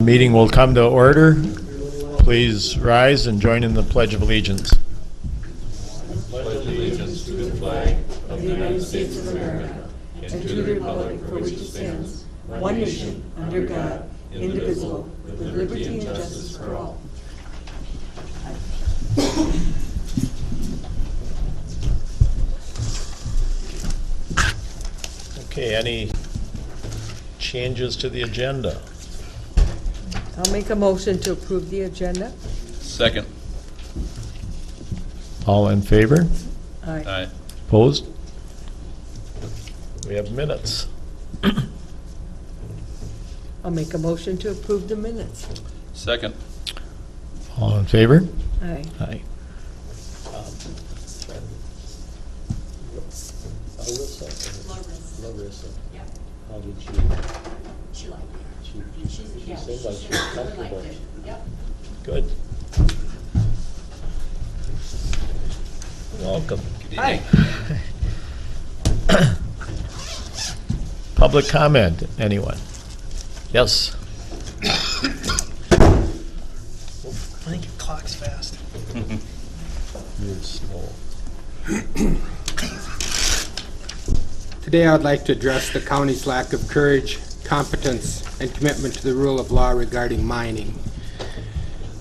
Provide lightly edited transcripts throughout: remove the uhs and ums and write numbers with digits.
The meeting will come to order. Please rise and join in the Pledge of Allegiance. Pledge allegiance to the flag of the United States of America and to the republic for which it stands, one nation, under God, indivisible, with liberty and justice for all. Okay, any changes to the agenda? I'll make a motion to approve the agenda. Second. All in favor? Aye. Aye. Opposed? We have minutes. I'll make a motion to approve the minutes. Second. All in favor? Aye. Aye. Larissa. Yep. How did she She liked it. she seemed like she was comfortable? Liked it. Yep. Good. Welcome. Aye. Public comment, anyone? Yes? I think your clock's fast. You're slow. Today I'd like to address the county's lack of courage, competence, and commitment to the rule of law regarding mining.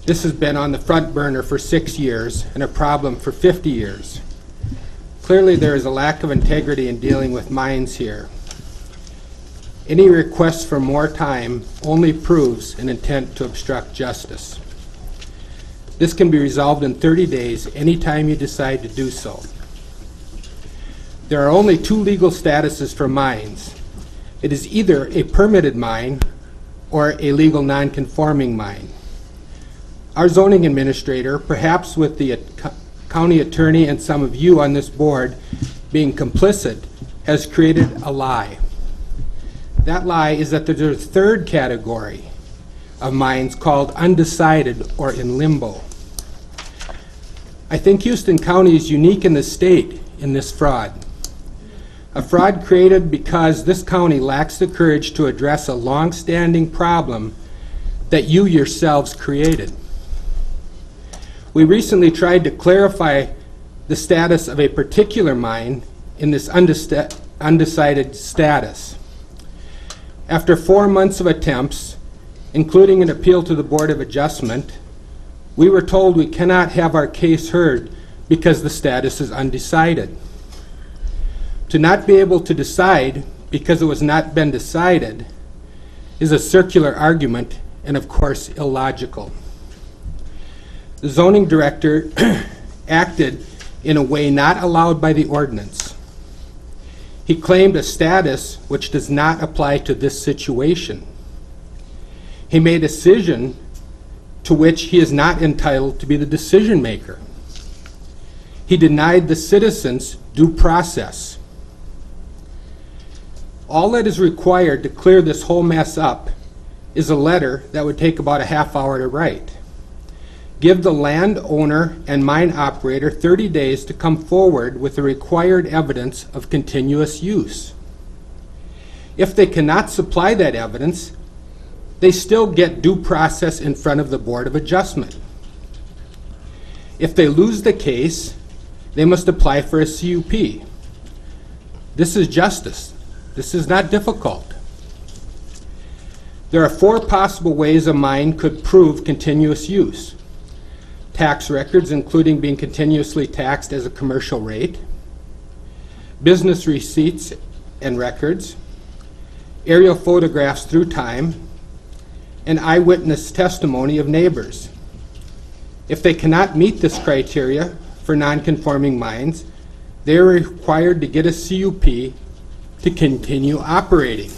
This has been on the front burner for 6 years and a problem for 50 years. Clearly there is a lack of integrity in dealing with mines here. Any request for more time only proves an intent to obstruct justice. This can be resolved in 30 days anytime you decide to do so. There are only two legal statuses for mines. It is either a permitted mine or a legal non-conforming mine. Our zoning administrator, perhaps with the county attorney and some of you on this board being complicit, has created a lie. That lie is that there's a third category of mines called undecided or in limbo. I think Houston County is unique in the state in this fraud. A fraud created because this county lacks the courage to address a long-standing problem that you yourselves created. We recently tried to clarify the status of a particular mine in this undecided status. After 4 months of attempts, including an appeal to the Board of Adjustment, we were told we cannot have our case heard because the status is undecided. To not be able to decide because it was not been decided is a circular argument and of course illogical. The zoning director acted in a way not allowed by the ordinance. He claimed a status which does not apply to this situation. He made a decision to which he is not entitled to be the decision maker. He denied the citizens due process. All that is required to clear this whole mess up is a letter that would take about a half hour to write. Give the landowner and mine operator 30 days to come forward with the required evidence of continuous use. If they cannot supply that evidence, they still get due process in front of the Board of Adjustment. If they lose the case, they must apply for a CUP. This is justice. This is not difficult. There are 4 possible ways a mine could prove continuous use. Tax records, including being continuously taxed as a commercial rate, business receipts and records, aerial photographs through time, and eyewitness testimony of neighbors. If they cannot meet this criteria for non-conforming mines, they are required to get a CUP to continue operating.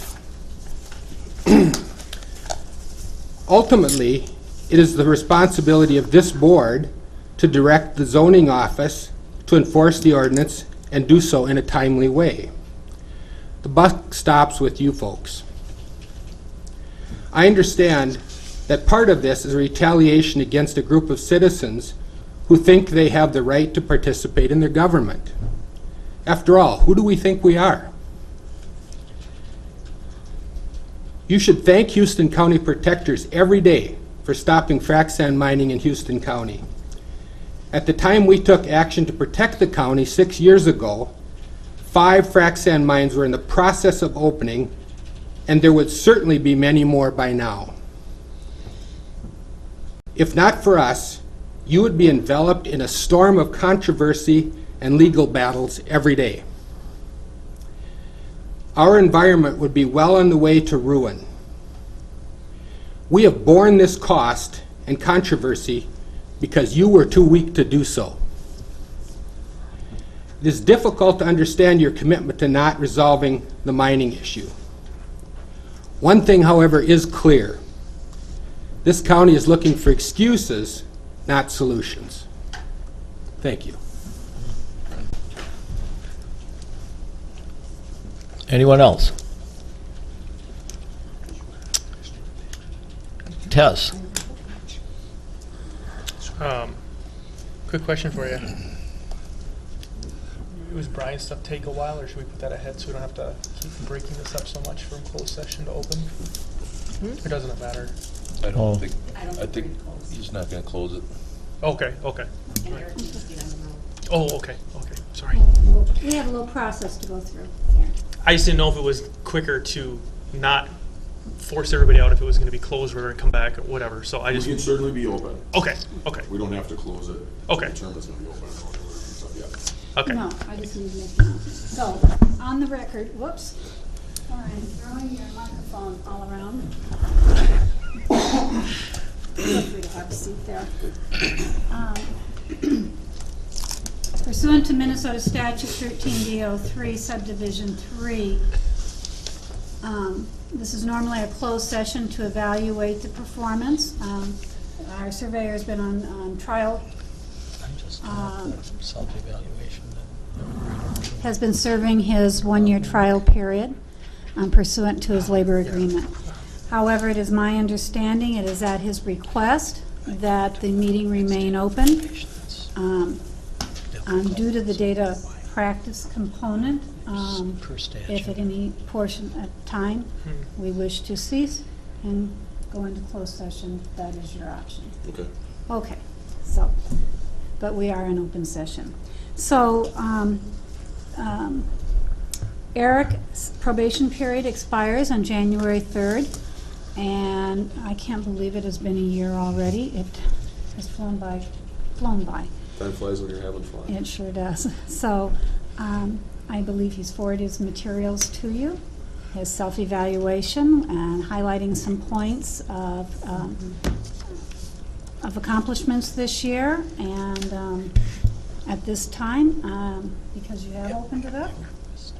Ultimately, it is the responsibility of this board to direct the zoning office to enforce the ordinance and do so in a timely way. The buck stops with you folks. I understand that part of this is a retaliation against a group of citizens who think they have the right to participate in their government. After all, who do we think we are? You should thank Houston County protectors every day for stopping frac sand mining in Houston County. At the time we took action to protect the county 6 years ago, 5 frac sand mines were in the process of opening, and there would certainly be many more by now. If not for us, you would be enveloped in a storm of controversy and legal battles every day. Our environment would be well on the way to ruin. We have borne this cost and controversy because you were too weak to do so. It is difficult to understand your commitment to not resolving the mining issue. One thing, however, is clear. This county is looking for excuses, not solutions. Thank you. Anyone else? Tess? Quick question for you. Was Brian's stuff take a while, or should we put that ahead so we don't have to keep breaking this up so much from closed session to open? Or doesn't it matter? I Oh. don't think, I don't I think think we're close. he's not gonna close it. Okay, okay. And Eric needs to get on the road. Oh, okay, okay, sorry. We have a little process to go through here. I just didn't know if it was quicker to not force everybody out if it was gonna be closed, we're gonna come back, or whatever, so I We just, can certainly be open. okay, okay, We don't have to close it. Okay. The term is gonna be open. So, yeah. okay. No, I just need to make an announcement. So, on the record, whoops, Lauren, throwing your microphone all around. Feel free to have a seat there. Pursuant to Minnesota Statute 13D03, Subdivision 3, this is normally a closed session to evaluate the performance. Our surveyor's been on trial, Self-evaluation. has been serving his one-year trial period pursuant to his labor agreement. However, it is my understanding, it is at his request, that the meeting remain open. Due to the data practice component, Per statute. if at any portion of time we wish to cease and go into closed session, that is your option. Okay. Okay, so, but we are in open session. So, Eric's probation period expires on January 3rd, and I can't believe it has been a year already. It has flown by. Time flies when you're having fun. It sure does. So, I believe he's forwarded his materials to you, his self-evaluation, and highlighting some points of accomplishments this year. And at this time, because you have opened it up,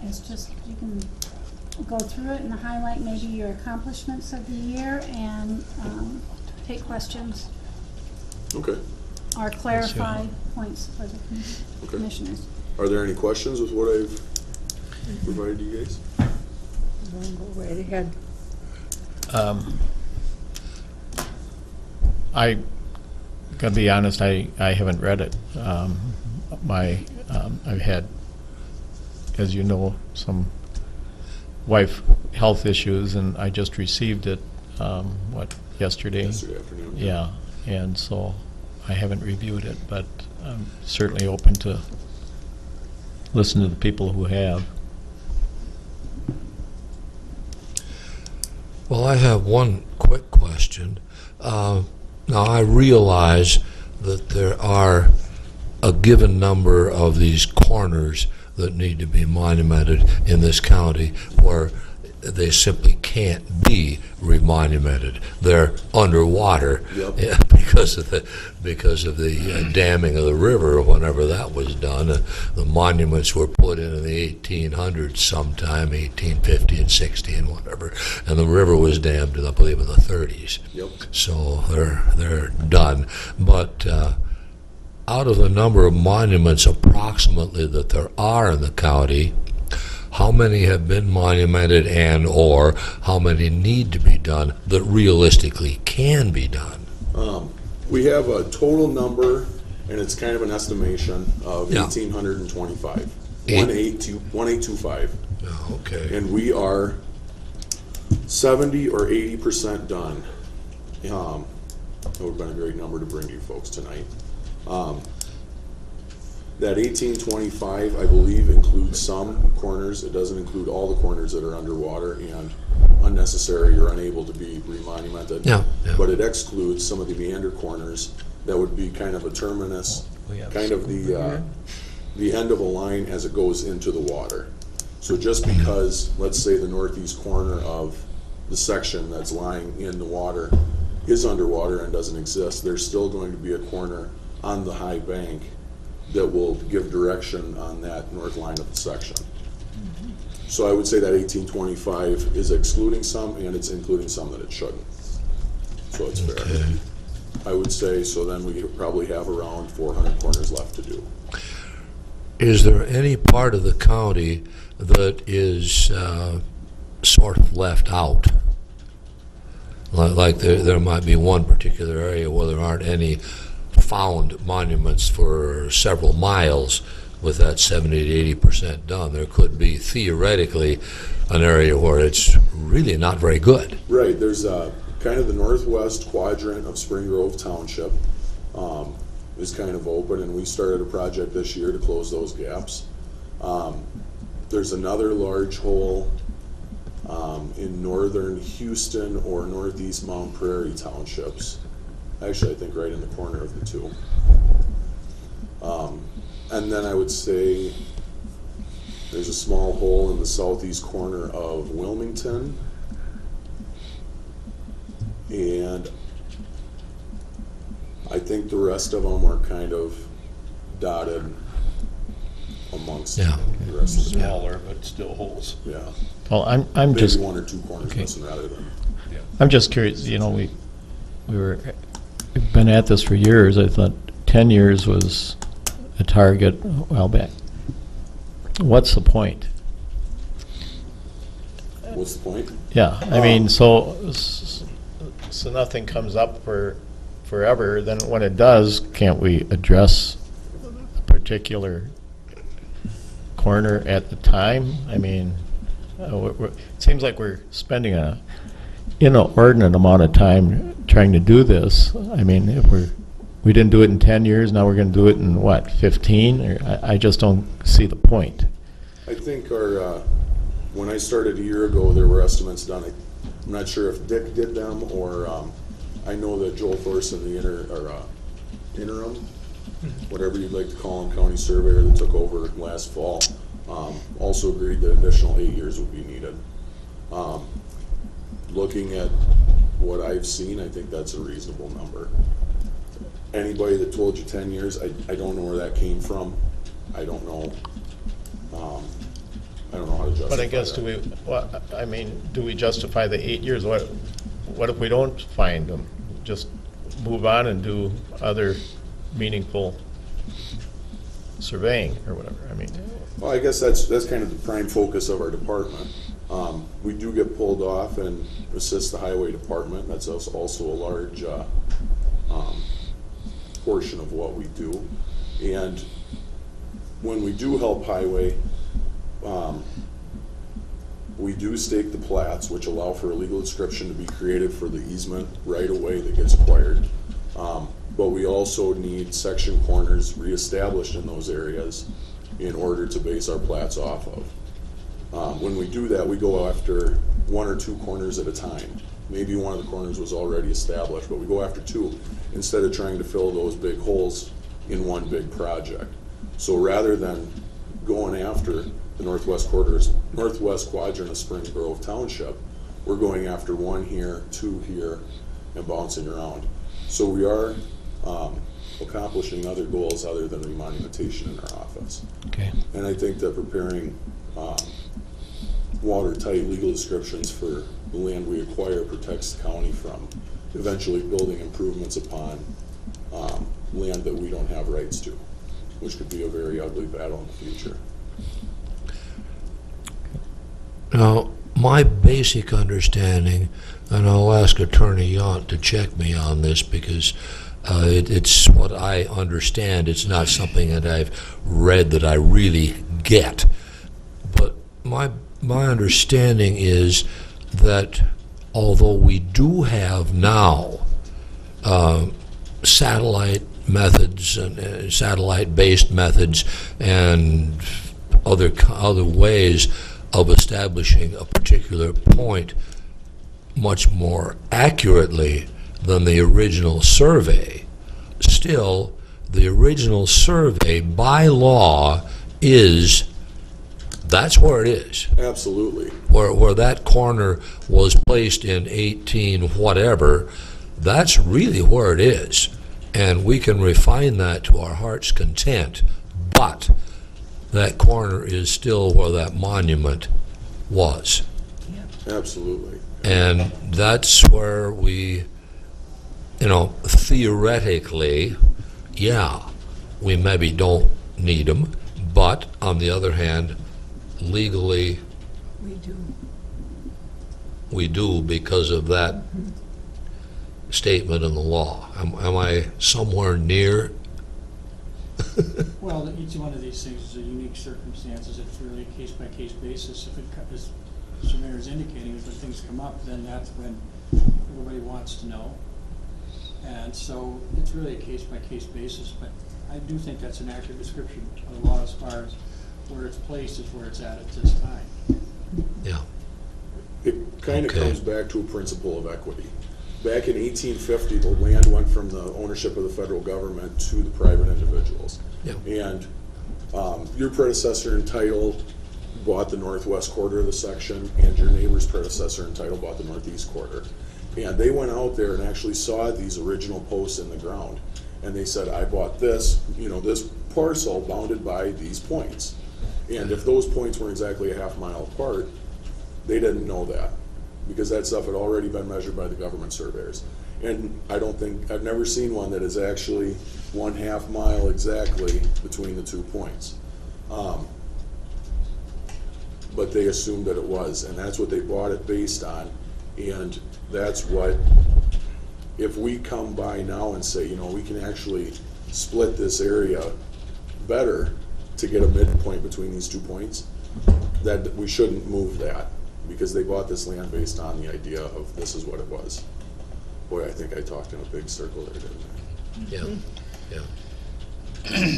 it's just, you can go through it and highlight maybe your accomplishments of the year and take questions Okay. or clarify points for the Okay. commissioners. Are there any questions with what I've provided you guys? Go right ahead. I gotta be honest, I haven't read it. I've had, as you know, some wife health issues, and I just received it, yesterday? Yesterday afternoon. Yeah, and so I haven't reviewed it, but I'm certainly open to listen to the people who have. Well, I have one quick question. Now, I realize that there are a given number of these corners that need to be monumented in this county where they simply can't be remonumented. They're underwater. Yep. because of the damming of the river. Whenever that was done, the monuments were put in the 1800s, sometime 1850 and 60 and whatever, and the river was dammed, I believe, in the 30s. Yep. So they're done. But out of the number of monuments approximately that there are in the county, how many have been monumented and or how many need to be done that realistically can be done? We have a total number, and it's kind of an estimation of Yeah. 1,825. Eight- 1825. Okay. And we are 70 or 80% done. That would have been a great number to bring to you folks tonight. That 1825, I believe, includes some corners. It doesn't include all the corners that are underwater and unnecessary or unable to be remonumented. Yeah, yeah. But it excludes some of the meander corners that would be kind of a terminus, kind of the end of a line as it goes into the water. So just because, let's say, the northeast corner of the section that's lying in the water is underwater and doesn't exist, there's still going to be a corner on the high bank that will give direction on that north line of the section. So I would say that 1825 is excluding some and it's including some that it shouldn't. So it's fair. Okay. I would say, so then we probably have around 400 corners left to do. Is there any part of the county that is sort of left out? Like there might be one particular area where there aren't any found monuments for several miles with that 70 to 80% done. There could be theoretically an area where it's really not very good. Right, there's kind of the northwest quadrant of Spring Grove Township is kind of open, and we started a project this year to close those gaps. There's another large hole in northern Houston or northeast Mount Prairie townships. Actually, I think right in the corner of the two. And then I would say there's a small hole in the southeast corner of Wilmington. And I think the rest of them are kind of dotted amongst Yeah. the rest of the Smaller, but still holes. Yeah. Well, I'm Maybe just, one or two corners okay. missing rather than. I'm just curious, you know, we've been at this for years. I thought 10 years was a target a while back. What's the point? What's the point? Yeah, I mean, so nothing comes up for forever, then when it does, can't we address a particular corner at the time? I mean, it seems like we're spending an inordinate amount of time trying to do this. I mean, if we didn't do it in 10 years, now we're going to do it in, what, 15? Or I just don't see the point. I think when I started a year ago, there were estimates done. I'm not sure if Dick did them or I know that Joel Thorson, the interim, whatever you'd like to call him, county surveyor that took over last fall, also agreed that additional 8 years would be needed. Looking at what I've seen, I think that's a reasonable number. Anybody that told you 10 years, I don't know where that came from. I don't know. I don't know how to justify But I guess, that. do we justify the 8 years? What if we don't find them? Just move on and do other meaningful surveying or whatever, I mean. Well, I guess that's kind of the prime focus of our department. We do get pulled off and assist the highway department. That's also a large portion of what we do. And when we do help highway, we do stake the plats, which allow for a legal description to be created for the easement right away that gets acquired. But we also need section corners reestablished in those areas in order to base our plats off of. When we do that, we go after one or two corners at a time. Maybe one of the corners was already established, but we go after two instead of trying to fill those big holes in one big project. So rather than going after the northwest quadrant of Spring Grove Township, we're going after one here, two here, and bouncing around. So we are accomplishing other goals other than remonumentation in our office. Okay. And I think that preparing watertight legal descriptions for the land we acquire protects the county from eventually building improvements upon land that we don't have rights to, which could be a very ugly battle in the future. Now, my basic understanding, and I'll ask Attorney Yount to check me on this because it's what I understand. It's not something that I've read that I really get. But my understanding is that although we do have now satellite methods and satellite-based methods and other ways of establishing a particular point much more accurately than the original survey, still, the original survey by law that's where it is. Absolutely. Where that corner was placed in 18 whatever, that's really where it is. And we can refine that to our heart's content, but that corner is still where that monument was. Absolutely. And that's where we, theoretically, yeah, we maybe don't need them, but on the other hand, legally, we do because of that statement in the law. Am I somewhere near? Well, each one of these things is a unique circumstances. It's really a case-by-case basis. If it, as Mr. Mayor is indicating, if things come up, then that's when everybody wants to know. And so it's really a case-by-case basis, but I do think that's an accurate description of the law as far as where it's placed is where it's at this time. Yeah. It kind of Okay. comes back to a principle of equity. Back in 1850, the land went from the ownership of the federal government to the private individuals. Yeah. And your predecessor in title bought the northwest quarter of the section, and your neighbor's predecessor in title bought the northeast quarter. And they went out there and actually saw these original posts in the ground. And they said, I bought this, this parcel bounded by these points. And if those points were exactly a half mile apart, they didn't know that, because that stuff had already been measured by the government surveyors. And I've never seen one that is actually 1/2 mile exactly between the 2 points. But they assumed that it was, and that's what they bought it based on. And that's what, if we come by now and say, we can actually split this area better to get a midpoint between these 2 points, that we shouldn't move that, because they bought this land based on the idea of this is what it was. Boy, I think I talked in a big circle there, didn't I? Yeah.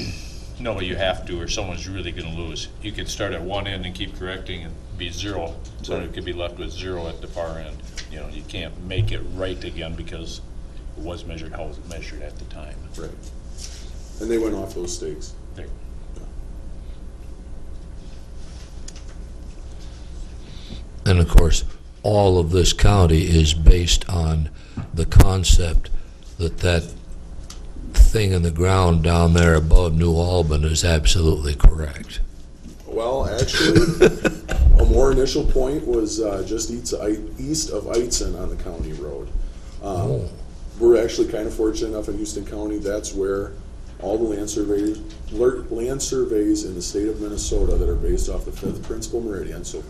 No, you have to, or someone's really going to lose. You could start at one end and keep correcting and be zero. Somebody could be left with zero at the far end. You can't make it right again because it was measured how it was measured at the time. Right. And they went off those stakes. There. And of course, all of this county is based on the concept that thing in the ground down there above New Albany is absolutely correct. Well, actually, a more initial point was just east of Eitzen on the county road. We're actually kind of fortunate enough in Houston County, that's where all the land surveys in the state of Minnesota that are based off the 5th principal meridian, so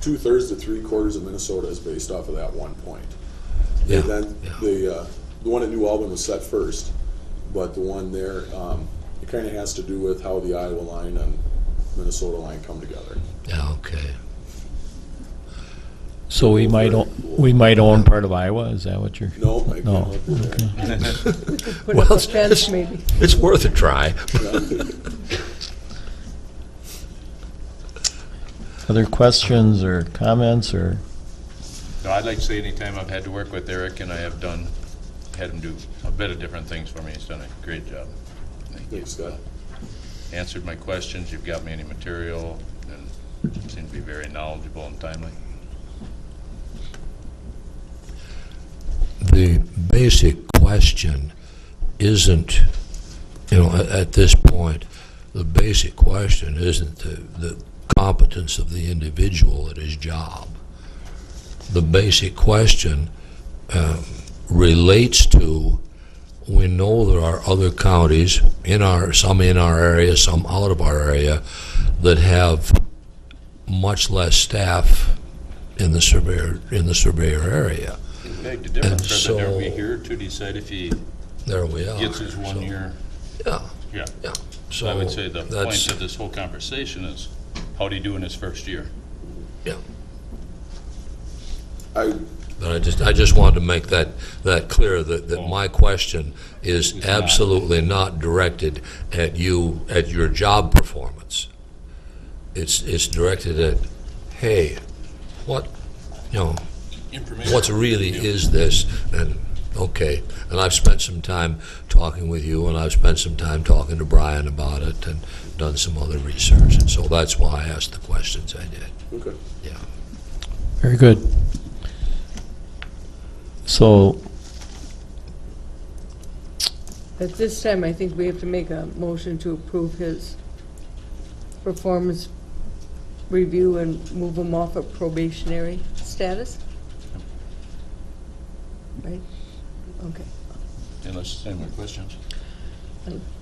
2/3 to 3/4 of Minnesota is based off of that one point. Yeah. And then the one at New Albany was set first, but the one there, it kind of has to do with how the Iowa line and Minnesota line come together. Yeah, okay. So we might own part of Iowa, is that what you're? No, I can't No, help with that. Put up a fence, maybe. It's worth a try. Other questions or comments or? No, I'd like to say anytime I've had to work with Eric, and I have had him do a bit of different things for me, he's done a great job. Thank you. Thanks, Scott. Answered my questions, you've got me any material, and seem to be very knowledgeable and timely. The basic question isn't, at this point, the basic question isn't the competence of the individual at his job. The basic question relates to, we know there are other counties some in our area, some out of our area, that have much less staff in the surveyor area. It begged the difference, And are we so- here to decide if he There we are. gets his 1 So, year? Yeah, Yeah. yeah. So I would say the point that's- of this whole conversation is, how'd he do in his first year? Yeah. I But I just wanted to make that clear, that my question is absolutely not directed at you, at your job performance. It's directed at, hey, what, what's really is this? And, okay, and I've spent some time talking with you, and I've spent some time talking to Brian about it, and done some other research, and so that's why I asked the questions I did. Okay. Yeah. Very good. So, At this time, I think we have to make a motion to approve his performance review and move him off of probationary status? Right? Okay. Unless there's any more questions.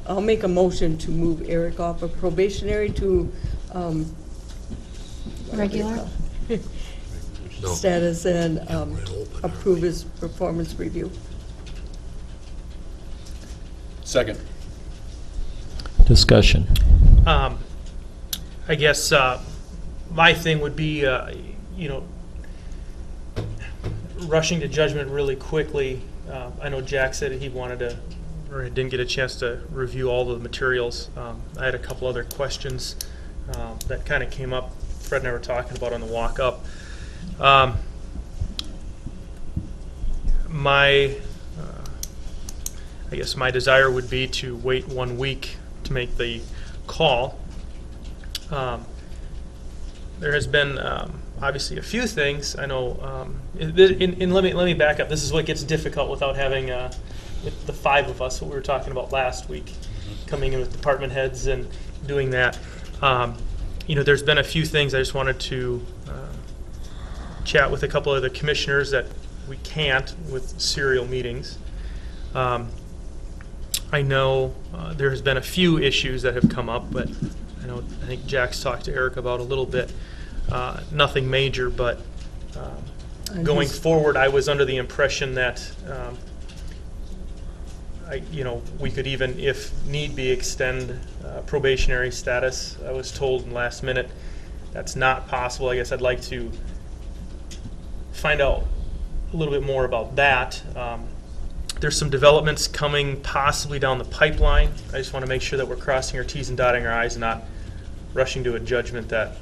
I'll make a motion to move Eric off of probationary to, Regular? No. status and Yeah, we're gonna open our approve his performance review. Second. discussion. I guess my thing would be, rushing to judgment really quickly. I know Jack said he wanted to, or didn't get a chance to review all the materials. I had a couple other questions that kind of came up. Fred and I were talking about on the walk up. I guess my desire would be to wait 1 week to make the call. There has been obviously a few things. I know, and let me back up. This is what gets difficult without having with the 5 of us, what we were talking about last week, coming in with department heads and doing that. There's been a few things I just wanted to chat with a couple of the commissioners that we can't with serial meetings. I know there has been a few issues that have come up, but I think Jack's talked to Eric about a little bit. Nothing major, but going forward, I was under the impression that we could even, if need be, extend probationary status. I was told last minute that's not possible. I guess I'd like to find out a little bit more about that. There's some developments coming possibly down the pipeline. I just want to make sure that we're crossing our T's and dotting our I's and not rushing to a judgment that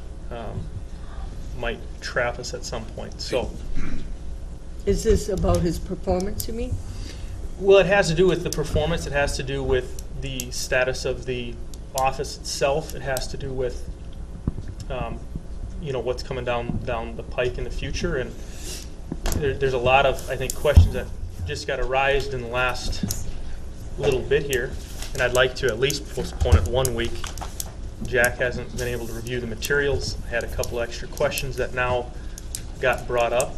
might trap us at some point. So, Is this about his performance, you mean? well, it has to do with the performance. It has to do with the status of the office itself. It has to do with what's coming down the pike in the future. And there's a lot of, I think, questions that just got arised in the last little bit here, and I'd like to at least postpone it 1 week. Jack hasn't been able to review the materials. I had a couple extra questions that now got brought up.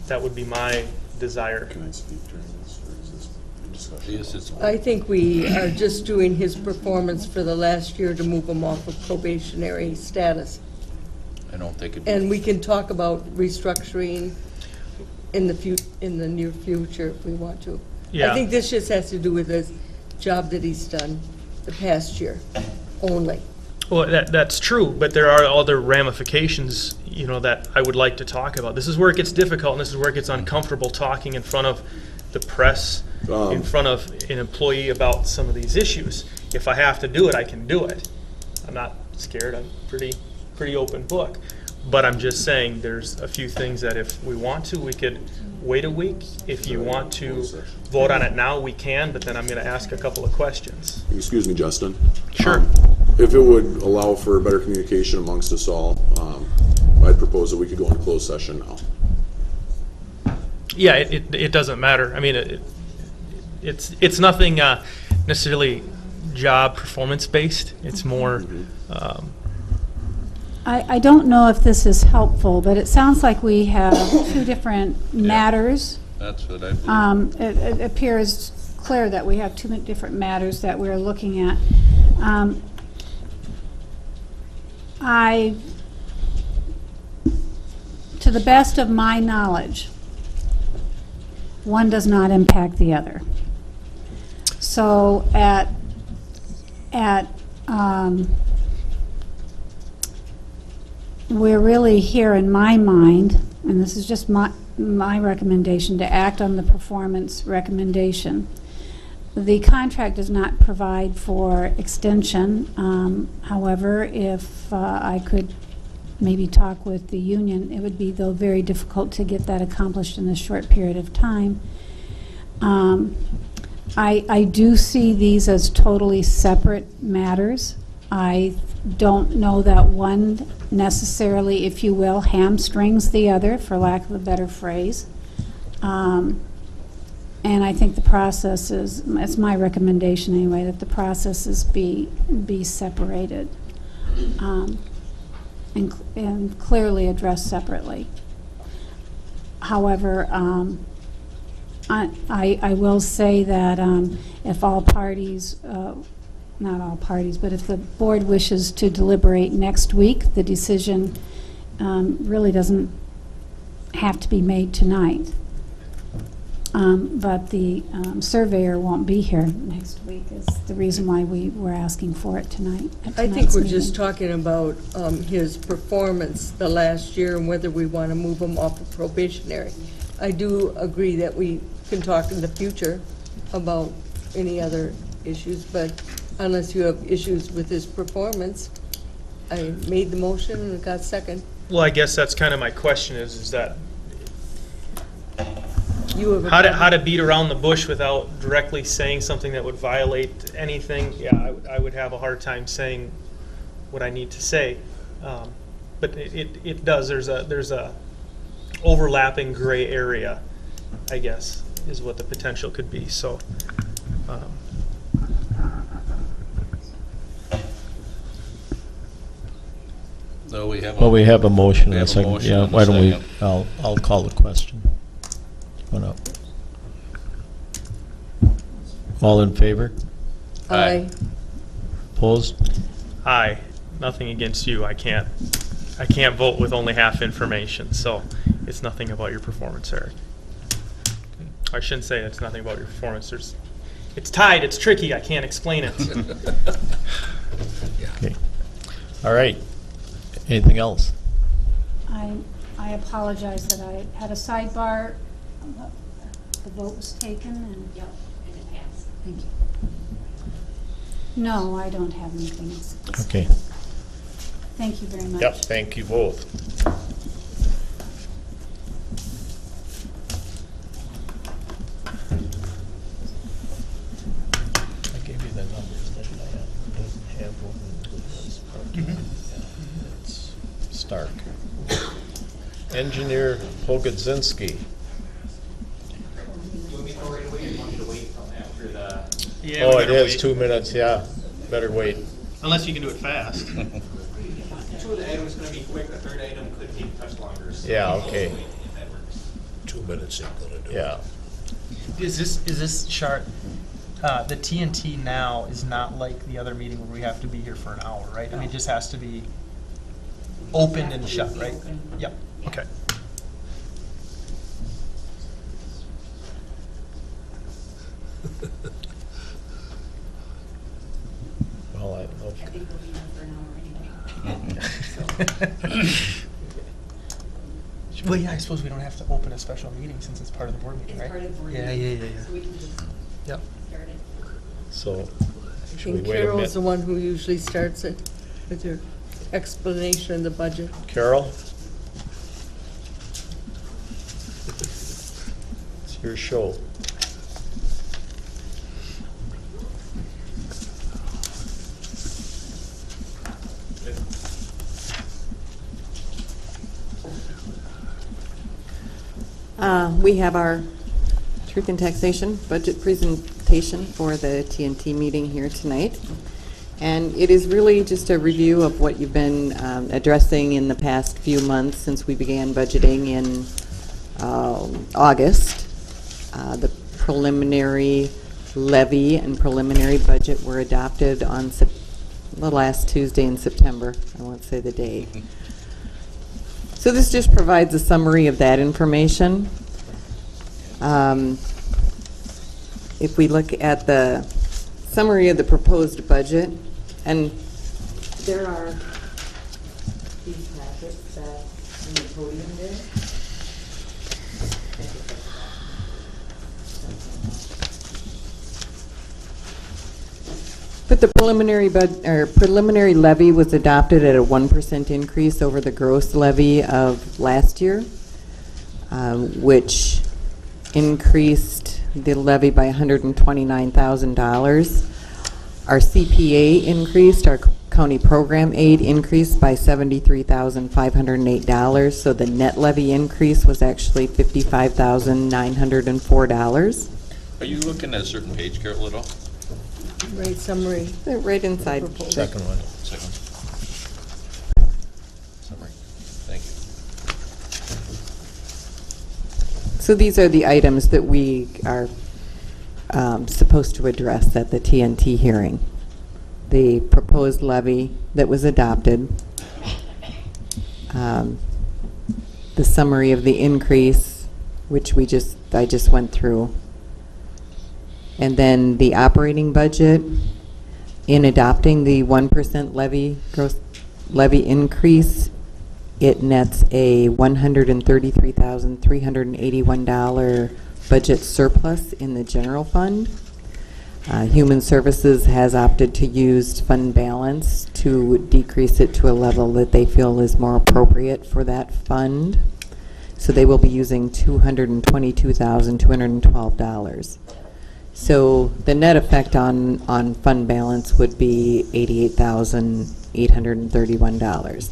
That would be my desire. Can I speak during this, or is this a discussion? Yes, it's. I think we are just doing his performance for the last year to move him off of probationary status. I don't think it. And we can talk about restructuring in the near future if we want to. Yeah. I think this just has to do with his job that he's done the past year only. Well, that's true, but there are other ramifications, that I would like to talk about. This is where it gets difficult, and this is where it gets uncomfortable talking in front of the press, in front of an employee about some of these issues. If I have to do it, I can do it. I'm not scared. I'm pretty open book. But I'm just saying there's a few things that if we want to, we could wait a week. If you want to vote on it now, we can, but then I'm going to ask a couple of questions. Excuse me, Justin. Sure. If it would allow for better communication amongst us all, I'd propose that we could go into closed session now. Yeah, it doesn't matter. I mean, it's nothing necessarily job performance based. It's more. I don't know if this is helpful, but it sounds like we have 2 different matters. That's what I believe. It appears clear that we have 2 different matters that we're looking at. To the best of my knowledge, one does not impact the other. So we're really here, in my mind, and this is just my recommendation, to act on the performance recommendation. The contract does not provide for extension. However, if I could maybe talk with the union, it would be, though, very difficult to get that accomplished in a short period of time. I do see these as totally separate matters. I don't know that one necessarily, if you will, hamstrings the other, for lack of a better phrase. And I think the process is, it's my recommendation anyway, that the processes be separated and clearly addressed separately. However, I will say that if all parties, not all parties, but if the board wishes to deliberate next week, the decision really doesn't have to be made tonight. But the surveyor won't be here next week is the reason why we were asking for it tonight. I think we're just talking about his performance the last year and whether we want to move him off of probationary. I do agree that we can talk in the future about any other issues, but unless you have issues with his performance, I made the motion and it got second. Well, I guess that's kind of my question is that You have a how to beat around the bush without directly saying something that would violate anything. Yeah, I would have a hard time saying what I need to say. But it does. There's a overlapping gray area, I guess, is what the potential could be. So. So we have. Well, we have a motion We and a have a second. motion Yeah, and a why don't we, second. I'll call the question. One up. All in favor? Aye. Opposed? Aye. Nothing against you. I can't vote with only half information, so it's nothing about your performance, Eric. I shouldn't say it's nothing about your performance. It's tied. It's tricky. I can't explain it. Okay. All right. Anything else? I apologize that I had a sidebar. The vote was taken and. Yep, and it passed. Thank you. No, I don't have anything else. Okay. Thank you very much. Yep, thank you both. I gave you the numbers, didn't I? I didn't have one with this part. Yeah, it's Stark. Engineer Pogodzinski. Yeah, Oh, it is 2 minutes, yeah. Better wait. Unless you can do it fast. Two of the items going to be quick, the third item could be much longer. Yeah, okay. 2 minutes ain't gonna do it. Yeah. Is this chart, the TNT now is not like the other meeting where we have to be here for an hour, right? I mean, it just has to be opened and shut, right? Yep, okay. Well, I don't know. I think we'll be here for an hour anyway. Well, yeah, I suppose we don't have to open a special meeting since it's part of the board meeting, It's right? part of the board Yeah, meeting, yeah. So we can just Yep. start it. So, I should we think wait a Carol's the minute? one who usually starts it with her explanation of the budget. Carol? It's your show. We have our Truth in Taxation budget presentation for the TNT meeting here tonight. And it is really just a review of what you've been addressing in the past few months since we began budgeting in August. The preliminary levy and preliminary budget were adopted on the last Tuesday in September. I won't say the day. So this just provides a summary of that information. If we look at the summary of the proposed budget, and there are these packets that in the podium there. But the preliminary levy was adopted at a 1% increase over the gross levy of last year, which increased the levy by $129,000. Our CPA increased, our county program aid increased by $73,508, so the net levy increase was actually $55,904. Are you looking at a certain page, Carol, at all? Right, summary. They're right inside. Second one. Second. Summary. Thank you. So these are the items that we are supposed to address at the TNT hearing. The proposed levy that was adopted, the summary of the increase, which I just went through, and then the operating budget. In adopting the 1% gross levy increase, it nets a $133,381 budget surplus in the general fund. Human Services has opted to use fund balance to decrease it to a level that they feel is more appropriate for that fund. So they will be using $222,212. So the net effect on fund balance would be $88,831.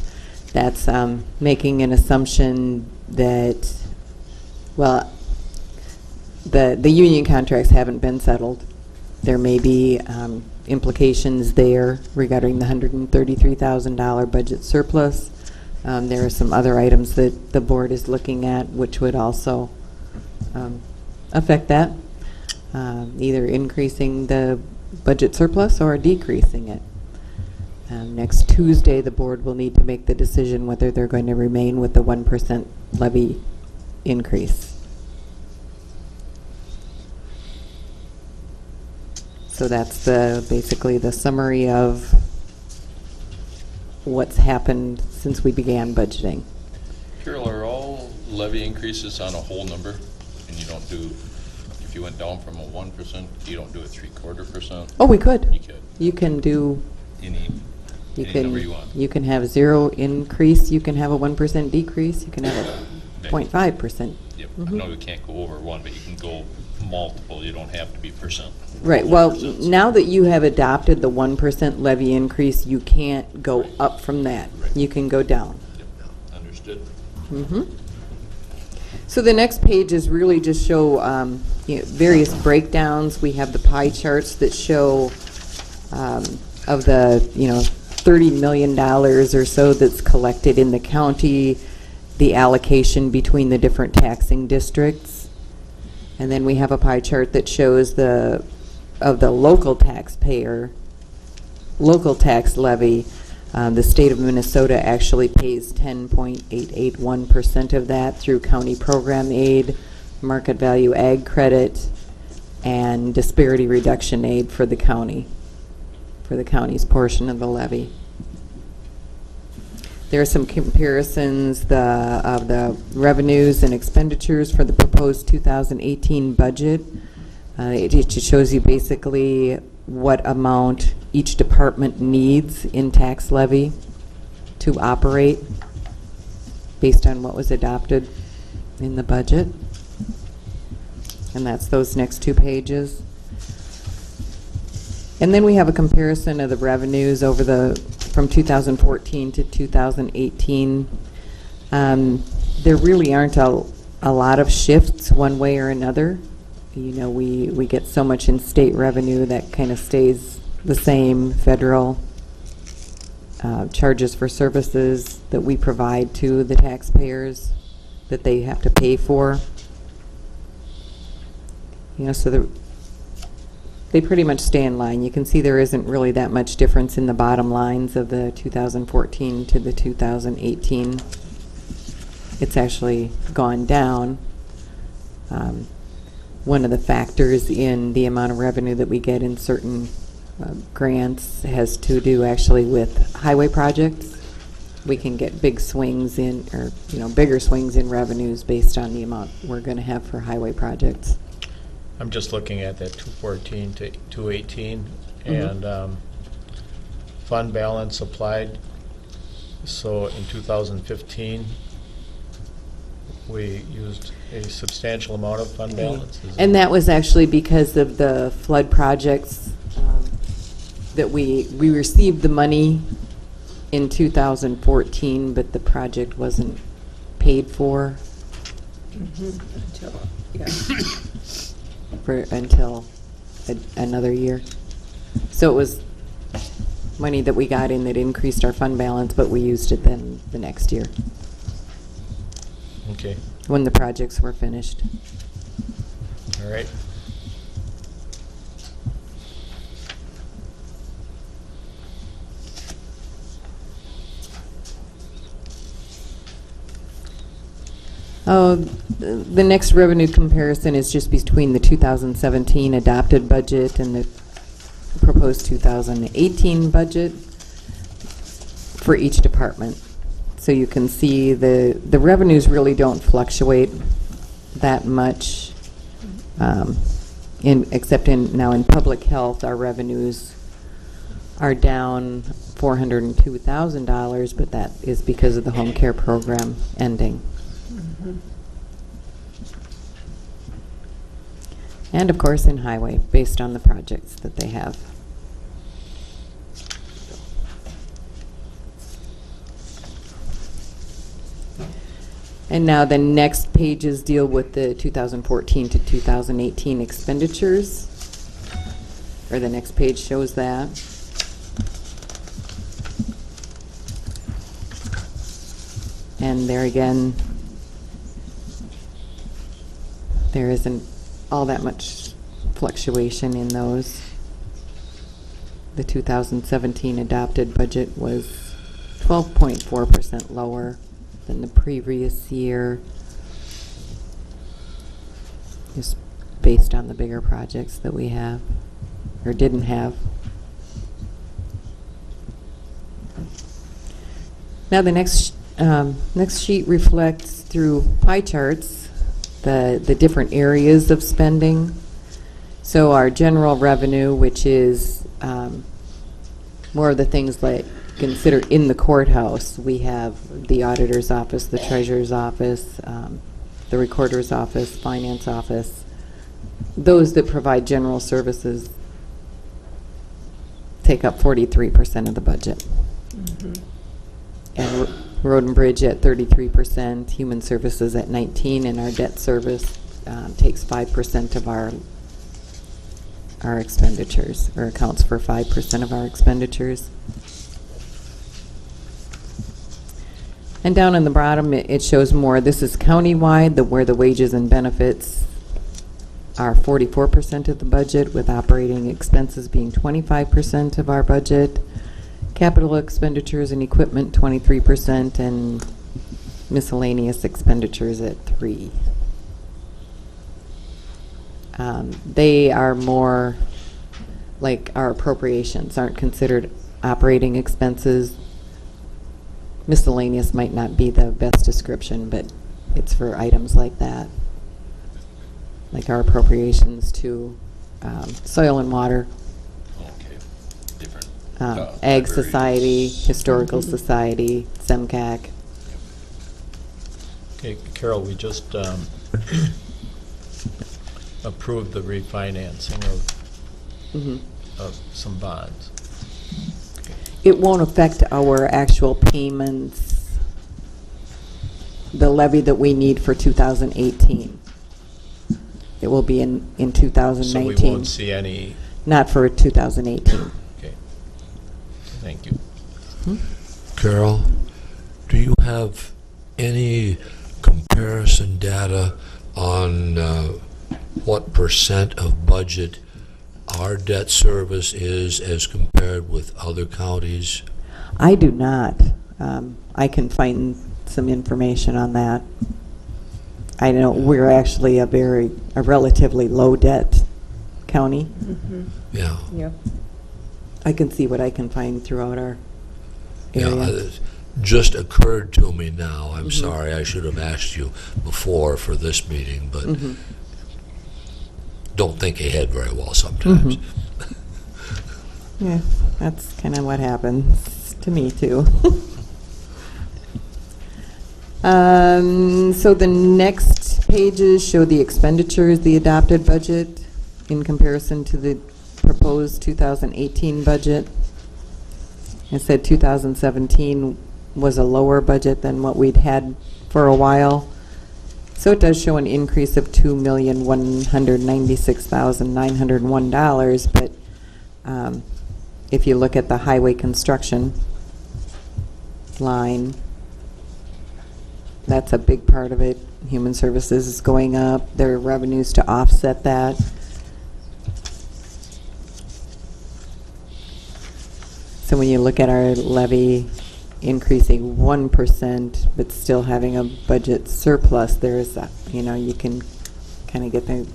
That's making an assumption that, well, the union contracts haven't been settled. There may be implications there regarding the $133,000 budget surplus. There are some other items that the board is looking at which would also affect that, either increasing the budget surplus or decreasing it. Next Tuesday, the board will need to make the decision whether they're going to remain with the 1% levy increase. So that's basically the summary of what's happened since we began budgeting. Carol, are all levy increases on a whole number? And you don't do, if you went down from a 1%, you don't do a 3/4%? Oh, we could. You could. You can do. Any number you want. You can have 0 increase. You can have a 1% decrease. You can have a 0.5%. Yep. I know you can't go over 1, but you can go multiple. You don't have to be percent. Right. Well, now that you have adopted the 1% levy increase, you can't go up from that. Right. You can go down. Yep. Understood. So the next pages really just show various breakdowns. We have the pie charts that show of the $30 million or so that's collected in the county, the allocation between the different taxing districts. And then we have a pie chart that shows of the local taxpayer, local tax levy. The state of Minnesota actually pays 10.881% of that through county program aid, market value ag credit, and disparity reduction aid for the county, for the county's portion of the levy. There are some comparisons of the revenues and expenditures for the proposed 2018 budget. It just shows you basically what amount each department needs in tax levy to operate based on what was adopted in the budget. And that's those next 2 pages. And then we have a comparison of the revenues from 2014 to 2018. There really aren't a lot of shifts one way or another. We get so much in state revenue that kind of stays the same. Federal charges for services that we provide to the taxpayers that they have to pay for. So they pretty much stay in line. You can see there isn't really that much difference in the bottom lines of the 2014 to the 2018. It's actually gone down. One of the factors in the amount of revenue that we get in certain grants has to do actually with highway projects. we can get big swings in, or, bigger swings in revenues based on the amount we're going to have for highway projects. I'm just looking at that 214 to 218 and fund balance applied. So in 2015, we used a substantial amount of fund balance. And that was actually because of the flood projects that we received the money in 2014, but the project wasn't paid for until another year. So it was money that we got in that increased our fund balance, but we used it then the next year Okay. when the projects were finished. All right. Oh, the next revenue comparison is just between the 2017 adopted budget and the proposed 2018 budget for each department. So you can see the revenues really don't fluctuate that much, except now in public health, our revenues are down $402,000, but that is because of the home care program ending. And of course in highway, based on the projects that they have. And now the next pages deal with the 2014 to 2018 expenditures, or the next page shows that. And there again, there isn't all that much fluctuation in those. The 2017 adopted budget was 12.4% lower than the previous year, just based on the bigger projects that we have, or didn't have. Now the next sheet reflects through pie charts the different areas of spending. So our general revenue, which is more of the things like considered in the courthouse, we have the auditor's office, the treasurer's office, the recorder's office, finance office. Those that provide general services take up 43% of the budget. And Road and Bridge at 33%, Human Services at 19%, and our debt service takes 5% of our expenditures, or accounts for 5% of our expenditures. And down in the bottom, it shows more. This is countywide, where the wages and benefits are 44% of the budget, with operating expenses being 25% of our budget. Capital expenditures and equipment 23%, and miscellaneous expenditures at 3%. They are more like our appropriations, aren't considered operating expenses. Miscellaneous might not be the best description, but it's for items like that, like our appropriations to soil and water, Ag Society, Historical Society, SEMCAC. Okay, Carol, we just approved the refinancing of some bonds. It won't affect our actual payments, the levy that we need for 2018. It will be in 2019. So we won't see any... Not for 2018. Okay. Thank you. Carol, do you have any comparison data on what % of budget our debt service is as compared with other counties? I do not. I can find some information on that. I know we're actually a relatively low debt county. Yeah. Yep. I can see what I can find throughout our area. Yeah, just occurred to me now. I'm sorry, I should have asked you before for this meeting, but don't think ahead very well sometimes. Yeah, that's kind of what happens to me too. So the next pages show the expenditures, the adopted budget in comparison to the proposed 2018 budget. I said 2017 was a lower budget than what we'd had for a while. So it does show an increase of $2,196,901, but if you look at the highway construction line, that's a big part of it. Human Services is going up. There are revenues to offset that. So when you look at our levy increasing 1%, but still having a budget surplus, there's, you can kind of get the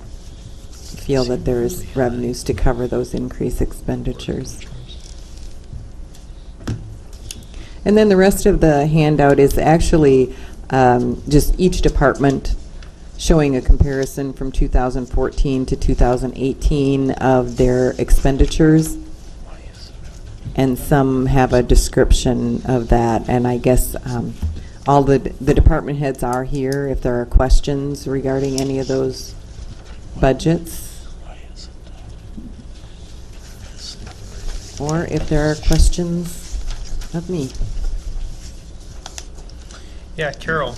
feel that there's revenues to cover those increased expenditures. And then the rest of the handout is actually just each department showing a comparison from 2014 to 2018 of their expenditures. And some have a description of that. And I guess all the department heads are here if there are questions regarding any of those budgets. Or if there are questions of me. Yeah, Carol,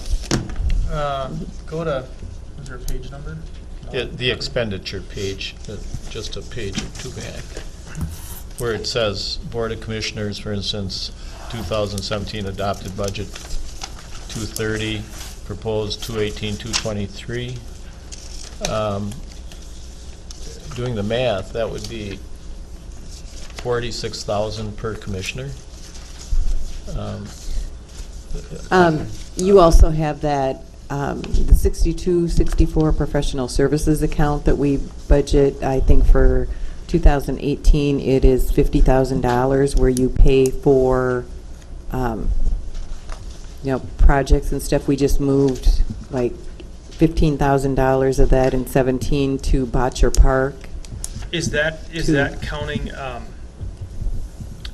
go to, is there a page number? No. The expenditure page, just a page or two back, where it says Board of Commissioners, for instance, 2017 adopted budget 230, proposed 218, 223. Doing the math, that would be 46,000 per commissioner. You also have that the 6264 professional services account that we budget. I think for 2018 it is $50,000 where you pay for projects and stuff. We just moved like $15,000 of that in 17 to Botcher Park. Is that counting?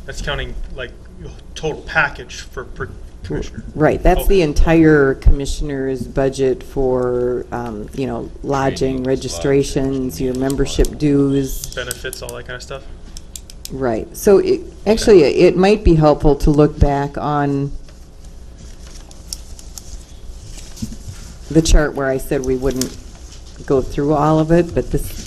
That's counting like total package for per commissioner. Right. That's Okay. the entire commissioner's budget for lodging, registrations, your membership dues. Benefits, all that kind of stuff. Right. So it might be helpful to look back on the chart where I said we wouldn't go through all of it, but this.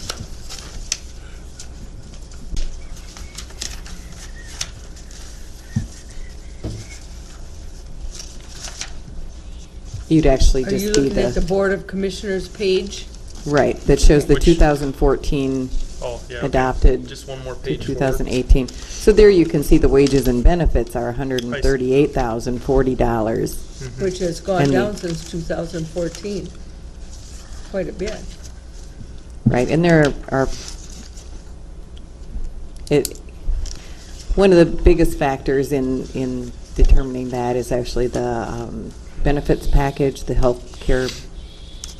You'd actually Are just you be looking at the Board of Commissioners page? right, that shows the Which- 2014 Oh, yeah. Okay. adopted Just one more to page. forward. 2018. So there you can see the wages and benefits are $138,040. Which has gone And down since 2014, quite a bit. Right, and there are, one of the biggest factors in determining that is actually the benefits package. The health care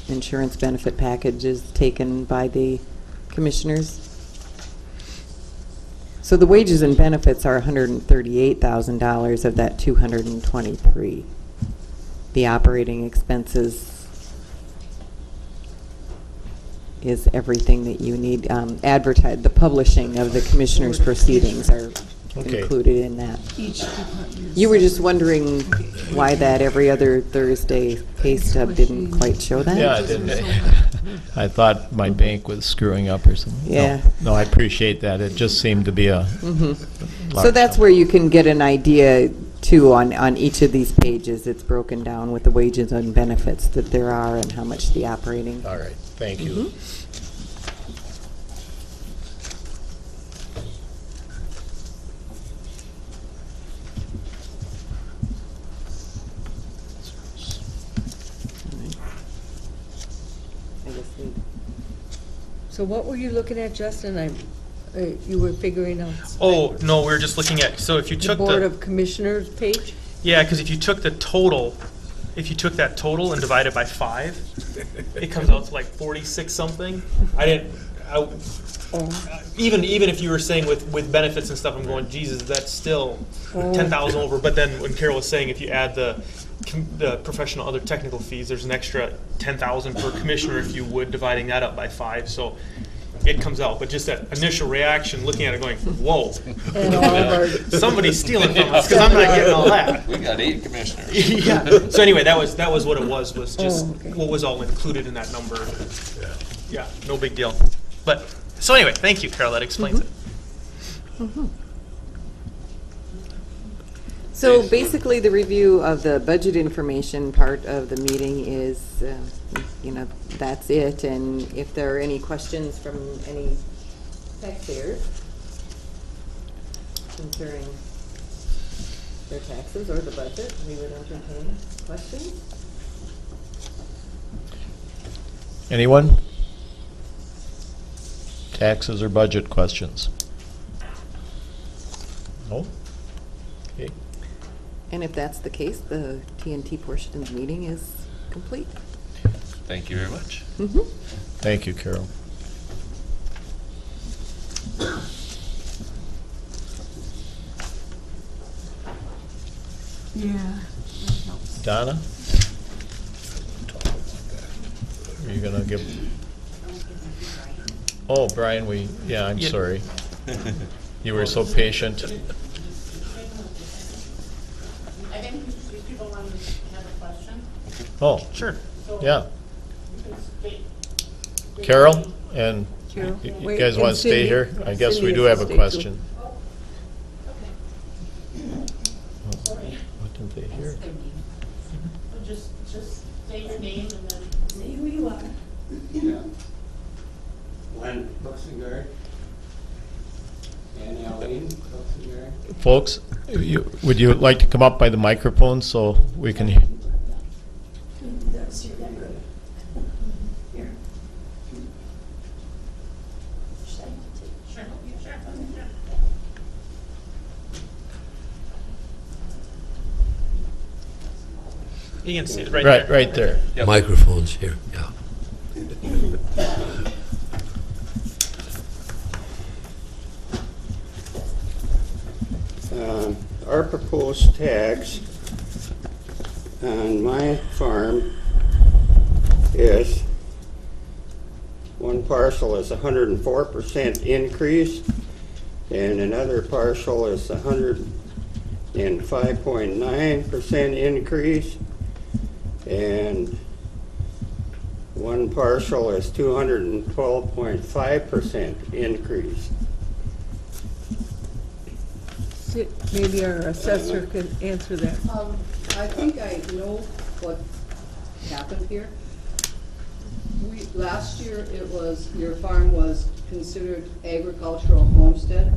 insurance benefit package is taken by the commissioners. So the wages and benefits are $138,000 of that 223. The operating expenses is everything that you need. The publishing of the commissioners' proceedings are Okay. included in that. Each department. You were just wondering why that every other Thursday pay stub didn't quite show that? Yeah, I didn't. I thought my bank was screwing up or something. No, Yeah. No, I appreciate that. It just seemed to be a large So that's sum. where you can get an idea too on each of these pages. It's broken down with the wages and benefits that there are and how much the operating. All right, thank you. So what were you looking at, Justin? You were figuring out Oh, no, we were just looking at, so if you the took Board the, of Commissioners page? Yeah, because if you took the total, if you took that total and divided by 5, it comes out to like 46 something. Even if you were saying with benefits and stuff, I'm going, Jesus, that's still 10,000 over. But then when Carol was saying, if you add the professional other technical fees, there's an extra 10,000 per commissioner if you would, dividing that up by 5. So it comes out. But just that initial reaction, looking at it, going, whoa, And all of our, somebody's stealing from us because I'm not getting all that. We got 8 commissioners. Yeah. So anyway, that was what it was just okay. what was all included in that number. Yeah, no big deal. But so anyway, thank you, Carol. That explains it. So basically, the review of the budget information part of the meeting is, that's it. And if there are any questions from any taxpayers concerning their taxes or the budget, we would entertain questions. Anyone? Taxes or budget questions? No? Okay. And if that's the case, the TNT portion of the meeting is complete. Thank you very much. Thank you, Carol. yeah. Donna? Are you gonna give? Oh, Brian, I'm Yeah. sorry. You were so patient. I think these people want to have a question. Oh, Sure. yeah. Wait. Carol, and Carol, you wait, guys and want to stay Cindy. here? I guess we Cindy do has have to a stay, too. question. Sorry. What didn't they hear? Well, just say your name and then say who you are. Len Luxinger. And Aline Luxinger. Folks, would you like to come up by the microphone so we can hear? You can see it right there. Right there. Yep. Microphones here, yeah. Our proposed tax on my farm is, one parcel is 104% increase, and another parcel is 105.9% increase, and one parcel is 212.5% increase. Maybe our assessor can answer that. I think I know what happened here. Last year, your farm was considered agricultural homestead,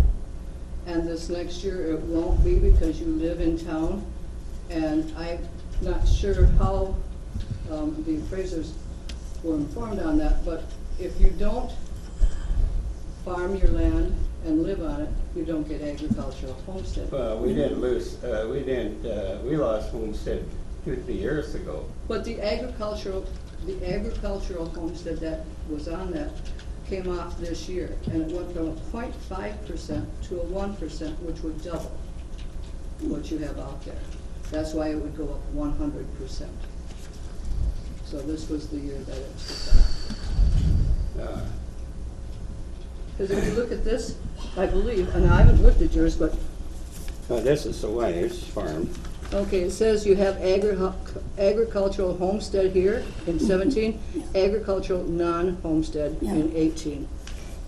and this next year it won't be because you live in town. And I'm not sure how the appraisers were informed on that, but if you don't farm your land and live on it, you don't get agricultural homestead. We didn't lose, we lost homestead 2-3 years ago. But the agricultural homestead that was on that came off this year, and it went from a 0.5% to a 1%, which would double what you have out there. That's why it would go up 100%. So this was the year that it took off. Because if you look at this, I believe, and I haven't looked at yours, but This is the wife's farm. okay, it says you have agricultural homestead here in 17, agricultural non-homestead in 18.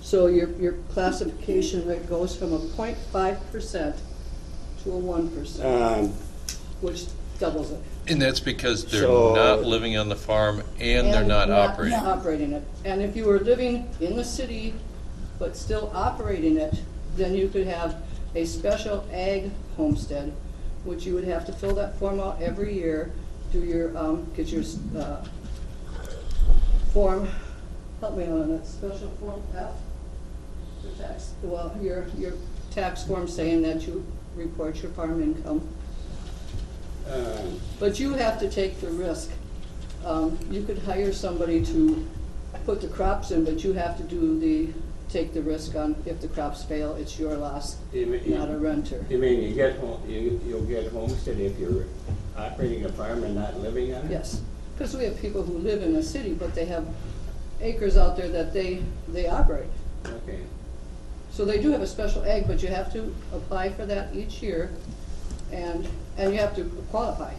So your classification rate goes from a 0.5% to a 1%, which doubles it. And that's because they're So- not living on the farm and they're not operating. Operating it. And if you were living in the city but still operating it, then you could have a special ag homestead, which you would have to fill that form out every year, do your, get your, form, help me on that, special form F? Your tax, well, your tax form saying that you report your farm income. But you have to take the risk. You could hire somebody to put the crops in, but you have to take the risk on if the crops fail, it's your loss, not a renter. You mean you'll get homestead if you're operating a farm and not living on it? Yes, because we have people who live in a city, but they have acres out there that they operate. Okay. So they do have a special ag, but you have to apply for that each year, and you have to qualify.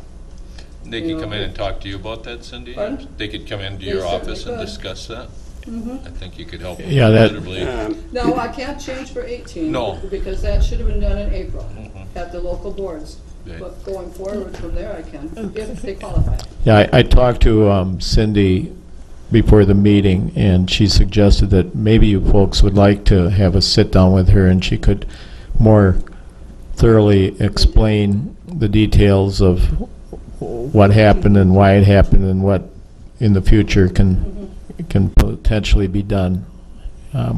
They You could know, come in and talk to you about that, Cindy? Pardon? They could come into They your certainly office and could. discuss that? I think you could help them Yeah, that- considerably. No, I can't change for 18. No. Because that should have been done in April Mhm. at the local boards. Right. But going forward from there, I can, if they qualify. Yeah, I talked to Cindy before the meeting, and she suggested that maybe you folks would like to have a sit-down with her, and she could more thoroughly explain the details of what happened and why it happened and what in the future can potentially be done.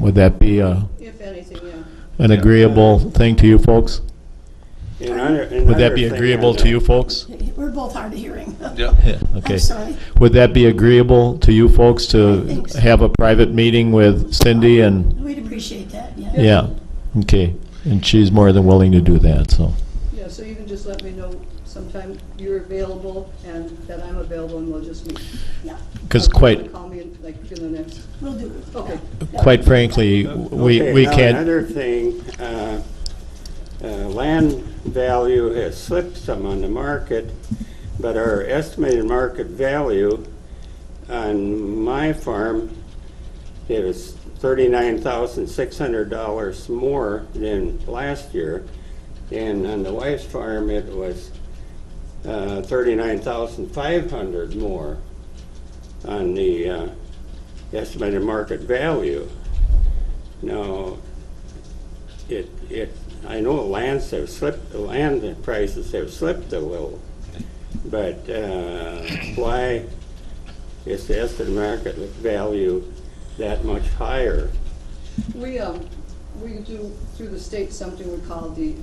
Would that be If anything, yeah. an agreeable thing to you folks? Would that be Another thing agreeable to you folks? We're both hard of hearing. Yeah. Okay. I'm sorry. Would that be agreeable to you folks I to think so. have a private meeting with Cindy and, We'd appreciate that, yeah. yeah, okay. And she's more than willing to do that, so. Yeah, so you can just let me know sometime you're available and that I'm available, and we'll just meet. Yeah, Because Or you quite, wanna call me in, like in the next, we'll do. okay. quite frankly, we now can't, Another thing, land value has slipped some on the market, but our estimated market value on my farm, it was $39,600 more than last year, and on the wife's farm, it was $39,500 more on the estimated market value. Now, I know lands have slipped, the land prices have slipped a little, but why is the estimated market value that much higher? We do through the state something we call the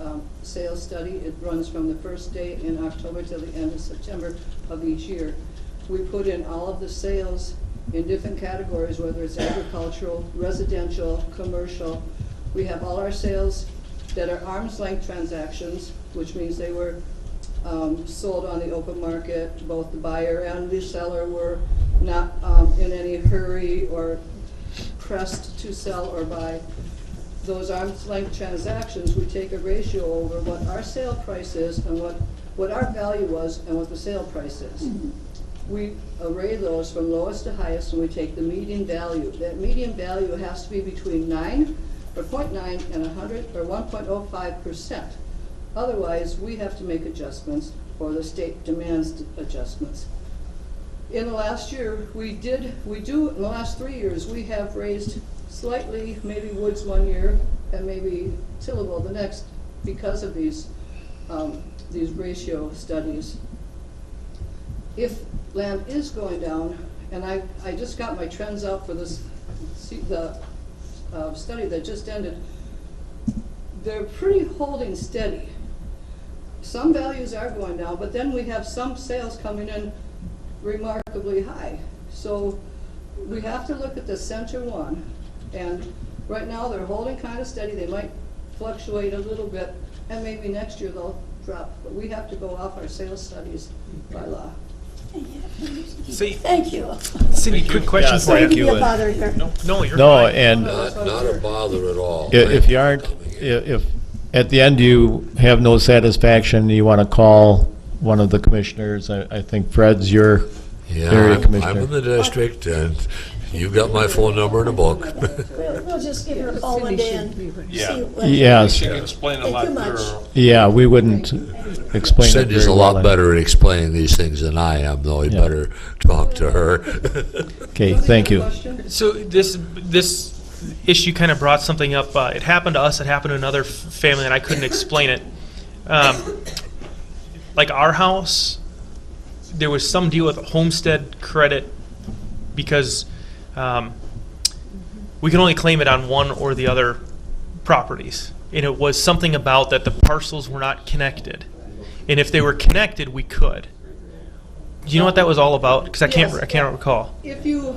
sales study. It runs from the first day in October till the end of September of each year. We put in all of the sales in different categories, whether it's agricultural, residential, commercial. We have all our sales that are arm's length transactions, which means they were sold on the open market. Both the buyer and the seller were not in any hurry or pressed to sell or buy. Those arm's length transactions, we take a ratio over what our sale price is and what our value was and what the sale price is. We array those from lowest to highest, and we take the median value. That median value has to be between 9 or 0.9 and 100 or 1.05%. Otherwise, we have to make adjustments, or the state demands adjustments. In the last year, in the last 3 years, we have raised slightly, maybe Woods one year and maybe tillable the next, because of these ratio studies. If land is going down, and I just got my trends out for this, the study that just ended, they're pretty holding steady. Some values are going down, but then we have some sales coming in remarkably high. So we have to look at the center one, and right now they're holding kind of steady. They might fluctuate a little bit, and maybe next year they'll drop, but we have to go off our sales studies by law. See, Thank you. Cindy, quick question for Sorry to you. be a bother here. No, you're no, fine. and Not a bother at all. if you aren't, if at the end you have no satisfaction, you want to call one of the commissioners, I think Fred's your Yeah, area I'm commissioner. in the district, and you got my phone number in the book. We'll just give her a call one day and see what. Yes, She can explain a lot Thank you much. clearer. yeah, we wouldn't explain it Cindy's very a lot well. better at explaining these things than I am, though. You Yeah. better talk to her. Okay, thank you. So this issue kind of brought something up. It happened to us. It happened to another family, and I couldn't explain it. Like our house, there was some deal with homestead credit because we can only claim it on one or the other properties, and it was something about that the parcels were not connected. And if they were connected, we could. Do you know what that was all about? Because I can't recall. If you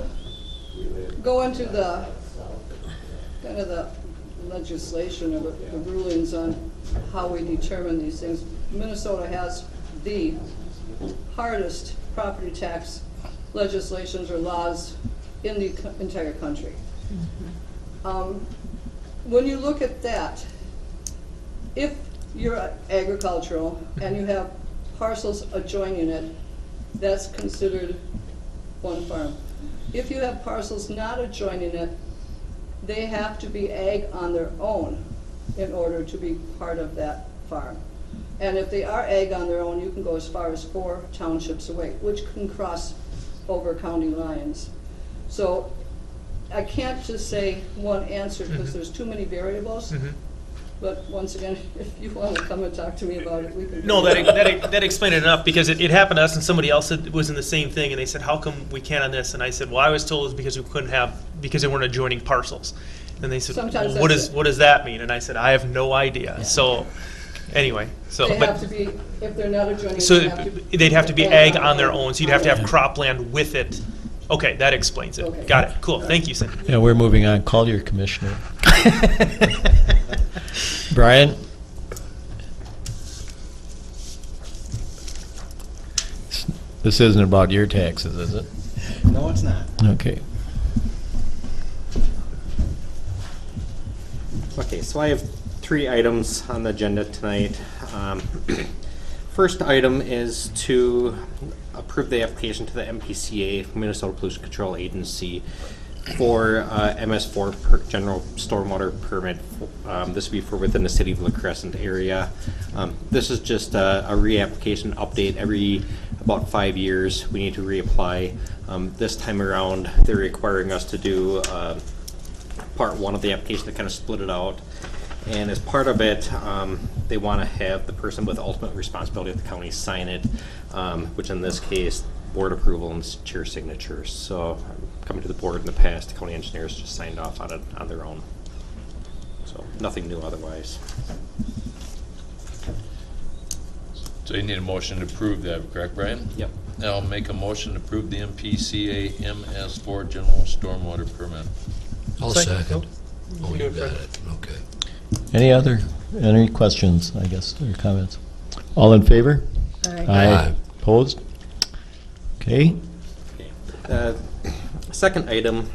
go into the, kind of the legislation or the rulings on how we determine these things, Minnesota has the hardest property tax legislations or laws in the entire country. When you look at that, if you're agricultural and you have parcels adjoining it, that's considered one farm. If you have parcels not adjoining it, they have to be ag on their own in order to be part of that farm. And if they are ag on their own, you can go as far as 4 townships away, which can cross over county lines. So I can't just say one answer because there's too many variables. But once again, if you want to come and talk to me about it, we can. No, that explained it enough, because it happened to us and somebody else was in the same thing, and they said, how come we can't on this? And I said, well, I was told it was because we couldn't have, because they weren't adjoining parcels. And they said, Sometimes well, that's what does that mean? And I said, I have no idea. So anyway, They have to be, if they're not adjoining. so they have to they'd have to be ag on their own, so you'd have to have cropland with it. Okay, that explains it. Okay. Got it. Cool. Thank you, Cindy. Yeah, we're moving on. Call your commissioner. Brian? This isn't about your taxes, is it? No, it's not. Okay. Okay, so I have 3 items on the agenda tonight. First item is to approve the application to the MPCA, Minnesota Pollution Control Agency, for MS4 general stormwater permit. This would be for within the city of La Crescent area. This is just a reapplication update. Every about 5 years we need to reapply. This time around they're requiring us to do part 1 of the application to kind of split it out. And as part of it, they want to have the person with ultimate responsibility of the county sign it, which in this case, board approval and chair signatures. So coming to the board in the past, the county engineers just signed off on it on their own. So nothing new otherwise. So you need a motion to approve that, correct, Brian? Yep. Now I'll make a motion to approve the MPCA MS4 general stormwater permit. I'll second. Oh, you got it. Okay. Any questions, I guess, or comments? All in favor? Aye. Aye. Opposed? Okay. Second item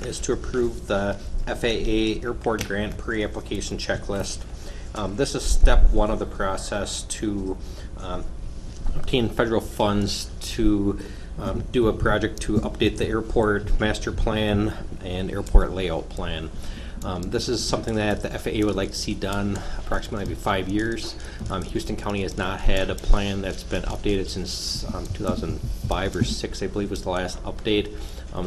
is to approve the FAA airport grant pre-application checklist. This is step 1 of the process to obtain federal funds to do a project to update the airport master plan and airport layout plan. This is something that the FAA would like to see done approximately every 5 years. Houston County has not had a plan that's been updated since 2005 or 6, I believe was the last update.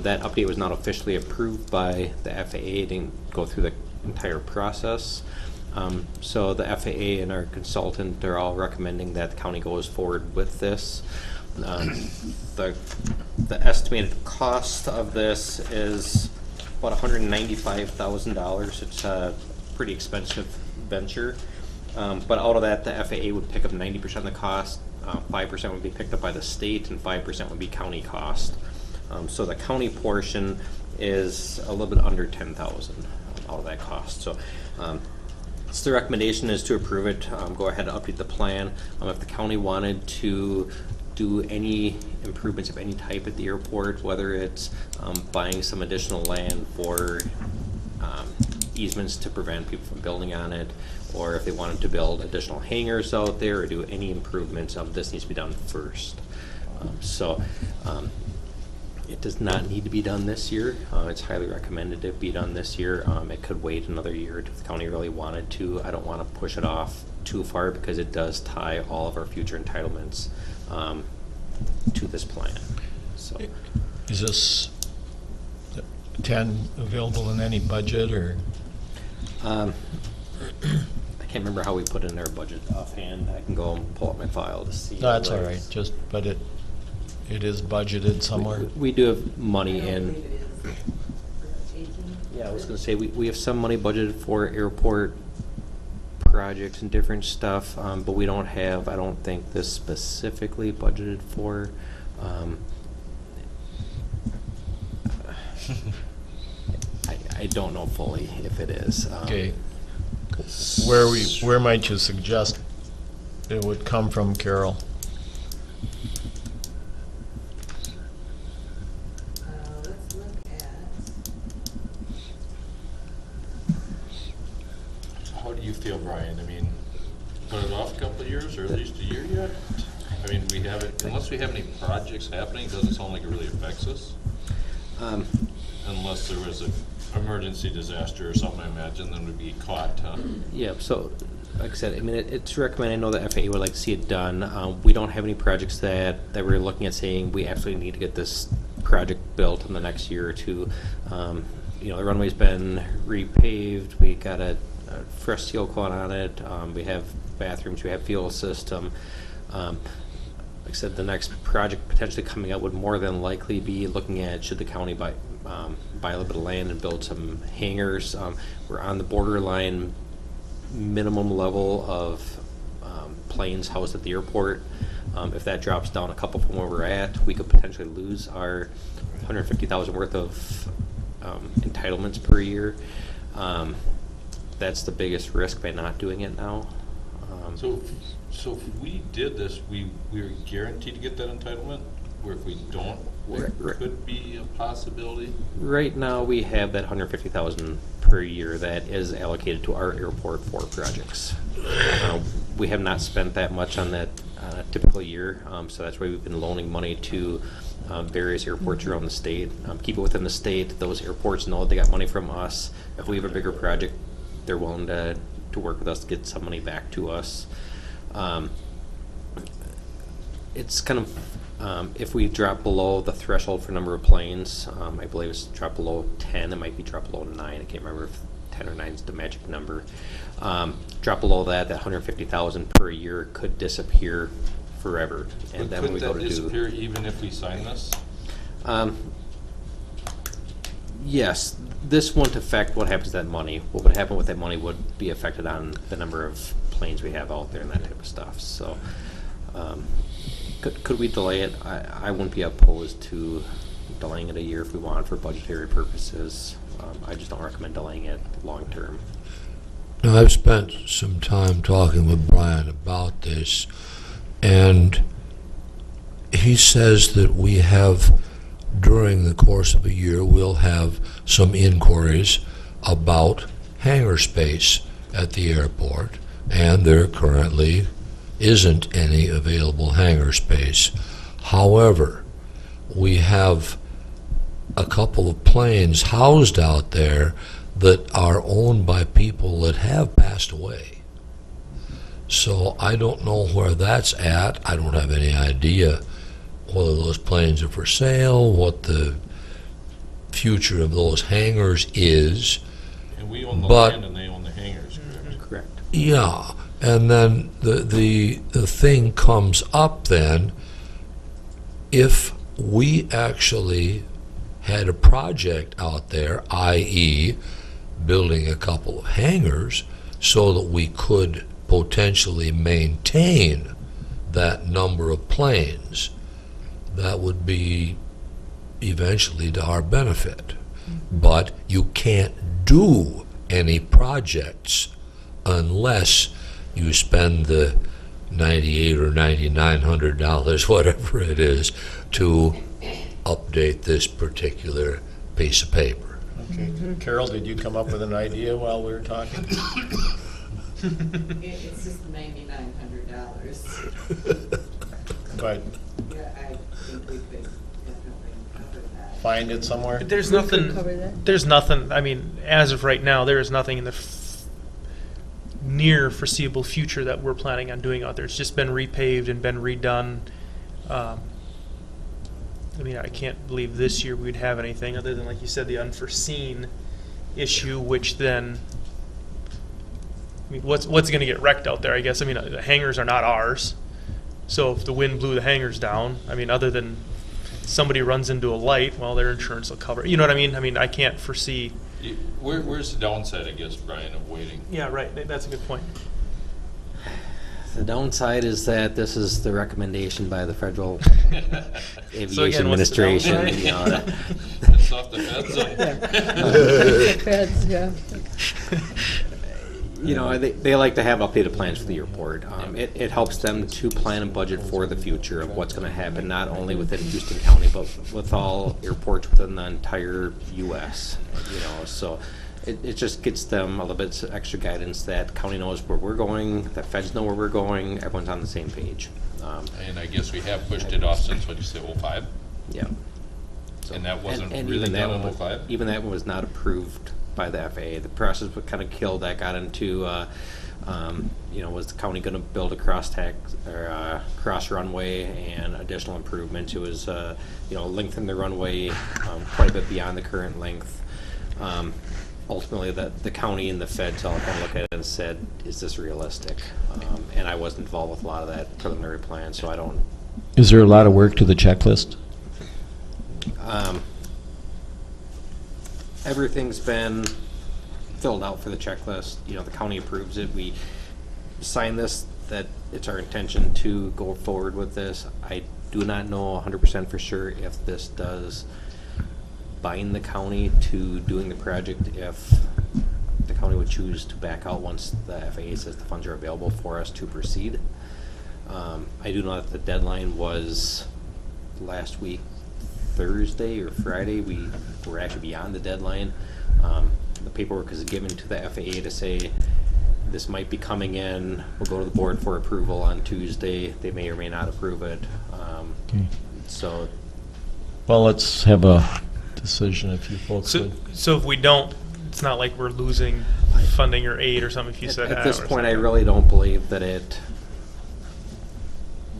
That update was not officially approved by the FAA. It didn't go through the entire process. So the FAA and our consultant are all recommending that the county goes forward with this. The estimated cost of this is about $195,000. It's a pretty expensive venture. But out of that, the FAA would pick up 90% of the cost. 5% would be picked up by the state, and 5% would be county cost. So the county portion is a little bit under $10,000 out of that cost. So the recommendation is to approve it. Go ahead and update the plan. If the county wanted to do any improvements of any type at the airport, whether it's buying some additional land for easements to prevent people from building on it, or if they wanted to build additional hangars out there or do any improvements, this needs to be done first. It does not need to be done this year. It's highly recommended it be done this year. It could wait another year if the county really wanted to. I don't want to push it off too far because it does tie all of our future entitlements to this plan. So, is this 10 available in any budget, or? I can't remember how we put it in our budget offhand. I can go and pull up my file to see. No, that's all right. But it is budgeted somewhere. We do have money in. Yeah, I was going to say we have some money budgeted for airport projects and different stuff, but we don't have, I don't think, this specifically budgeted for. I don't know fully if it is. Okay. Where might you suggest it would come from, Carol? Let's look at. How do you feel, Brian? I mean, put it off a couple of years, or at least a year yet? I mean, we have it, unless we have any projects happening, it doesn't sound like it really affects us. Unless there was an emergency disaster or something, I imagine, then we'd be caught, huh? Yeah, so, like I said, I mean, it's recommended, I know the FAA would like to see it done. We don't have any projects that we're looking at saying we absolutely need to get this project built in the next year or two. You know, the runway's been repaved, we got a fresh seal coat on it, we have bathrooms, we have fuel system. Like I said, the next project potentially coming up would more than likely be looking at should the county buy a little bit of land and build some hangars. We're on the borderline minimum level of planes housed at the airport. If that drops down a couple from where we're at, we could potentially lose our $150,000 worth of entitlements per year. That's the biggest risk by not doing it now. So if we did this, we are guaranteed to get that entitlement? Or if we don't, what could be a possibility? Right now, we have that $150,000 per year that is allocated to our airport for projects. We have not spent that much on that typical year, so that's why we've been loaning money to various airports around the state. Keep it within the state. Those airports know they got money from us. If we have a bigger project, they're willing to work with us to get some money back to us. It's kind of, if we drop below the threshold for number of planes, I believe it's dropped below 10, it might be dropped below 9, I can't remember if 10 or 9 is the magic number. Drop below that, that $150,000 per year could disappear forever. And then when we go to disappear even if we sign this? Yes, this won't affect what happens to that money. What would happen with that money would be affected on the number of planes we have out there and that type of stuff. So, could we delay it? I wouldn't be opposed to delaying it a year if we want for budgetary purposes. I just don't recommend delaying it long term. Now, I've spent some time talking with Brian about this, and he says that we have, during the course of a year, we'll have some inquiries about hangar space at the airport, and there currently isn't any available hangar space. However, we have a couple of planes housed out there that are owned by people that have passed away. So I don't know where that's at. I don't have any idea whether those planes are for sale, what the future of those hangars is. And we own the land and they own the hangars, correct? Correct. Yeah, and then the thing comes up then, if we actually had a project out there, i.e. building a couple of hangars so that we could potentially maintain that number of planes, that would be eventually to our benefit. But you can't do any projects unless you spend the $9,800 or $9,900, whatever it is, to update this particular piece of paper. Okay. Carol, did you come up with an idea while we were talking? It's just $9,900. But Yeah, I think we could definitely cover that. find it somewhere? But there's We could nothing, cover that. there's nothing, I mean, as of right now, there is nothing in the near foreseeable future that we're planning on doing out there. It's just been repaved and been redone. I mean, I can't believe this year we'd have anything other than, like you said, the unforeseen issue, which then, I mean, what's going to get wrecked out there, I guess? I mean, the hangars are not ours. So if the wind blew the hangars down, I mean, other than somebody runs into a light, well, their insurance will cover it. You know what I mean? I mean, I can't foresee. Where's the downside, I guess, Brian, of waiting? Yeah, right. That's a good point. The downside is that this is the recommendation by the Federal Aviation So again, what's the Administration. downside? You know, That's off the feds. The feds, yeah. you know, they like to have updated plans for the airport. It helps them to plan and budget for the future of what's going to happen, not only within Houston County, but with all airports within the entire U.S. You know, so it just gets them a little bit extra guidance that county knows where we're going, that feds know where we're going, everyone's on the same page. And I guess we have pushed it off since, what you say, '05? Yeah. And that wasn't And really even that done one, in '05? even that one was not approved by the FAA. The process was kind of killed. That got into, you know, was the county going to build a cross runway and additional improvements? It was, you know, lengthen the runway quite a bit beyond the current length. Ultimately, the county and the feds all kind of looked at it and said, "Is this realistic?" And I wasn't involved with a lot of that preliminary plan, so I don't. Is there a lot of work to the checklist? Everything's been filled out for the checklist. You know, the county approves it. We sign this, that it's our intention to go forward with this. I do not know 100% for sure if this does bind the county to doing the project, if the county would choose to back out once the FAA says the funds are available for us to proceed. I do know that the deadline was last week, Thursday or Friday. We were actually beyond the deadline. The paperwork is given to the FAA to say this might be coming in. We'll go to the board for approval on Tuesday. They may or may not approve it. Okay. So, Well, let's have a decision if you folks So, would. so if we don't, it's not like we're losing funding or aid or something if you said at that this or point, I something. really don't believe that it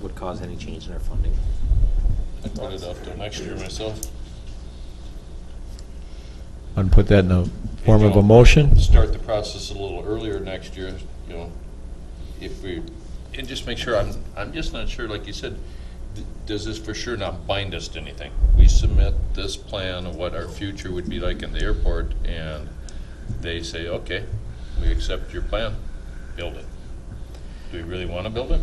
would cause any change in our funding. I put it off till next year myself. And put that in a form You of know, a motion? Start the process a little earlier next year, you know, if we, and just make sure, I'm just not sure, like you said, does this for sure not bind us to anything? We submit this plan of what our future would be like in the airport, and they say, okay, we accept your plan, build it. Do we really want to build it?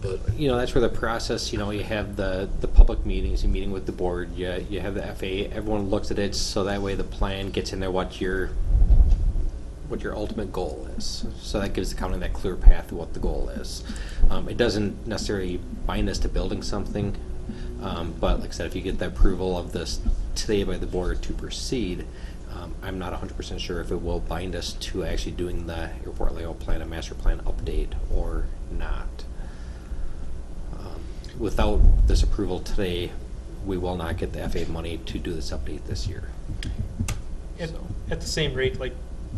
But, you know, that's where the process, you know, you have the public meetings, you're meeting with the board, you have the FAA, everyone looks at it, so that way the plan gets in there what your ultimate goal is. So that gives the county that clear path to what the goal is. It doesn't necessarily bind us to building something, but like I said, if you get the approval of this today by the board to proceed, I'm not 100% sure if it will bind us to actually doing the airport layout plan and master plan update or not. Without this approval today, we will not get the FAA money to do this update this year. At the same rate, like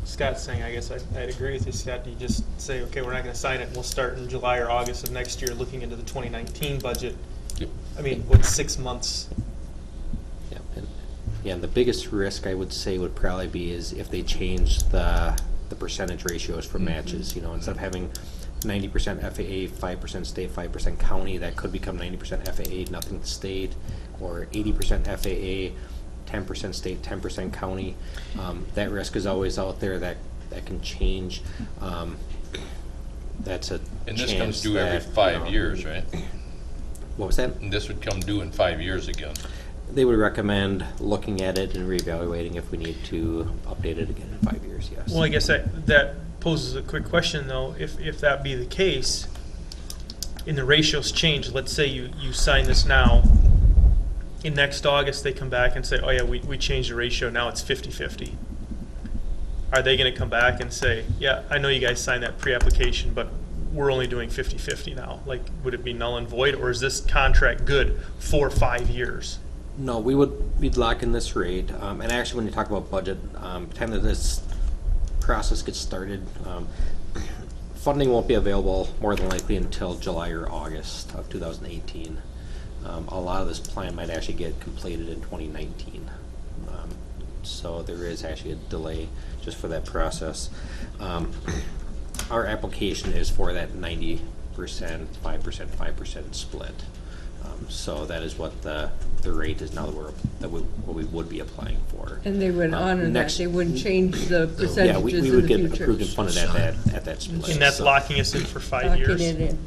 Scott's saying, I guess I'd agree with you, Scott. You just say, okay, we're not going to sign it. We'll start in July or August of next year looking into the 2019 budget. Yep. I mean, what, 6 months? Yeah, and the biggest risk I would say would probably be is if they change the percentage ratios for matches. You know, instead of having 90% FAA, 5% state, 5% county, that could become 90% FAA, nothing state, or 80% FAA, 10% state, 10% county. That risk is always out there. That can change. That's a And this chance comes due every that, 5 years, right? What was that? And this would come due in 5 years again. They would recommend looking at it and reevaluating if we need to update it again in 5 years, yes. Well, I guess that poses a quick question, though. If that be the case, and the ratios change, let's say you sign this now, in next August they come back and say, oh yeah, we changed the ratio, now it's 50-50. Are they going to come back and say, yeah, I know you guys signed that pre-application, but we're only doing 50-50 now? Like, would it be null and void, or is this contract good for 5 years? No, we'd lock in this rate, and actually when you talk about budget, time that this process gets started, funding won't be available more than likely until July or August of 2018. A lot of this plan might actually get completed in 2019. So there is actually a delay just for that process. Our application is for that 90%, 5%, 5% split. So that is what the rate is now what we would be applying for. And they would honor that, next- they wouldn't change the Yeah, we percentages in would the get future. approved and funded at that split. And that's so. locking us in for 5 Locking years? it in.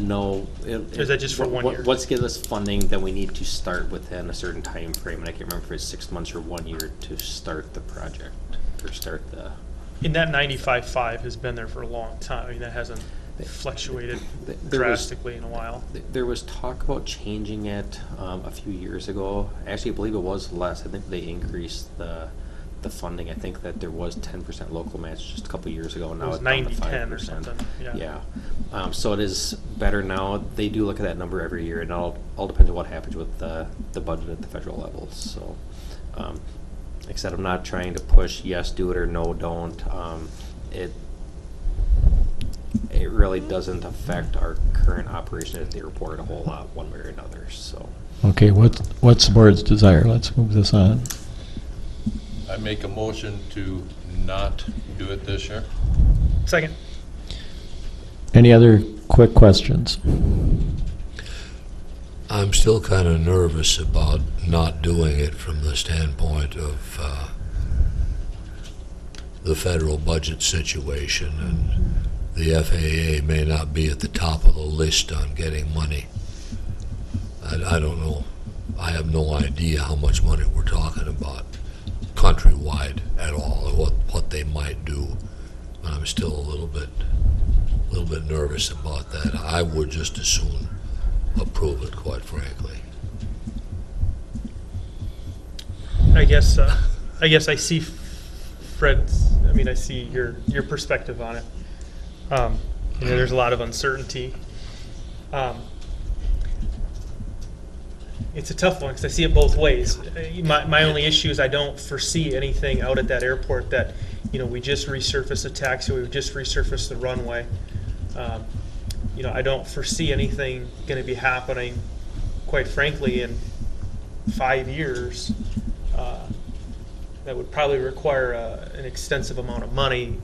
No. Or is that just for 1 year? Once gives us funding, then we need to start within a certain time frame, and I can't remember if it's 6 months or 1 year to start the project, or start the. And that 95.5 has been there for a long time. I mean, that hasn't fluctuated There was- drastically in a while. There was talk about changing it a few years ago. Actually, I believe it was less. I think they increased the funding. I think that there was 10% local match just a couple years ago. Now It was it's down to 90-10 or 5%. something, yeah. So it is better now. They do look at that number every year, and it all depends on what happens with the budget at the federal level. So, like I said, I'm not trying to push yes, do it, or no, don't. It really doesn't affect our current operation at the airport a whole lot, one way or another. So. Okay, what's the board's desire? Let's move this on. I make a motion to not do it this year. Second. Any other quick questions? I'm still kind of nervous about not doing it from the standpoint of the federal budget situation, and the FAA may not be at the top of the list on getting money. I don't know. I have no idea how much money we're talking about countrywide at all, or what they might do. But I'm still a little bit nervous about that. I would just as soon approve it, quite frankly. I guess I see Fred's, I see your perspective on it. There's a lot of uncertainty. It's a tough one because I see it both ways. My only issue is I don't foresee anything out at that airport that, we just resurfaced the taxiway, we just resurfaced the runway. I don't foresee anything going to be happening, quite frankly, in 5 years. That would probably require an extensive amount of money.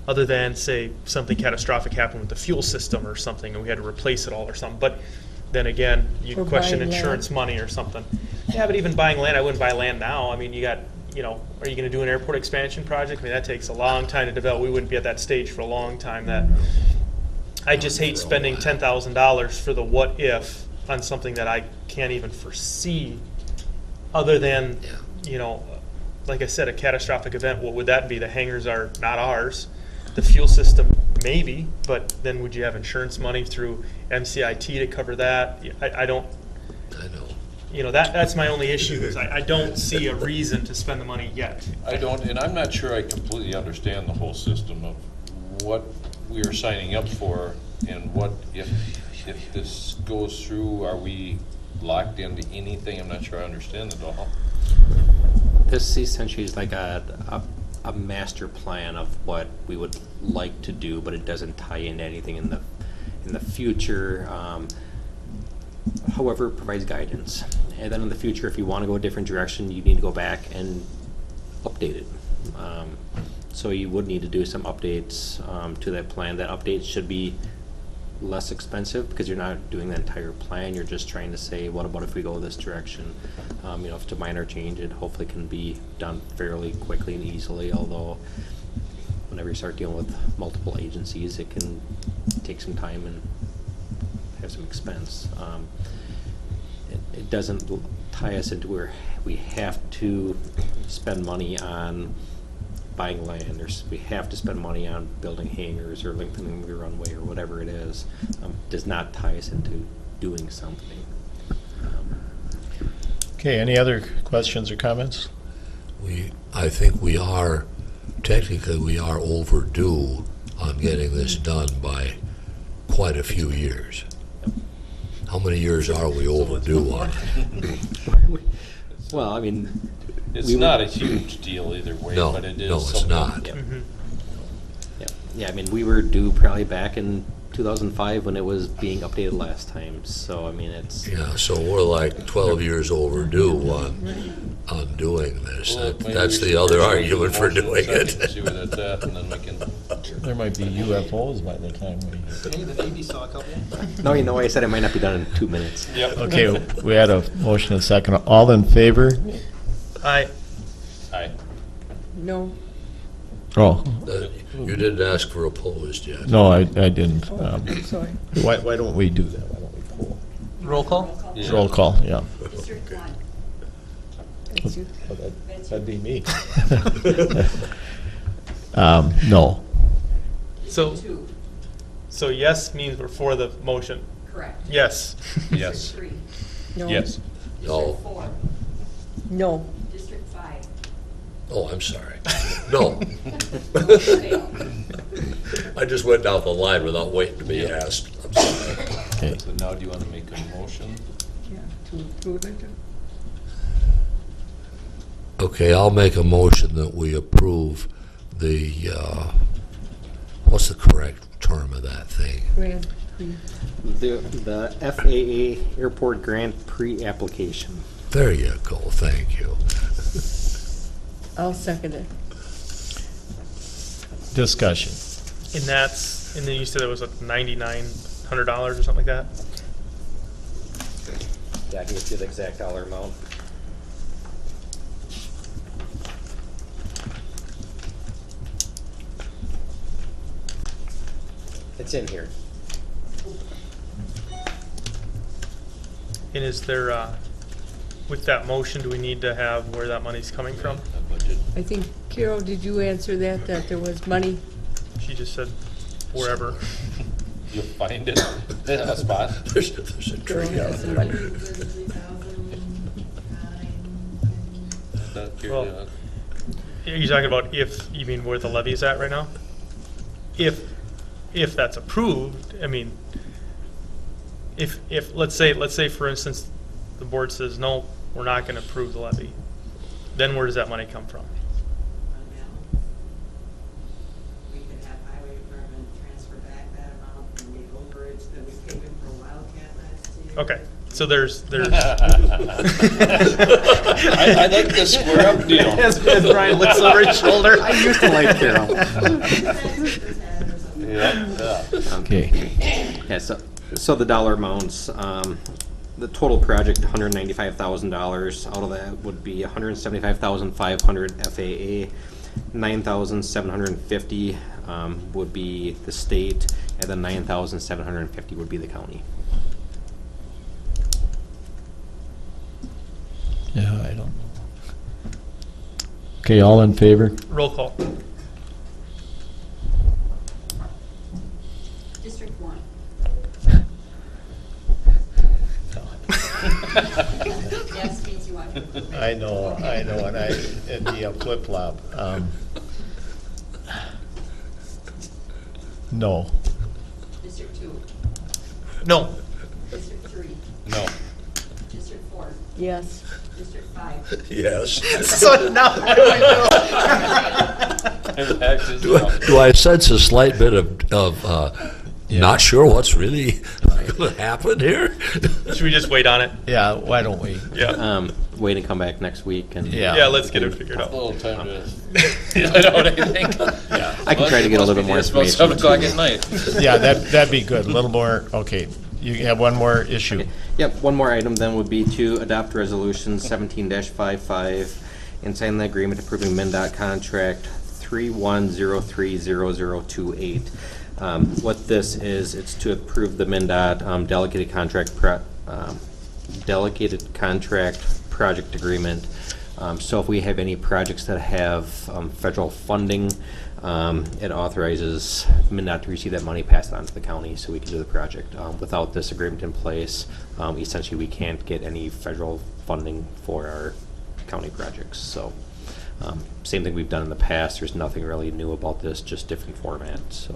Other than, say, something catastrophic happened with the fuel system or something and we had to replace it all or something. But then again, you Or question buying insurance land. money or something. Yeah, but even buying land, I wouldn't buy land now. You got, are you going to do an airport expansion project? That takes a long time to develop. We wouldn't be at that stage for a long time. That I just hate spending $10,000 for the what if on something that I can't even foresee. Other than, like I said, a catastrophic event. What would that be? The hangars are not ours. The fuel system, maybe, but then would you have insurance money through MCIT to cover that? I don't. I know. That's my only issue is I don't see a reason to spend the money yet. I don't, and I'm not sure I completely understand the whole system of what we are signing up for and what, if this goes through, are we locked into anything? I'm not sure I understand it all. This essentially is like a master plan of what we would like to do, but it doesn't tie into anything in the future. However, it provides guidance. And then in the future, if you want to go a different direction, you need to go back and update it. So you would need to do some updates to that plan. That update should be less expensive because you're not doing the entire plan. You're just trying to say, what about if we go this direction? If it's a minor change, it hopefully can be done fairly quickly and easily, although whenever you start dealing with multiple agencies, it can take some time and have some expense. It doesn't tie us into where we have to spend money on buying land, or we have to spend money on building hangars or lengthening the runway or whatever it is. Does not tie us into doing something. Okay, any other questions or comments? I think technically we are overdue on getting this done by quite a few years. How many years are we overdue on? Well, It's not a huge deal either way, No, but it is no, it's something. not. Yeah, we were due probably back in 2005 when it was being updated last time. So it's Yeah, so we're like 12 years overdue on on doing this. Well, maybe That's we the should other just argument for motion doing second, it. See where that's at, and then we can. There might be UFOs by the time we. Hey, the Navy saw a couple. No, you know, I said it might not be done in 2 minutes. Yep. Okay, we had a motion and a second. All in favor? Aye. Aye. No, Oh, You didn't ask for opposed yet. no, I didn't. sorry. Why don't we do that? Why don't we poll? Roll call? Yeah. Roll call, yeah. District 1. Thank you. Oh, that'd be me. No. So yes means we're for the motion. Correct. Yes. Yes. District 3. No. Yes. No. District 4. No. District 5. Oh, I'm sorry. No. I just went down the line without waiting to be asked. I'm sorry. Okay. So now do you want to make a motion? Yeah, to approve it. Okay, I'll make a motion that we approve the, what's the correct term of that thing? Grand Prix. The FAA Airport Grant Pre-Application. There you go, thank you. I'll second it. Discussion. And then you said it was like $9,900 or something like that? Yeah, I can get you the exact dollar amount. It's in here. And is there, with that motion, do we need to have where that money's coming from? A budget. I think, Carol, did you answer that there was money? She just said wherever. You'll find it in a spot. There's a Carol tree out has some there. money. Well, are you talking about if, you mean where the levy is at right now? If that's approved, I mean, if, let's say for instance, the board says, no, we're not gonna approve the levy, then where does that money come from? We could have highway department transfer back that amount from the overage that we've taken for Wildcat last year. Okay, so there's. I like the square up deal. As Brian looks over his shoulder. I used to like Carol. Yeah. Okay. Yeah, so the dollar amounts, the total project, $195,000. Out of that would be $175,500 FAA, $9,750 would be the state, and then $9,750 would be the county. Yeah, I don't know. Okay, all in favor? Roll call. District 1. Yes means you want to approve it. I know, and it'd be a flip-flop. No. District 2. No. District 3. No. District 4. Yes. District 5. Yes. So now, what do I do? Impact is no. Do I sense a slight bit of not sure what's really going to happen here? Should we just wait on it? Yeah, why don't we? Yeah. Wait and come back next week and. Yeah, let's get it figured A out. little time to. I know what I think. Yeah. I can try to get a little bit more It's about information. 7 o'clock at night. Yeah, that'd be good. A little more, okay. You have one more issue. Yep, one more item then would be to adopt resolution 17-55 and sign the agreement approving MnDOT contract 31030028. What this is, it's to approve the MnDOT delegated contract project agreement. So if we have any projects that have federal funding, it authorizes MnDOT to receive that money, pass it on to the county so we can do the project. Without this agreement in place, essentially we can't get any federal funding for our county projects. So same thing we've done in the past. There's nothing really new about this, just different formats. So.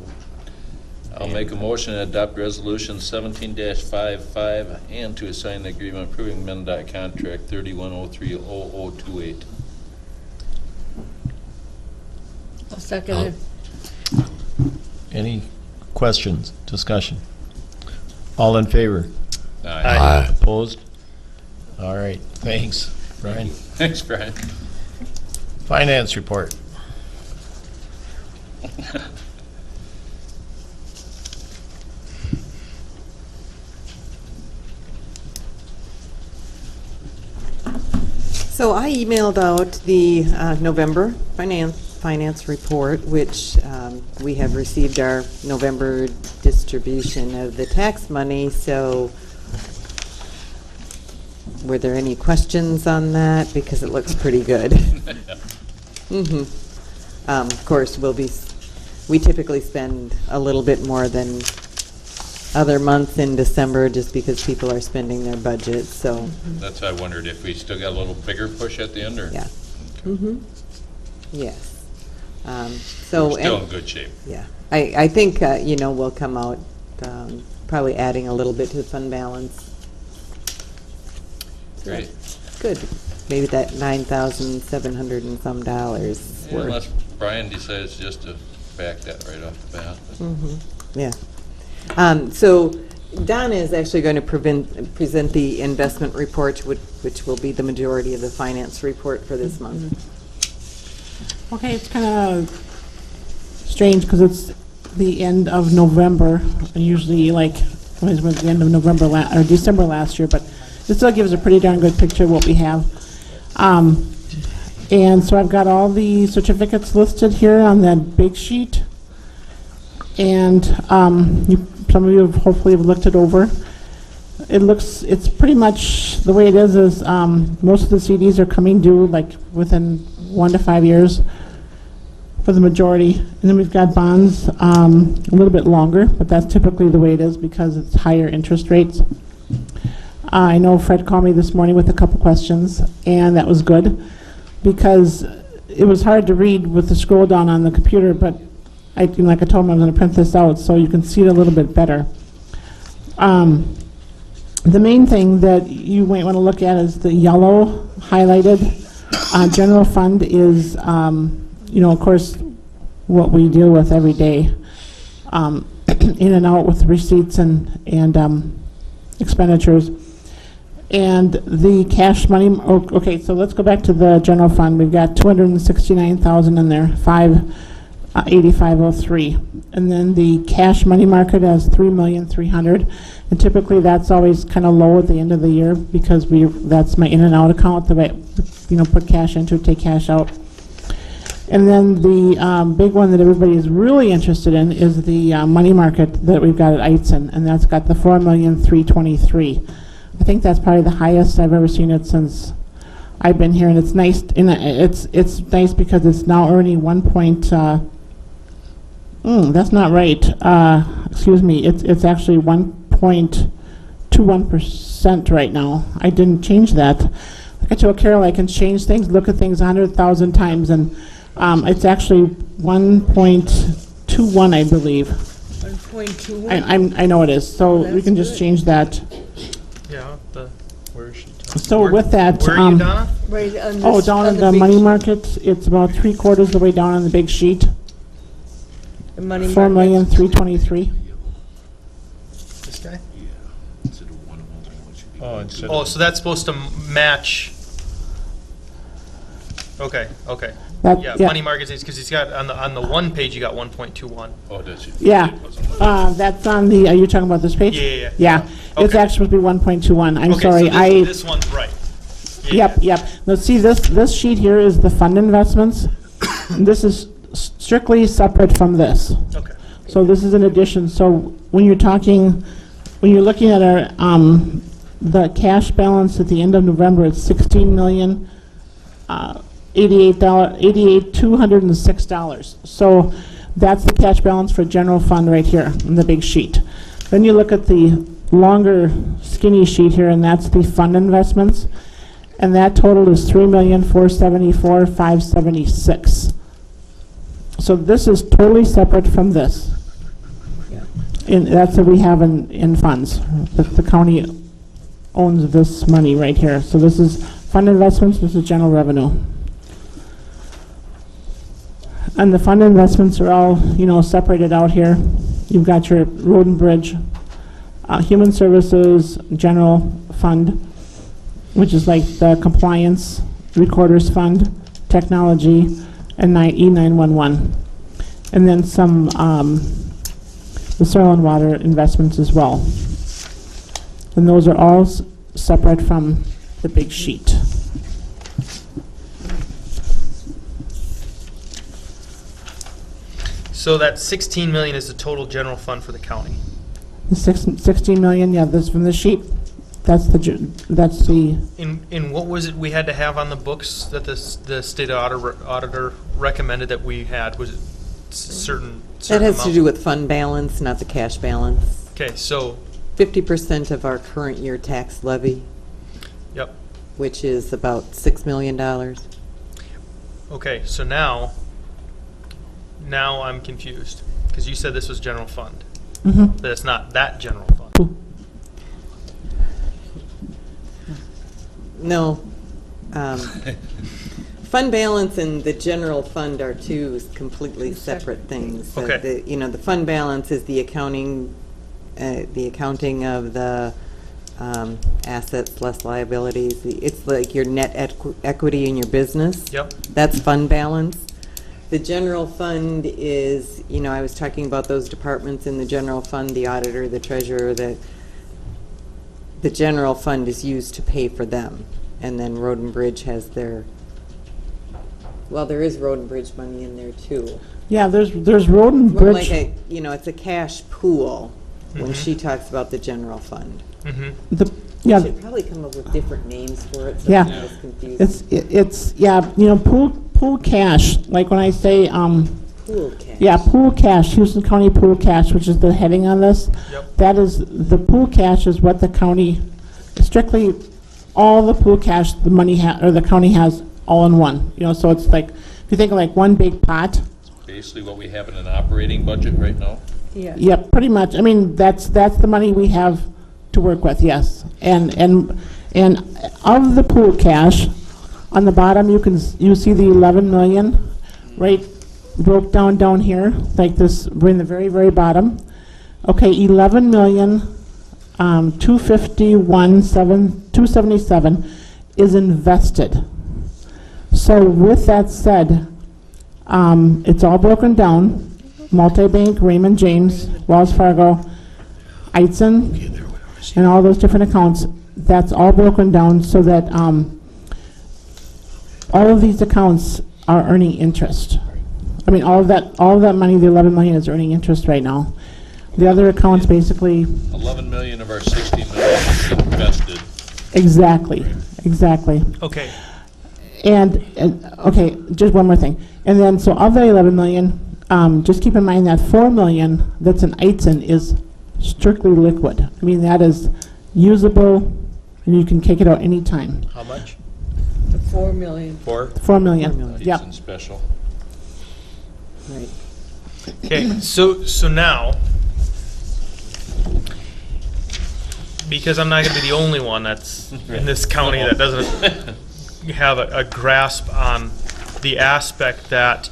I'll make a motion to adopt resolution 17-55 and to assign the agreement approving MnDOT contract 31030028. I'll second it. Any questions, discussion? All in favor? Aye. Opposed? All right, thanks. Brian. Thanks, Brian. Finance report. So I emailed out the November finance report, which we have received our November distribution of the tax money. So were there any questions on that? Because it looks pretty good. Of course, we typically spend a little bit more than other months in December just because people are spending their budgets, so. That's why I wondered if we still got a little bigger push at the end, or? Yeah. Yes. So. We're still in good shape. Yeah. I think, we'll come out probably adding a little bit to the fund balance. Great. Good. Maybe that 9,700 and some dollars. Yeah, unless Brian decides just to back that right off the bat. Yeah. So Donna is actually going to present the investment report, which will be the majority of the finance report for this month. Okay, it's kind of strange because it's the end of November. Usually, like, it was the end of November or December last year, but it still gives a pretty darn good picture of what we have. And so I've got all the certificates listed here on that big sheet. And some of you have hopefully have looked it over. It's pretty much the way it is most of the CDs are coming due like within 1 to 5 years for the majority. And then we've got bonds a little bit longer, but that's typically the way it is because it's higher interest rates. I know Fred called me this morning with a couple questions, and that was good because it was hard to read with the scroll down on the computer, but like I told him, I'm going to print this out so you can see it a little bit better. The main thing that you might want to look at is the yellow highlighted. General fund is, of course, what we deal with every day, in and out with receipts and expenditures. And the cash money, okay, so let's go back to the general fund. We've got 269,000 in there, 8503, and then the cash money market has 3,300,000, and typically that's always kind of low at the end of the year because that's my in and out account that I put cash into, take cash out. And then the big one that everybody is really interested in is the money market that we've got at Eitzen, and that's got the 4,323,000. I think that's probably the highest I've ever seen it since I've been here, and it's nice. It's nice because it's now earning that's not right. Excuse me. It's actually 1.21% right now. I didn't change that. Like I told Carol, I can change things, look at things 100,000 times, and it's actually 1.21, I believe. 1.21. I know it is. So we can just change that. Yeah, where is she? So with that, where are you, Donna? Right on down in the money market, it's about 3/4 of the way down on the big sheet. The money 4,323,000. This guy? Oh, So that's supposed to match. Okay. Yeah, money market is because he's got on the one page you got 1.21. Oh, does it? Yeah, that's on the. Are you talking about this page? Yeah. It's actually supposed to be 1.21. I'm Okay, sorry. So this one's right. Yep. Now see this sheet here is the fund investments. This is strictly separate from this. Okay. So this is an addition. So when you're looking at our the cash balance at the end of November, it's $16,088,206. So that's the cash balance for general fund right here in the big sheet. Then you look at the longer skinny sheet here, and that's the fund investments, and that total is $3,474,576. So this is totally separate from this. And that's what we have in funds. The county owns this money right here. So this is fund investments, this is general revenue. And the fund investments are all, separated out here. You've got your road and bridge, human services, general fund, which is like the compliance, recorder's fund, technology, and E911. And then some, the soil and water investments as well. And those are all separate from the big sheet. So that 16 million is the total general fund for the county. The 16 million, yeah, this from the sheet. That's the. In what was it we had to have on the books that the state auditor recommended that we had? Was it certain That has to amount? do with fund balance, not the cash balance. Okay, so 50% of our current year tax levy. Yep. Which is about $6 million. okay, so now I'm confused because you said this was general fund, but it's not that general fund. No. Fund balance and the general fund are two completely separate things. So Okay. the fund balance is the accounting of the assets less liabilities. It's like your net equity in your business. Yep. That's fund balance. The general fund is, I was talking about those departments in the general fund, the auditor, the treasurer, the general fund is used to pay for them. And then Road and Bridge has their, well, there is Road and Bridge money in there too. Yeah, there's road and More bridge. like it's a cash pool when she talks about the general fund. Yeah. Should probably come up with different names for it, so Yeah. it's not as confusing. It's pool cash, like when I say, Pool cash. yeah, pool cash, Houston County pool cash, which is the heading on this. Yep. That is, the pool cash is what the county, strictly all the pool cash the the county has all in one. So it's like, if you think of like one big pot. Basically what we have in an operating budget right now. Yeah. Yep, pretty much. I mean, that's the money we have to work with, yes. And of the pool cash, on the bottom you see the 11 million, right, broke down here, like this. We're in the very, very bottom. Okay, 11 million, 277 is invested. So with that said, it's all broken down. Multi-bank, Raymond James, Wells Fargo, Eitzen, and all those different accounts. That's all broken down so that all of these accounts are earning interest. I mean, all of that money, the 11 million, is earning interest right now. The other accounts basically. 11 million of our 16 million is invested. Exactly. Okay. And okay, just one more thing. And then, so of the 11 million, just keep in mind that 4 million that's in Eitzen is strictly liquid. I mean, that is usable, and you can take it out anytime. How much? The 4 million. 4 million. Yep. Eitzen special. Right. Okay, so now, because I'm not going to be the only one that's in this county that doesn't have a grasp on the aspect that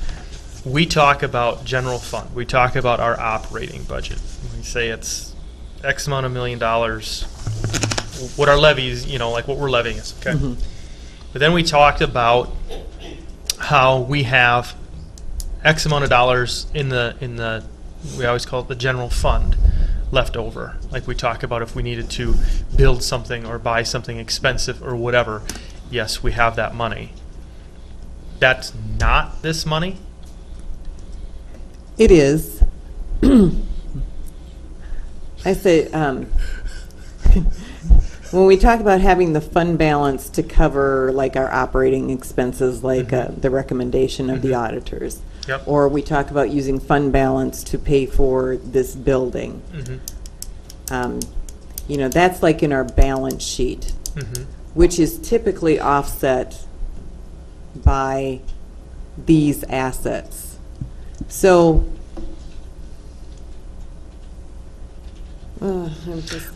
we talk about general fund. We talk about our operating budget. We say it's X amount of $1 million, what our levies, like what we're levying is, okay? But then we talked about how we have X amount of dollars in the we always call it the general fund left over. Like we talk about if we needed to build something or buy something expensive or whatever, yes, we have that money. That's not this money? It is. I say, when we talk about having the fund balance to cover like our operating expenses, like the recommendation of the auditors, Yep. or we talk about using fund balance to pay for this building, that's like in our balance sheet, which is typically offset by these assets. So,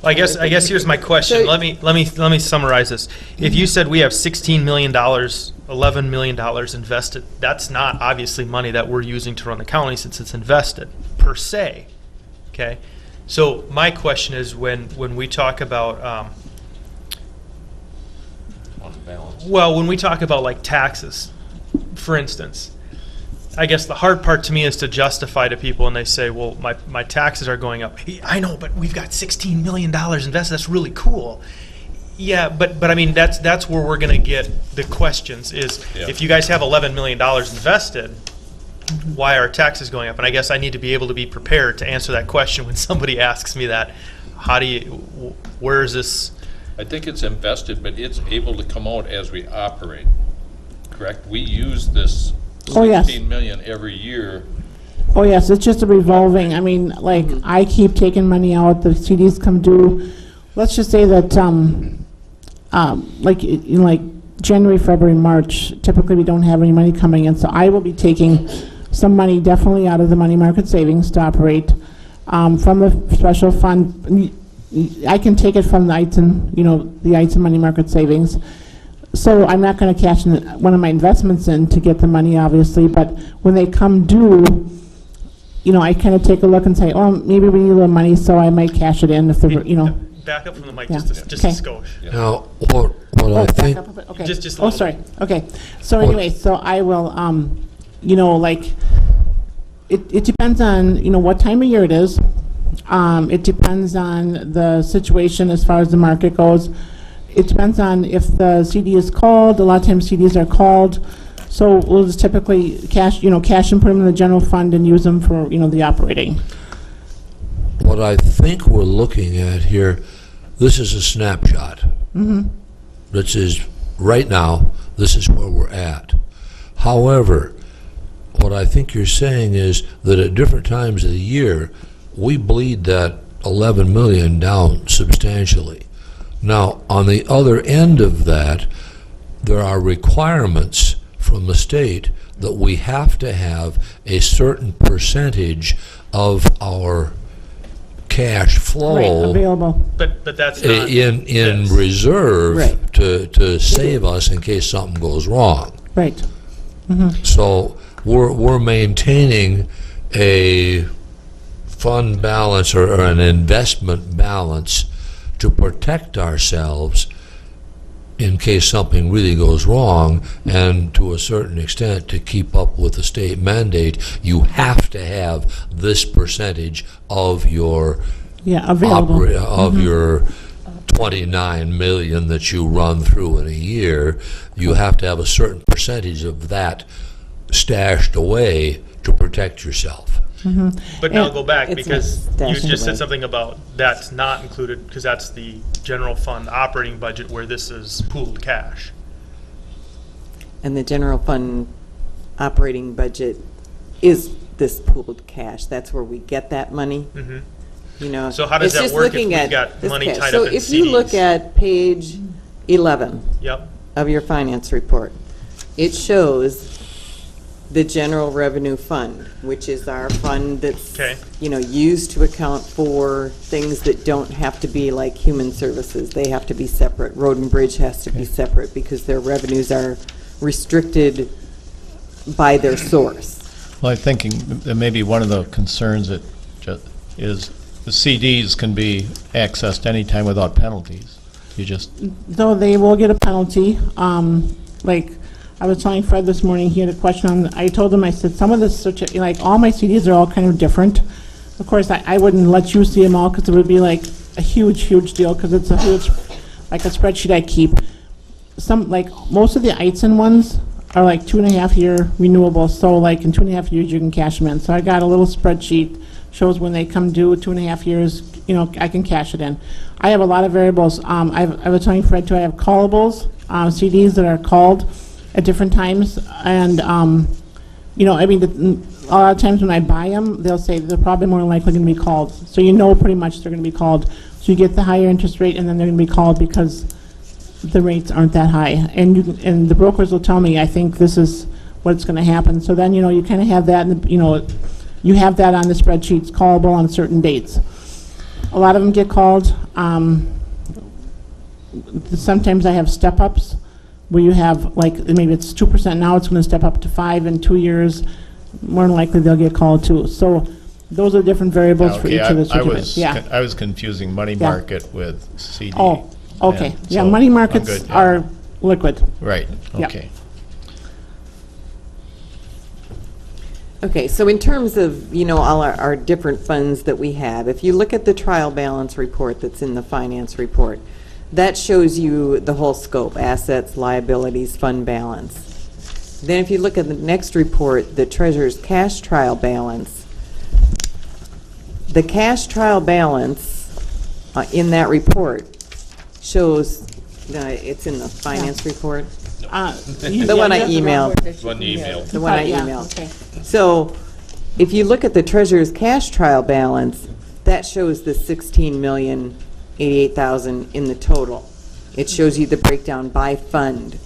I guess here's my question. So- Let me summarize this. If you said we have $16 million, $11 million invested, that's not obviously money that we're using to run the county since it's invested per se. Okay, so my question is when we talk about fund balance. Well, when we talk about like taxes, for instance, I guess the hard part to me is to justify to people when they say, well, my taxes are going up. I know, but we've got $16 million invested. That's really cool. Yeah, but I mean, that's where we're going to get the questions is if you guys have $11 million invested, why are taxes going up? And I guess I need to be able to be prepared to answer that question when somebody asks me that. Where is this? I think it's invested, but it's able to come out as we operate, correct? We use this Oh, yes. 16 million every year. Oh, yes, it's just a revolving, I mean, like, I keep taking money out, the CDs come due. Let's just say that, like January, February, March, typically we don't have any money coming in, so I will be taking some money definitely out of the money market savings to operate. From the special fund, I can take it from the ITIN, the ITIN money market savings. So I'm not going to cash one of my investments in to get the money, obviously, but when they come due, I kind of take a look and say, oh, maybe we need a little money, so I might cash it in if the, Back up from the mic Yeah. just a skosh. Now, what I think, back up a bit, okay. Just a Oh, little sorry, okay. So anyway, so I will, like, it depends on, what time of year it is. It depends on the situation as far as the market goes. It depends on if the CD is called. A lot of times CDs are called. So we'll just typically cash and put them in the general fund and use them for, the operating. what I think we're looking at here, this is a snapshot. Mm-hmm. This is, right now, this is where we're at. However, what I think you're saying is that at different times of the year, we bleed that 11 million down substantially. Now, on the other end of that, there are requirements from the state that we have to have a certain percentage of our cash flow Right, available. But that's not in this. reserve Right. to save us in case something goes wrong. Right. Mm-hmm. So we're maintaining a fund balance or an investment balance to protect ourselves in case something really goes wrong, and to a certain extent to keep up with the state mandate, you have to have this percentage of your Yeah, available. your 29 million that you run through in a year. You have to have a certain percentage of that stashed away to protect yourself. Mm-hmm. But now And go back, it's because not you stashing just away. said something about that's not included, because that's the general fund operating budget where this is pooled cash. And the general fund operating budget is this pooled cash. That's where we get that money, Mm-hmm. So how does It's that just work if looking we've at got this money cash. tied So up in if you look CDs? at page 11 Yep, of your finance report, it shows the general revenue fund, which is our fund that's, Okay. used to account for things that don't have to be like human services. They have to be separate. Road and bridge has to be separate because their revenues are restricted by their source. Well, I'm thinking that maybe one of the concerns that is the CDs can be accessed anytime without penalties. You just, Though they will get a penalty, like, I was telling Fred this morning, he had a question on, I told him, I said, some of the, like, all my CDs are all kind of different. Of course, I wouldn't let you see them all, because it would be like a huge, huge deal, because it's a huge, like a spreadsheet I keep. Some, like, most of the ITIN ones are like 2.5-year renewable, so like in 2.5 years, you can cash them in. So I got a little spreadsheet, shows when they come due, 2.5 years, I can cash it in. I have a lot of variables. I was telling Fred too, I have callables, CDs that are called at different times, and a lot of times when I buy them, they'll say they're probably more likely going to be called. So pretty much they're going to be called. So you get the higher interest rate, and then they're going to be called because the rates aren't that high. And the brokers will tell me, I think this is what's going to happen. So then, you kind of have that, you have that on the spreadsheets, callable on certain dates. A lot of them get called. Sometimes I have step-ups, where you have, like, maybe it's 2% now, it's going to step up to 5 in 2 years. More than likely, they'll get called too. So those are different variables for okay, each of the I certificates. was, I was confusing money Yeah. market with CD. Oh, okay. And Yeah, so money I'm markets good, yeah. are liquid. Right, Yep. okay. Okay, so in terms of, all our different funds that we have, if you look at the trial balance report that's in the finance report, that shows you the whole scope, assets, liabilities, fund balance. Then if you look at the next report, the treasurer's cash trial balance, the cash trial balance in that report shows, it's in the finance report? The one I emailed. One email. The one I Yeah, emailed. okay. So if you look at the treasurer's cash trial balance, that shows the 16,088,000 in the total. It shows you the breakdown by fund,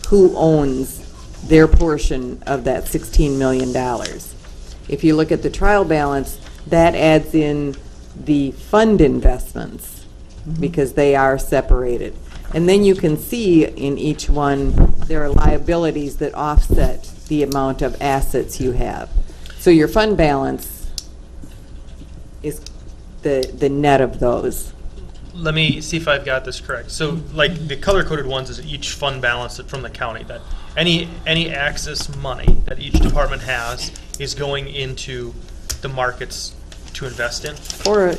who owns their portion of that $16 million. If you look at the trial balance, that adds in the fund investments because they are separated. And then you can see in each one, there are liabilities that offset the amount of assets you have. So your fund balance is the net of those. Let me see if I've got this correct. So like the color-coded ones is each fund balance from the county, that any access money that each department has is going into the markets to invest in. Or,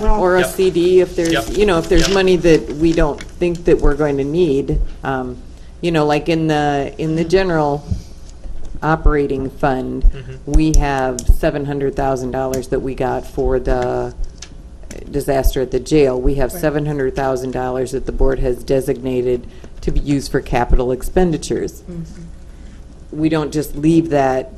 or a Yep. CD if there's, Yep. If there's Yep. money that we don't think that we're going to need. Like in the general operating fund, we have $700,000 that we got for the disaster at the jail. We have $700,000 that the board has designated to be used for capital expenditures. We don't just leave that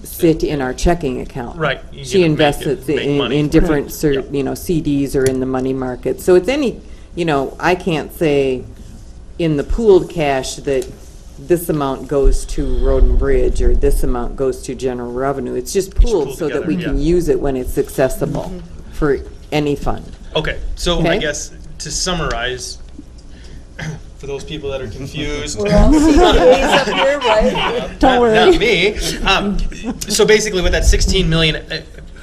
sit in our checking account. Right. You She get to invests make it money in for it. different, CDs or in the money market. So it's any, I can't say in the pooled cash that this amount goes to Road and Bridge or this amount goes to general revenue. It's just pooled so that we together, can yeah. use it when it's accessible for any fund. Okay, so I Okay. guess to summarize, for those people that are confused. We're all CPAs up here, right? Don't worry. Not me. So basically what that 16 million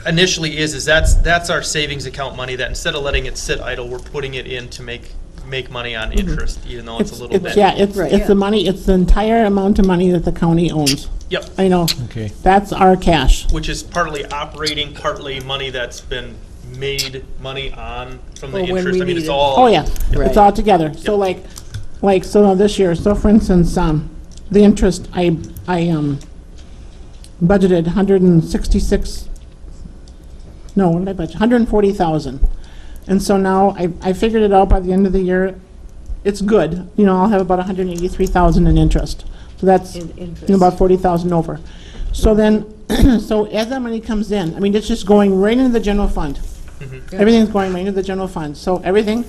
initially is that's our savings account money that instead of letting it sit idle, we're putting it in to make money on interest, even though it's a little bit. It's the money, it's the entire amount of money that the county owns. Yep. I know. Okay. That's our cash. Which is partly operating, partly money that's been made money on from the Or when interest. we I mean, need it's it. all. Oh, yeah, it's all together. So like so now this year, so for instance, the interest, I budgeted 166, no, what did I budget? 140,000. And so now I figured it out by the end of the year, it's good. I'll have about 183,000 in interest. So that's about 40,000 over. So then, so as that money comes in, I mean, it's just going right into the general fund. Everything's going right into the general fund. So everything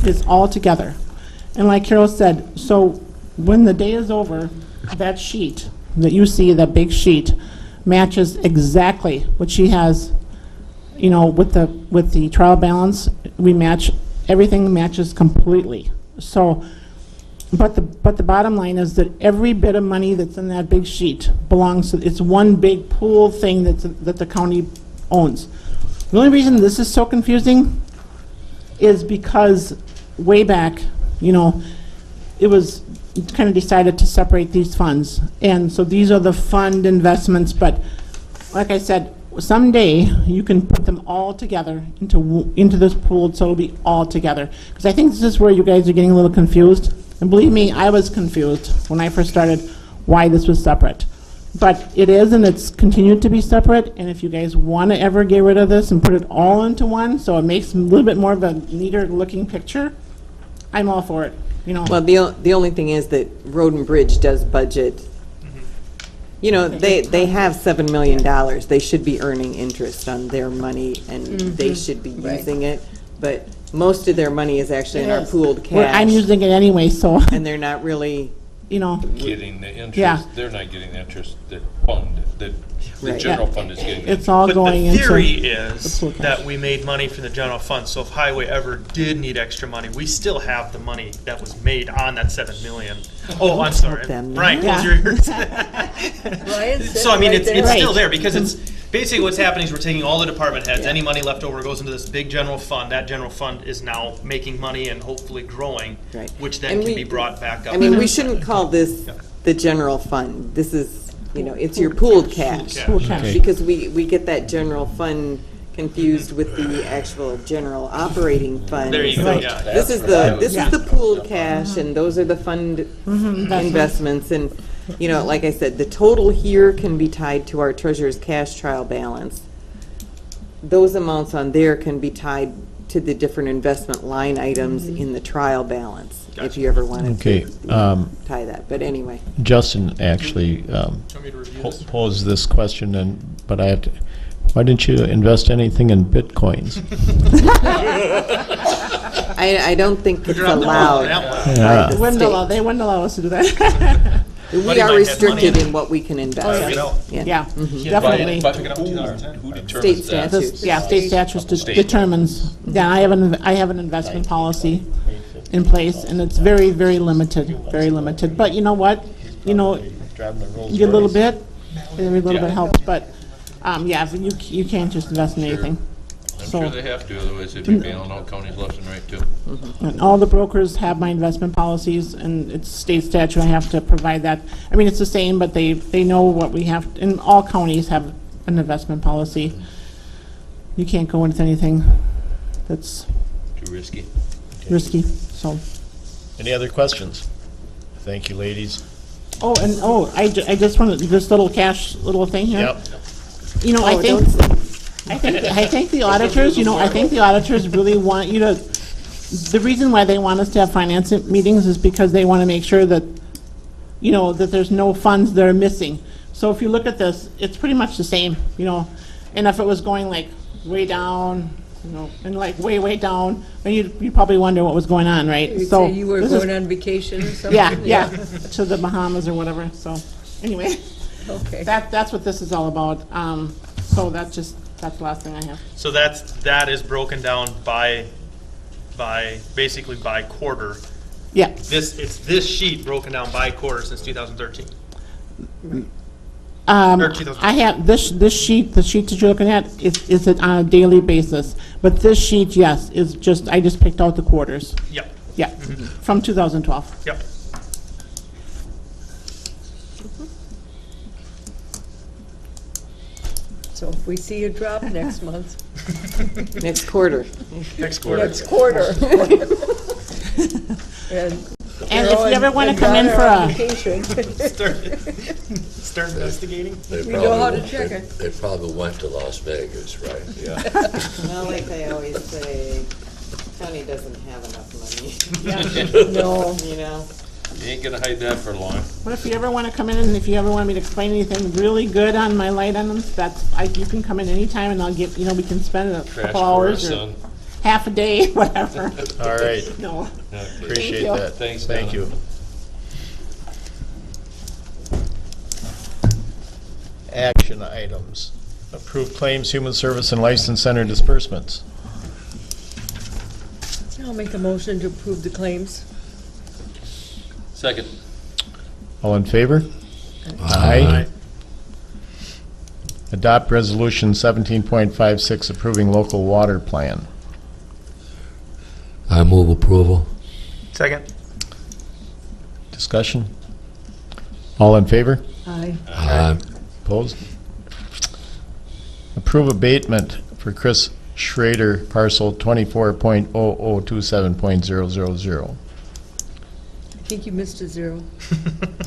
is all together. And like Carol said, so when the day is over, that sheet that you see, that big sheet, matches exactly what she has, with the trial balance. We match, everything matches completely. So, but the bottom line is that every bit of money that's in that big sheet belongs to, it's one big pool thing that the county owns. The only reason this is so confusing is because way back, it was kind of decided to separate these funds. And so these are the fund investments, but like I said, someday you can put them all together into this pool, so it'll be all together. Because I think this is where you guys are getting a little confused. And believe me, I was confused when I first started why this was separate. But it is, and it's continued to be separate. And if you guys want to ever get rid of this and put it all into one, so it makes a little bit more of a neater looking picture, I'm all for it. Well, the only thing is that Road and Bridge does budget. They have $7 million. They should be earning interest on their money, and they should be using it. But most of their money is actually in our pooled cash. Well, I'm using it anyway, so. And they're not really, Getting the interest, Yeah. they're not getting the interest, the fund, the general fund is getting. It's all But going the into. theory is the pool cash. that we made money from the general fund, so if Highway ever did need extra money, we still have the money that was made on that 7 million. Oh, I'm sorry. them Brian, now. close your ears. Brian's So I mean, sitting it's right there. still there because basically what's happening is we're taking all the department heads, any money left over goes into this big general fund. That general fund is now making money and hopefully growing, Right. which then And can we- be brought back up. I mean, we shouldn't call this the general fund. This is, it's your pooled cash. Pooled cash. Okay. Because we get that general fund confused with the actual general operating fund. There you go, So yeah. This is the pooled cash, and those are the fund investments, and, like I said, the total here can be tied to our treasurer's cash trial balance. Those amounts on there can be tied to the different investment line items in the trial balance, if you ever wanted Okay, to tie that, but anyway. Justin actually posed this question, but I have to, why didn't you invest anything in bitcoins? I don't think it's Dropped the ball allowed. on that one. by Yeah. the They wouldn't allow us to do that. We Buddy are might have restricted money. in what we can invest. Oh, yeah. Yeah. Yeah, definitely. But who determines State that? statutes. Yeah, state statutes State. determines. Yeah, I have an investment policy in place, and it's very, very limited, very limited. But you know what? You get a little bit, every little bit helps, but, yeah, but you can't just invest in anything. I'm So- sure they have to, otherwise they'd be bailing out counties left and right too. And all the brokers have my investment policies, and it's state statute, I have to provide that. I mean, it's the same, but they know what we have, and all counties have an investment policy. You can't go into anything that's Too risky. risky, so. Any other questions? Thank you, ladies. I just wanted, this little cash, little thing here. Yep. I think the auditors, I think the auditors really want you to, the reason why they want us to have finance meetings is because they want to make sure that, that there's no funds that are missing. So if you look at this, it's pretty much the same, and if it was going like way down, and like way, way down, then you'd probably wonder what was going on, right? You'd So say you were this is- going on vacation or something? Yeah, to the Bahamas or whatever, so, anyway. Okay. That's what this is all about. So that's the last thing I have. So that is broken down by basically by quarter. Yeah. It's this sheet broken down by quarter since 2013. Or 2000. I have this sheet, the sheet that you're looking at, is it on a daily basis. But this sheet, yes, is just, I just picked out the quarters. Yep. Yeah, from 2012. Yep. So if we see a drop next month. Next quarter. Next quarter. Next quarter. And if you ever want to come in for a, Start investigating. We know how to check it. They probably went to Las Vegas, right? Yeah. Well, like they always say, county doesn't have enough money. No. You ain't gonna hide that for long. but if you ever want to come in and if you ever want me to explain anything really good on my light items, you can come in anytime and I'll get, we can spend a Crash couple hours course or on. half a day, whatever. All right. No. Appreciate you. that. Thanks, Thank Donna. you. Action items. Approved claims, human service, and license center disbursements. I'll make a motion to approve the claims. Second. All in favor? Aye. Adopt Resolution 17.56 approving local water plan. I move approval. Second. Discussion? All in favor? Aye. Aye. Opposed? Approve abatement for Chris Schrader, parcel 24.0027.000. I think you missed a zero.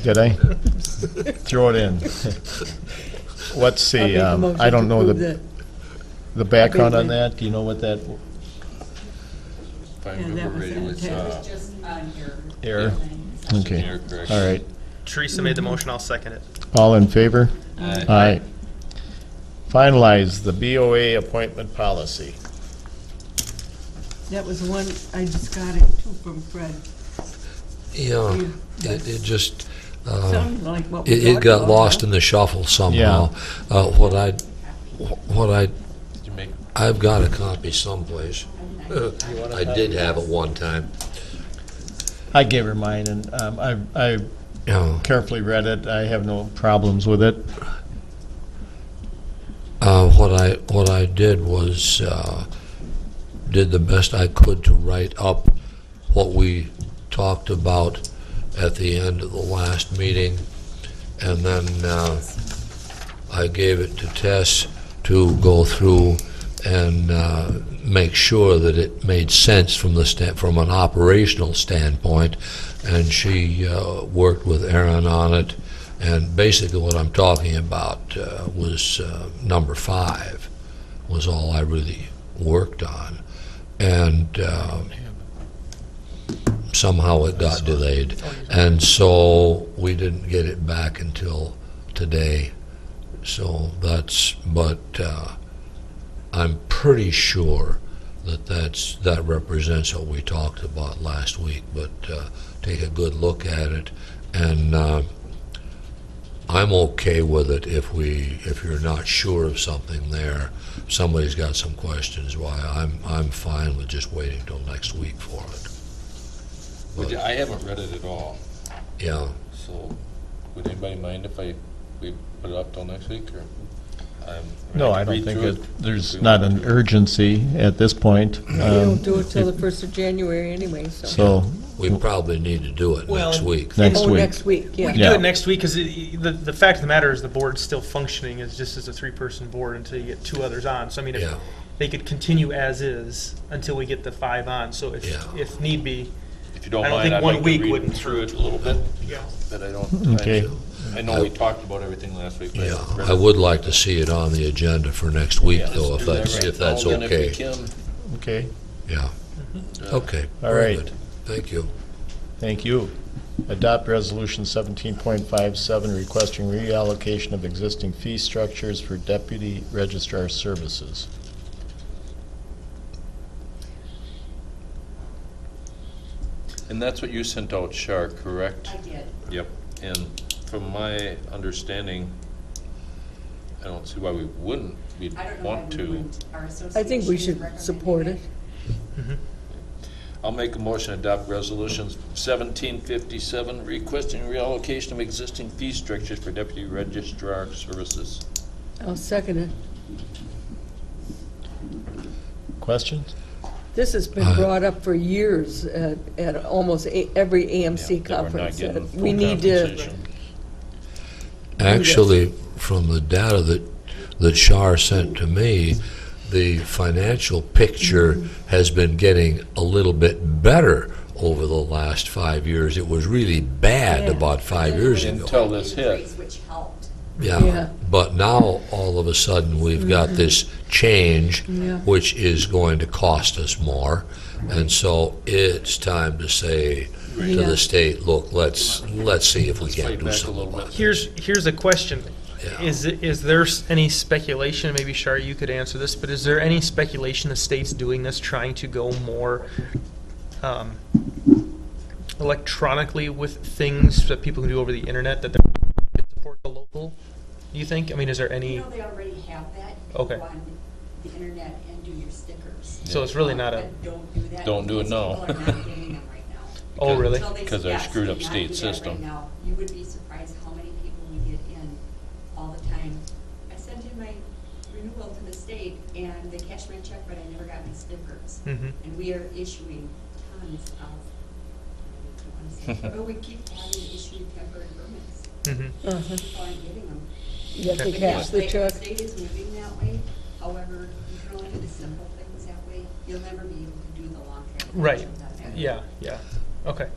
Did I? Throw it in. What's I'll make the, a motion I don't to know approve the background on abatement. that? Do you know what that, If I Yeah, remember that was right, it was, fantastic. Just on your. error? an Okay, error correction. all right. Teresa made the motion, I'll second it. All in favor? Aye. Aye. Finalize the BOA appointment policy. That was one, I just got it too from Fred. Yeah, it just, Sounded like what we it talked got about, lost huh? in the shuffle somehow. What I, Did you make? I've got a copy someplace. I did have it one time. I gave her mine, and I Yeah. carefully read it. I have no problems with it. What I did was did the best I could to write up what we talked about at the end of the last meeting, and then I gave it to Tess to go through and make sure that it made sense from an operational standpoint, and she worked with Aaron on it. And basically what I'm talking about was number 5 was all I really worked on. And somehow it got delayed. And so we didn't get it back until today. So but I'm pretty sure that represents what we talked about last week. But take a good look at it, and I'm okay with it if you're not sure of something there, somebody's got some questions, why I'm fine with just waiting till next week for it. But, I haven't read it at all. Yeah. So would anybody mind if we put it up till next week, or? No, I don't think there's not an urgency at this point. We don't do it till the 1st of January anyway, so. So we probably need to do it next week. Next week. Next week, yeah. We can do it next week, because the fact of the matter is the board's still functioning as just as a 3-person board until you get 2 others on. So I mean, if they could continue as is until we get the 5 on. So if need be, if you don't I don't mind, think I'd 1 like week to read wouldn't through it a little bit. Yeah. But I don't. Okay. I know we talked about everything last week. But Yeah, I would like to see it on the agenda for next week, though, if that's Well, then if we okay. can, Okay, Yeah. Okay. All very right. good. Thank you. thank you. Adopt Resolution 17.57, requesting reallocation of existing fee structures for Deputy Registrar Services. And that's what you sent out, Shar, correct? I did. Yep. And from my understanding, I don't see why we wouldn't. We'd I don't know why want we to. wouldn't. Our I think we association should recommended support it. I'll make a motion to adopt Resolution 1757, requesting reallocation of existing fee structures for Deputy Registrar Services. I'll second it. Questions? This has been brought up for years at almost every AMC that we're not conference. getting We full need to, compensation. Actually, from the data that Shar sent to me, the financial picture has been getting a little bit better over the last 5 years. It was really bad about 5 years ago. Until this hit. Which helped. Yeah, but now, all of a sudden, we've got this change, which is going to cost us more, and so it's time to say to the state, look, let's see if we can fight do back a something little about it. Here's a question. Yeah. Is there any speculation, maybe Shar, you could answer this, but is there any speculation the state's doing this, trying to go more electronically with things that people can do over the internet, that they support the local, do you think? I mean, is there any? You know, they already have that. You Okay. go on the internet and do your stickers. So it's really not a. But don't do that. Don't do it because now. People are not getting them right now. Oh, really? Until they- Because our yes, screwed up do not state do that system. right now. You would be surprised how many people we get in all the time. I sent in my renewal to the state and they cashed my check, but I never got my stickers. Mhm. And we are issuing tons of, I don't want to say, but we keep having to issue temporary permits. Mhm. People aren't getting them. you have to Okay. cash the check. The state is moving that way, however, you can only do the simple things that way. You'll never be able to do the long Right. transactions that way. Yeah. Okay.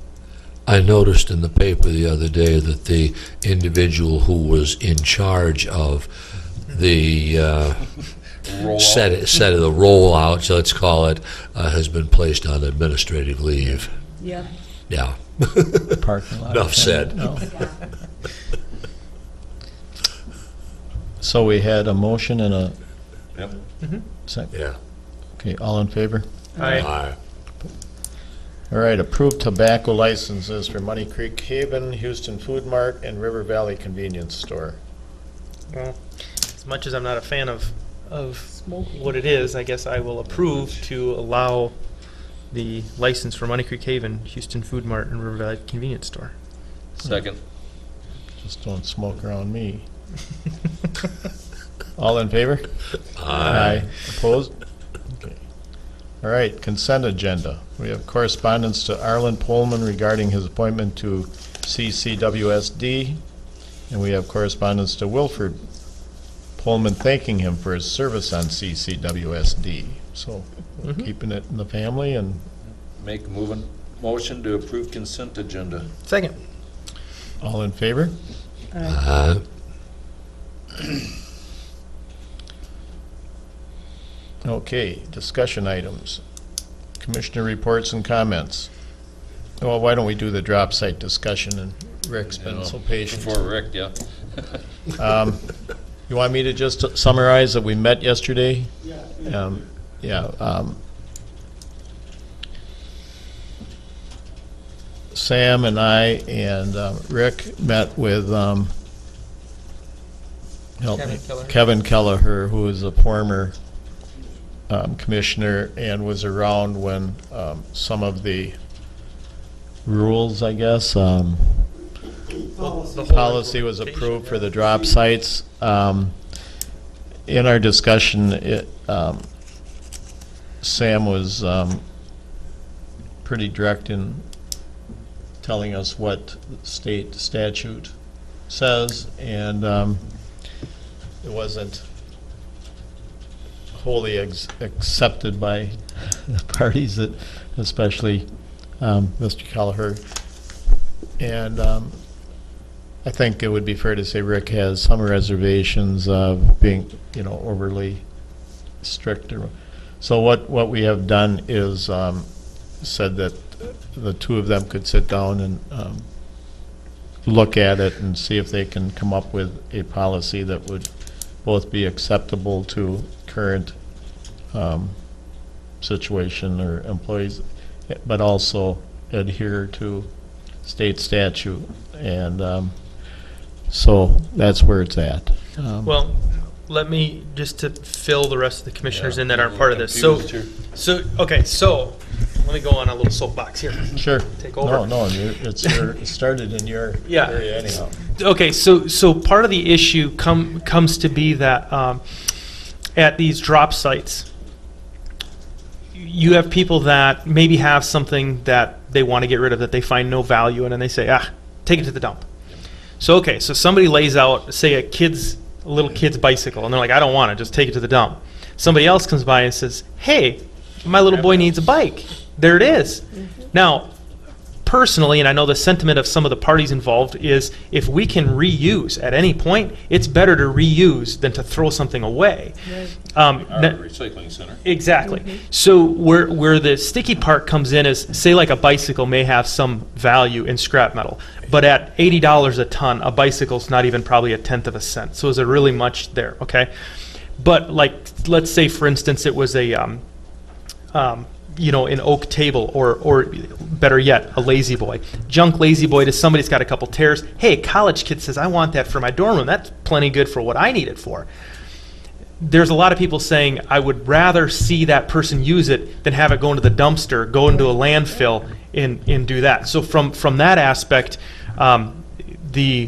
I noticed in the paper the other day that the individual who was in charge of the set of the rollouts, let's call it, has been placed on administrative leave. Yeah. Yeah. Parking lot. Enough said. No. So we had a motion and a Yep. second. Yeah. Okay, all in favor? Aye. All right, approved tobacco licenses for Money Creek Haven, Houston Food Mart, and River Valley Convenience Store. Well, as much as I'm not a fan of what it is, I guess I will approve to allow the license for Money Creek Haven, Houston Food Mart, and River Valley Convenience Store. Second. Just don't smoke around me. All in favor? Aye. Opposed? Okay. All right, consent agenda. We have correspondence to Arlen Pullman regarding his appointment to CCWSD, and we have correspondence to Wilford Pullman thanking him for his service on CCWSD. So we're keeping it in the family and Make a motion to approve consent agenda. Second. all in favor? Aye. Okay, discussion items. Commissioner reports and comments. Well, why don't we do the drop site discussion, and Rick's been so patient. Before Rick, yeah. You want me to just summarize that we met yesterday? Sam and I and Rick met with Kevin Kelleher, who is a former commissioner and was around when some of the rules, I guess, the policy was approved for the drop sites. In our discussion, Sam was pretty direct in telling us what state statute says, and it wasn't wholly accepted by the parties, that, especially Mr. Kelleher. And I think it would be fair to say Rick has some reservations of being, overly strict. So what we have done is said that the two of them could sit down and look at it and see if they can come up with a policy that would both be acceptable to current situation or employees, but also adhere to state statute. And so that's where it's at. Well, let me, just to fill the rest of the commissioners in that aren't part of this. So let me go on a little soapbox here. Sure. Take over. No, it started in your area anyhow. Okay, so part of the issue comes to be that at these drop sites, you have people that maybe have something that they want to get rid of that they find no value in, and they say, take it to the dump. So somebody lays out, say, a little kid's bicycle, and they're like, I don't want it, just take it to the dump. Somebody else comes by and says, hey, my little boy needs a bike. There it is. Now, personally, and I know the sentiment of some of the parties involved, is if we can reuse at any point, it's better to reuse than to throw something away. Our recycling center. Exactly. So where the sticky part comes in is, say, like a bicycle may have some value in scrap metal, but at $80 a ton, a bicycle's not even probably a tenth of a cent. So is there really much there? Okay. But let's say, for instance, it was a an oak table, or better yet, a lazy boy. Junk lazy boy to somebody's got a couple tears. Hey, college kid says, I want that for my dorm room. That's plenty good for what I need it for. There's a lot of people saying, I would rather see that person use it than have it go into the dumpster, go into a landfill, and do that. So from that aspect, there's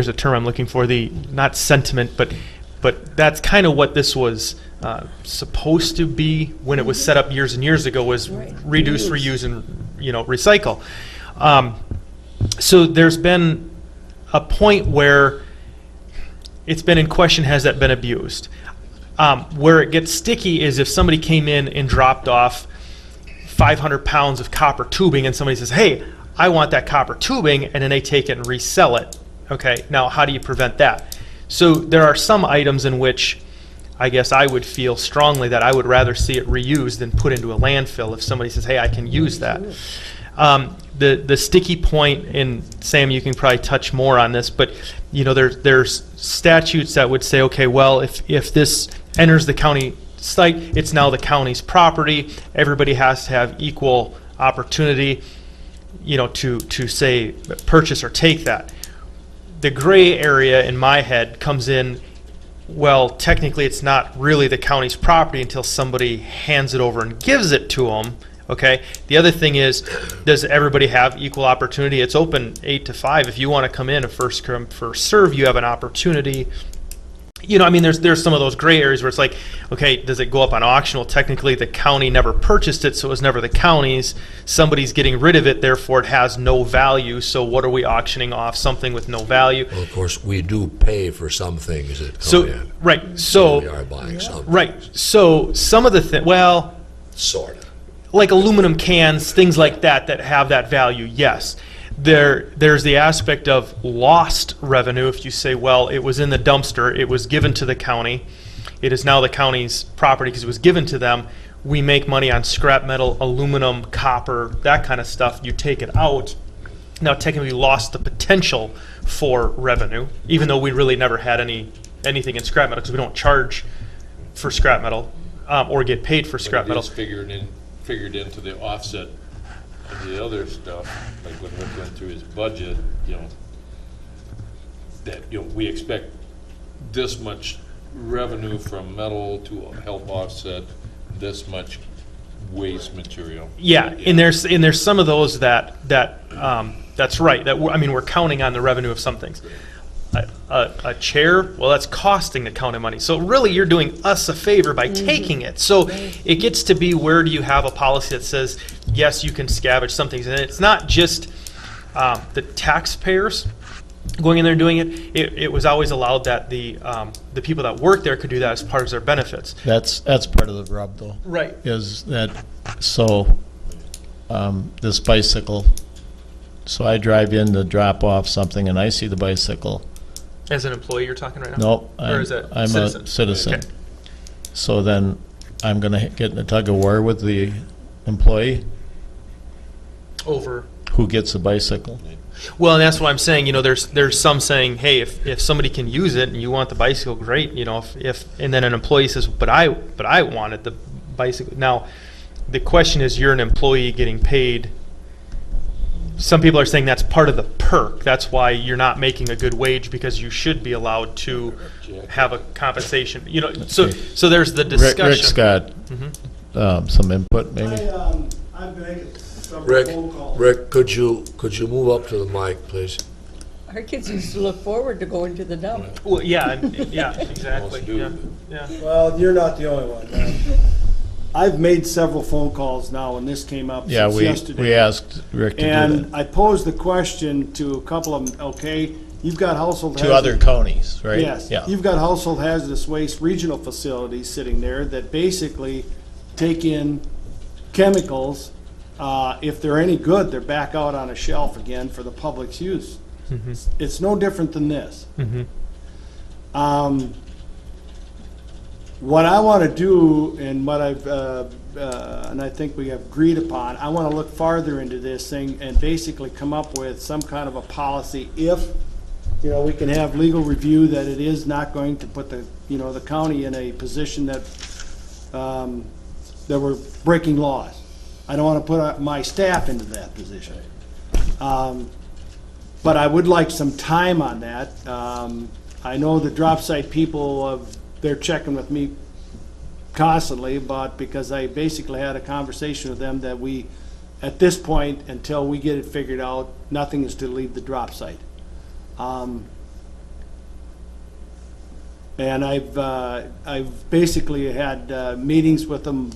a term I'm looking for, not sentiment, but that's kind of what this was supposed to be when it was set up years and years ago, was reduce, reuse, and recycle. So there's been a point where it's been in question, has that been abused? Where it gets sticky is if somebody came in and dropped off 500 pounds of copper tubing, and somebody says, hey, I want that copper tubing, and then they take it and resell it. Okay, now how do you prevent that? So there are some items in which I guess I would feel strongly that I would rather see it reused than put into a landfill if somebody says, hey, I can use that. The sticky point, and Sam, you can probably touch more on this, but there's statutes that would say, okay, well, if this enters the county site, it's now the county's property. Everybody has to have equal opportunity, to say purchase or take that. The gray area in my head comes in, well, technically it's not really the county's property until somebody hands it over and gives it to them. Okay. The other thing is, does everybody have equal opportunity? It's open 8 to 5. If you want to come in, a first come, first serve, you have an opportunity. You know, I mean, there's some of those gray areas where it's like, okay, does it go up on auction? Well, technically, the county never purchased it, so it was never the county's. Somebody's getting rid of it, therefore it has no value. So what are we auctioning off? Something with no value. Well, of course, we do pay for some things that come So in. right, so We are buying some. right, so some of the well, Sort of. like aluminum cans, things like that that have that value, yes. There's the aspect of lost revenue. If you say, well, it was in the dumpster, it was given to the county, it is now the county's property because it was given to them. We make money on scrap metal, aluminum, copper, that kind of stuff. You take it out. Now, technically, we lost the potential for revenue, even though we really never had anything in scrap metal because we don't charge for scrap metal or get paid for scrap metal. But it is figured into the offset of the other stuff, like when Rick went through his budget, you know, that, you know, we expect this much revenue from metal to help offset this much waste material. Yeah, and there's some of those that's right. I mean, we're counting on the revenue of some things. A chair, well, that's costing the county money. So really, you're doing us a favor by taking it. So it gets to be, where do you have a policy that says, yes, you can scavenge some things, and it's not just the taxpayers going in there and doing it. It was always allowed that the people that work there could do that as part of their benefits. That's part of the rub, though. Right. Is that, so, this bicycle, so I drive in to drop off something and I see the bicycle. As an employee, you're talking right now? Nope, Or is it I'm citizen? a citizen. Okay. So then I'm gonna get in a tug of war with the employee Over. who gets the bicycle. Well, and that's what I'm saying. You know, there's some saying, hey, if somebody can use it and you want the bicycle, great. You know, if and then an employee says, but I wanted the bicycle. Now, the question is, you're an employee getting paid. Some people are saying that's part of the perk. That's why you're not making a good wage, because you should be allowed to have a compensation. You know, so there's the discussion. Rick's got some input, maybe. I've been making some Rick, phone calls. Rick, could you move up to the mic, please? Our kids used to look forward to going to the dump. Well, yeah, exactly. Yeah. Well, you're not the only one. I've made several phone calls now, and this came up Yeah, since yesterday. we asked Rick to do And that. I posed the question to a couple of them, okay, you've got household To other counties, right? Yes. Yeah. You've got household hazardous waste regional facilities sitting there that basically take in chemicals. If they're any good, they're back out on a shelf again for the public's use. Mm-hmm. It's no different than this. Mm-hmm. What I want to do, and what I've, and I think we have agreed upon, I want to look farther into this thing and basically come up with some kind of a policy if, you know, we can have legal review that it is not going to put the, you know, the county in a position that, that we're breaking laws. I don't want to put my staff into that position. But I would like some time on that. I know the drop site people, they're checking with me constantly, but because I basically had a conversation with them that we, at this point, until we get it figured out, nothing is to leave the drop site. And I've basically had meetings with them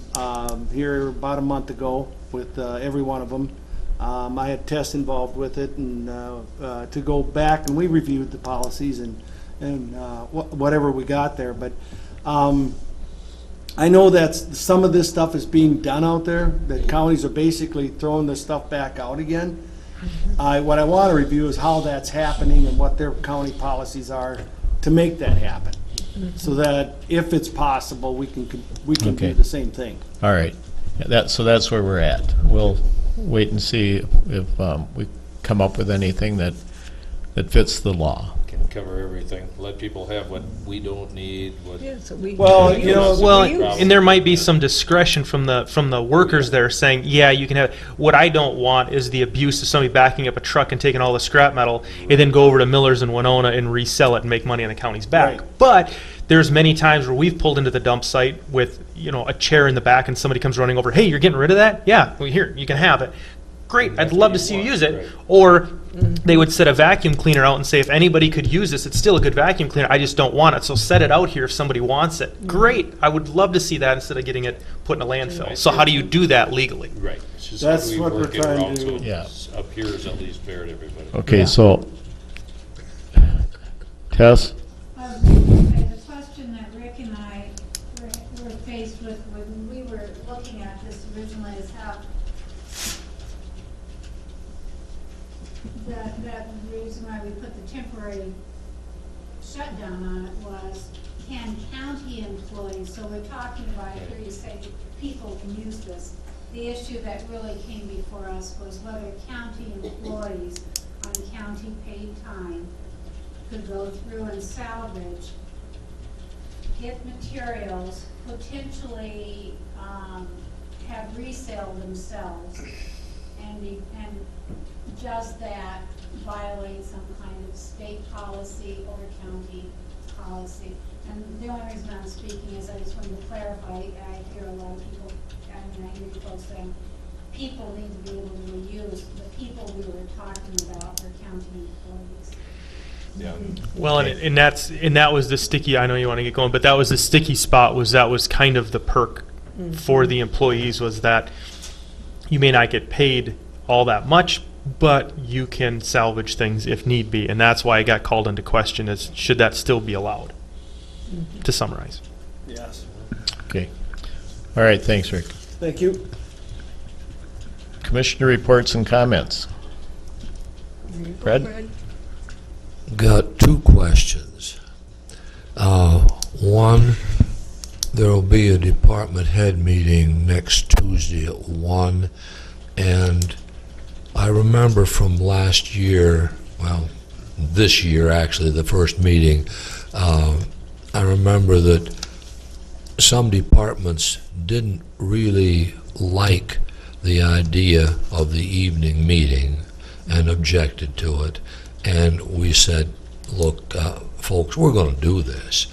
here about a month ago with every one of them. I had Tess involved with it, and to go back, and we reviewed the policies and whatever we got there. But I know that some of this stuff is being done out there, that counties are basically throwing this stuff back out again. What I want to review is how that's happening and what their county policies are to make that happen. So that if it's possible, we can Okay. do the same thing. All right. So that's where we're at. We'll wait and see if we come up with anything that fits the law. cover everything. Let people have what we don't need, what. Yeah, so we. Well, we you know, use- well, we use- and there might be some discretion from the workers there saying, yeah, you can have, what I don't want is the abuse of somebody backing up a truck and taking all the scrap metal and then go over to Miller's in Winona and resell it and make money on the county's back. Right. But there's many times where we've pulled into the dump site with, you know, a chair in the back and somebody comes running over, hey, you're getting rid of that? Yeah, well, here, you can have it. Great, I'd love to see you use it. Or they would set a vacuum cleaner out and say, if anybody could use this, it's still a good vacuum cleaner, I just don't want it, so set it out here if somebody wants it. Great, I would love to see that instead of getting it put in a landfill. So how do you do that legally? Right. It's just That's how do we what we're work it trying around to so do. it Yeah. appears at least fair to everybody. Okay, so, Tess? The question that Rick and I were faced with when we were looking at this originally is how that reason why we put the temporary shutdown on it was, can county employees, so we're talking about, I hear you say that people can use this. The issue that really came before us was whether county employees on county paid time could go through and salvage, get materials, potentially have resale themselves, and just that violate some kind of state policy or county policy. And the only reason I'm speaking is I just wanted to clarify, I hear a lot of people, I mean, I hear folks saying, people need to be able to reuse. The people we were talking about are county employees. Yeah. Well, and that was the sticky, I know you want to get going, but that was the sticky spot, that was kind of the perk for the employees, was that you may not get paid all that much, but you can salvage things if need be. And that's why I got called into question, is should that still be allowed, to summarize. Yes. Okay. All right, thanks, Rick. Thank you. Commissioner reports and comments. Fred? Got two questions. One, there will be a department head meeting next Tuesday at 1, and I remember from last year, well, this year actually, the first meeting, I remember that some departments didn't really like the idea of the evening meeting and objected to it. And we said, look, folks, we're going to do this.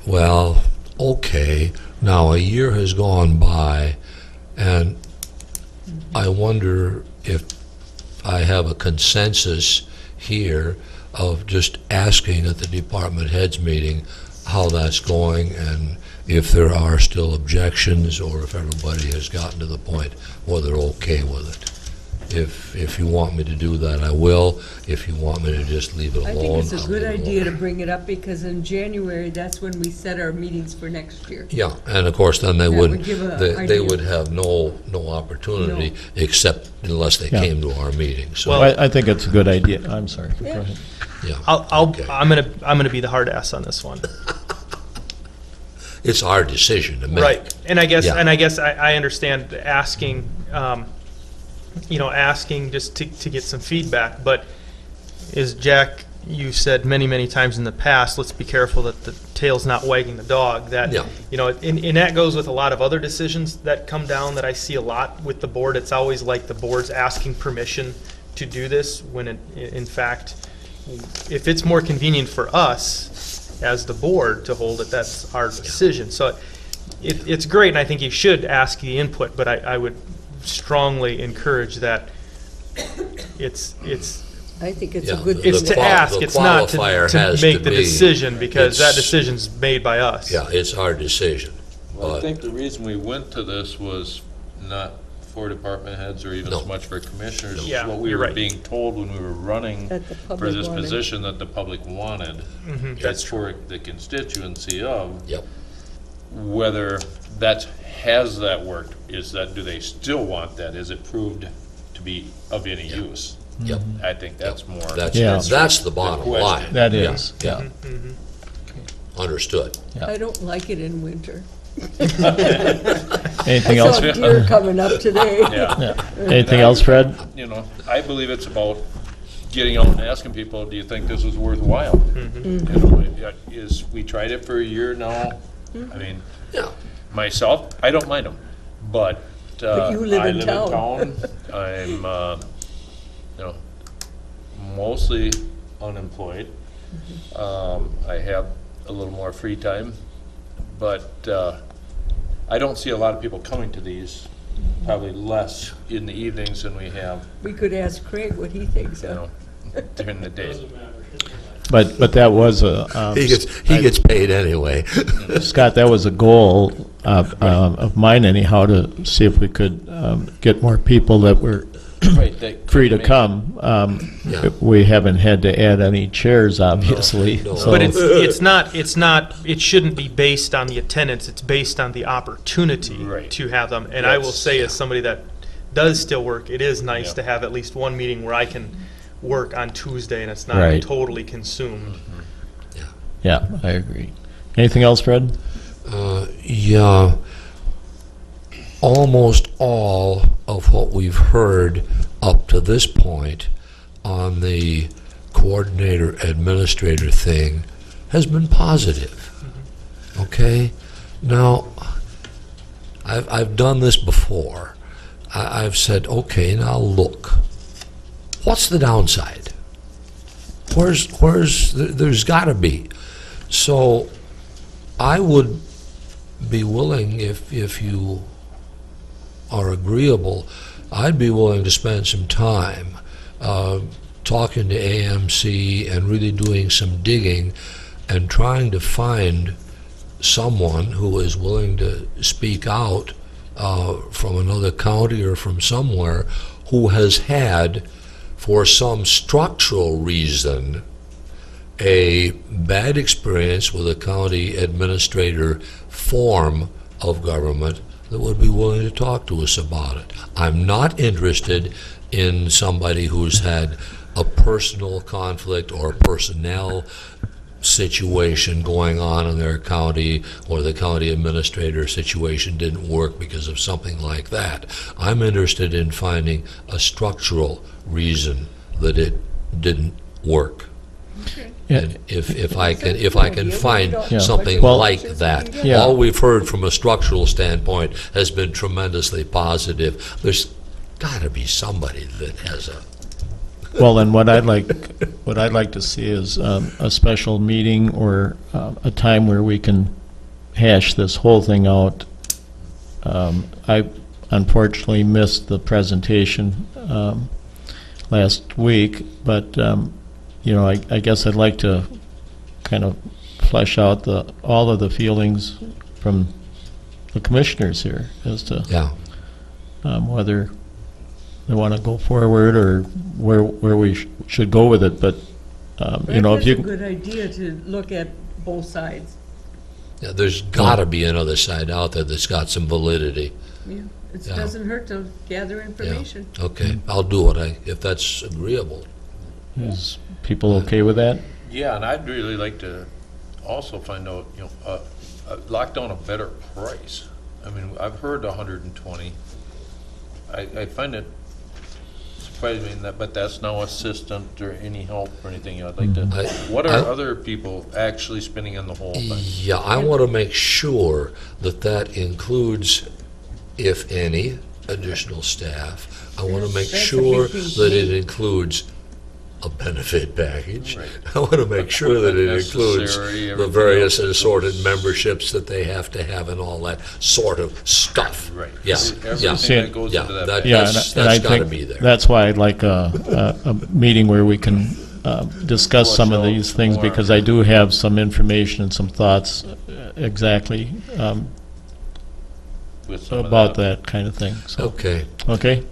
Well, okay, now a year has gone by, and I wonder if I have a consensus here of just asking at the department heads meeting how that's going, and if there are still objections, or if everybody has gotten to the point where they're okay with it. If you want me to do that, I will. If you want me to just leave it alone, I think it's a I'll good leave it idea to alone. bring it up, because in January, that's when we set our meetings for next year. Yeah, and of course, then they That would, would give a they idea. would have no opportunity, No. except unless they Yeah. came to our meeting, so. Well, I think it's a good idea. I'm sorry. Go ahead. Yeah, I'm gonna be the hard ass on this one. it's our decision to make. Right, and I guess, Yeah. I understand asking, asking just to get some feedback, but as Jack, you said many times in the past, let's be careful that the tail's not wagging the dog, that, Yeah. and that goes with a lot of other decisions that come down that I see a lot with the board. It's always like the board's asking permission to do this, when in fact, if it's more convenient for us as the board to hold it, that's our decision. So it's great, and I think you should ask the input, but I would strongly encourage that it's I think it's Yeah, a good the- thing. it's the to ask, the it's not qualifier to has make to the be- decision, because that it's- decision's made by us. Yeah, it's our decision. Well, I But- think the reason we went to this was not for department heads or even No. as much for commissioners. Yeah, What we you're were right. being told when we were running That the for public this wanted. position that the public wanted. Mhm. That's for the constituency of. Yep. Whether that has that worked, do they still want that? Is it proved to be of any use? Yep. I think that's more. That's the bottom question. line. That Yeah, is, Yeah, understood. I don't like it in winter. Anything I else? saw deer coming up today. Yeah. Yeah. Anything else, Fred? I believe it's about getting out and asking people, do you think this is worthwhile? Mm-hmm. You know, we tried it for a year now. I mean, myself, I don't mind them, but you live I in live town. in town. I'm, you know, mostly unemployed. I have a little more free time, but I don't see a lot of people coming to these. Probably less in the evenings than we have, We could ask Craig what he thinks you of. know, during the day. But that was a. He gets paid anyway. Scott, that was a goal of mine anyhow, to see if we could get more people that were Right, that free to could make- come. We haven't had to add any chairs, obviously. No. so- But it's not, it shouldn't be based on the attendance, it's based on the opportunity Right. to have them. And I will Yes. say, as somebody that does still work, it is nice Yeah. to have at least one meeting where I can work on Tuesday and it's not Right. totally consumed. Yeah, I agree. Anything else, Fred? Yeah, almost all of what we've heard up to this point on the coordinator administrator thing has been positive. Okay? Now, I've done this before. I've said, okay, now look, what's the downside? There's got to be. So I would be willing, if you are agreeable, I'd be willing to spend some time talking to AMC and really doing some digging and trying to find someone who is willing to speak out from another county or from somewhere who has had, for some structural reason, a bad experience with a county administrator form of government that would be willing to talk to us about it. I'm not interested in somebody who's had a personal conflict or personnel situation going on in their county, or the county administrator situation didn't work because of something like that. I'm interested in finding a structural reason that it didn't work. And if I can find something Well, like that. Yeah. All we've heard from a structural standpoint has been tremendously positive. There's got to be somebody that has a. Well, then what I'd like to see is a special meeting or a time where we can hash this whole thing out. I unfortunately missed the presentation last week, but you know, I guess I'd like to kind of flesh out all of the feelings from the commissioners here as to whether they want to go forward or where we should go with it. But you know, if you It's a good idea to look at both sides. Yeah, there's got to be another side out there that's got some validity. Yeah, it Yeah. doesn't hurt to gather information. Okay, I'll do it if that's agreeable. Is people okay with that? Yeah, and I'd really like to also find out, you know, lock down a better price. I mean, I've heard 120. I find it surprising that, but that's no assistant or any help or anything. I'd like to. What are other people actually spending on the whole thing? Yeah, I want to make sure that includes, if any, additional staff. I want to make That's a sure big piece. that it includes a benefit package. I want to make sure that it includes Necessary, the everything various else. assorted memberships that they have to have and all that sort of stuff. Right. Yeah, Everything yeah. that goes Yeah, into that. that- Yeah, that's and I got to think be there. that's why I'd like a meeting where we can discuss some of these things, more. because I do have some information and some thoughts exactly With some of about that kind of thing. So, Okay. okay?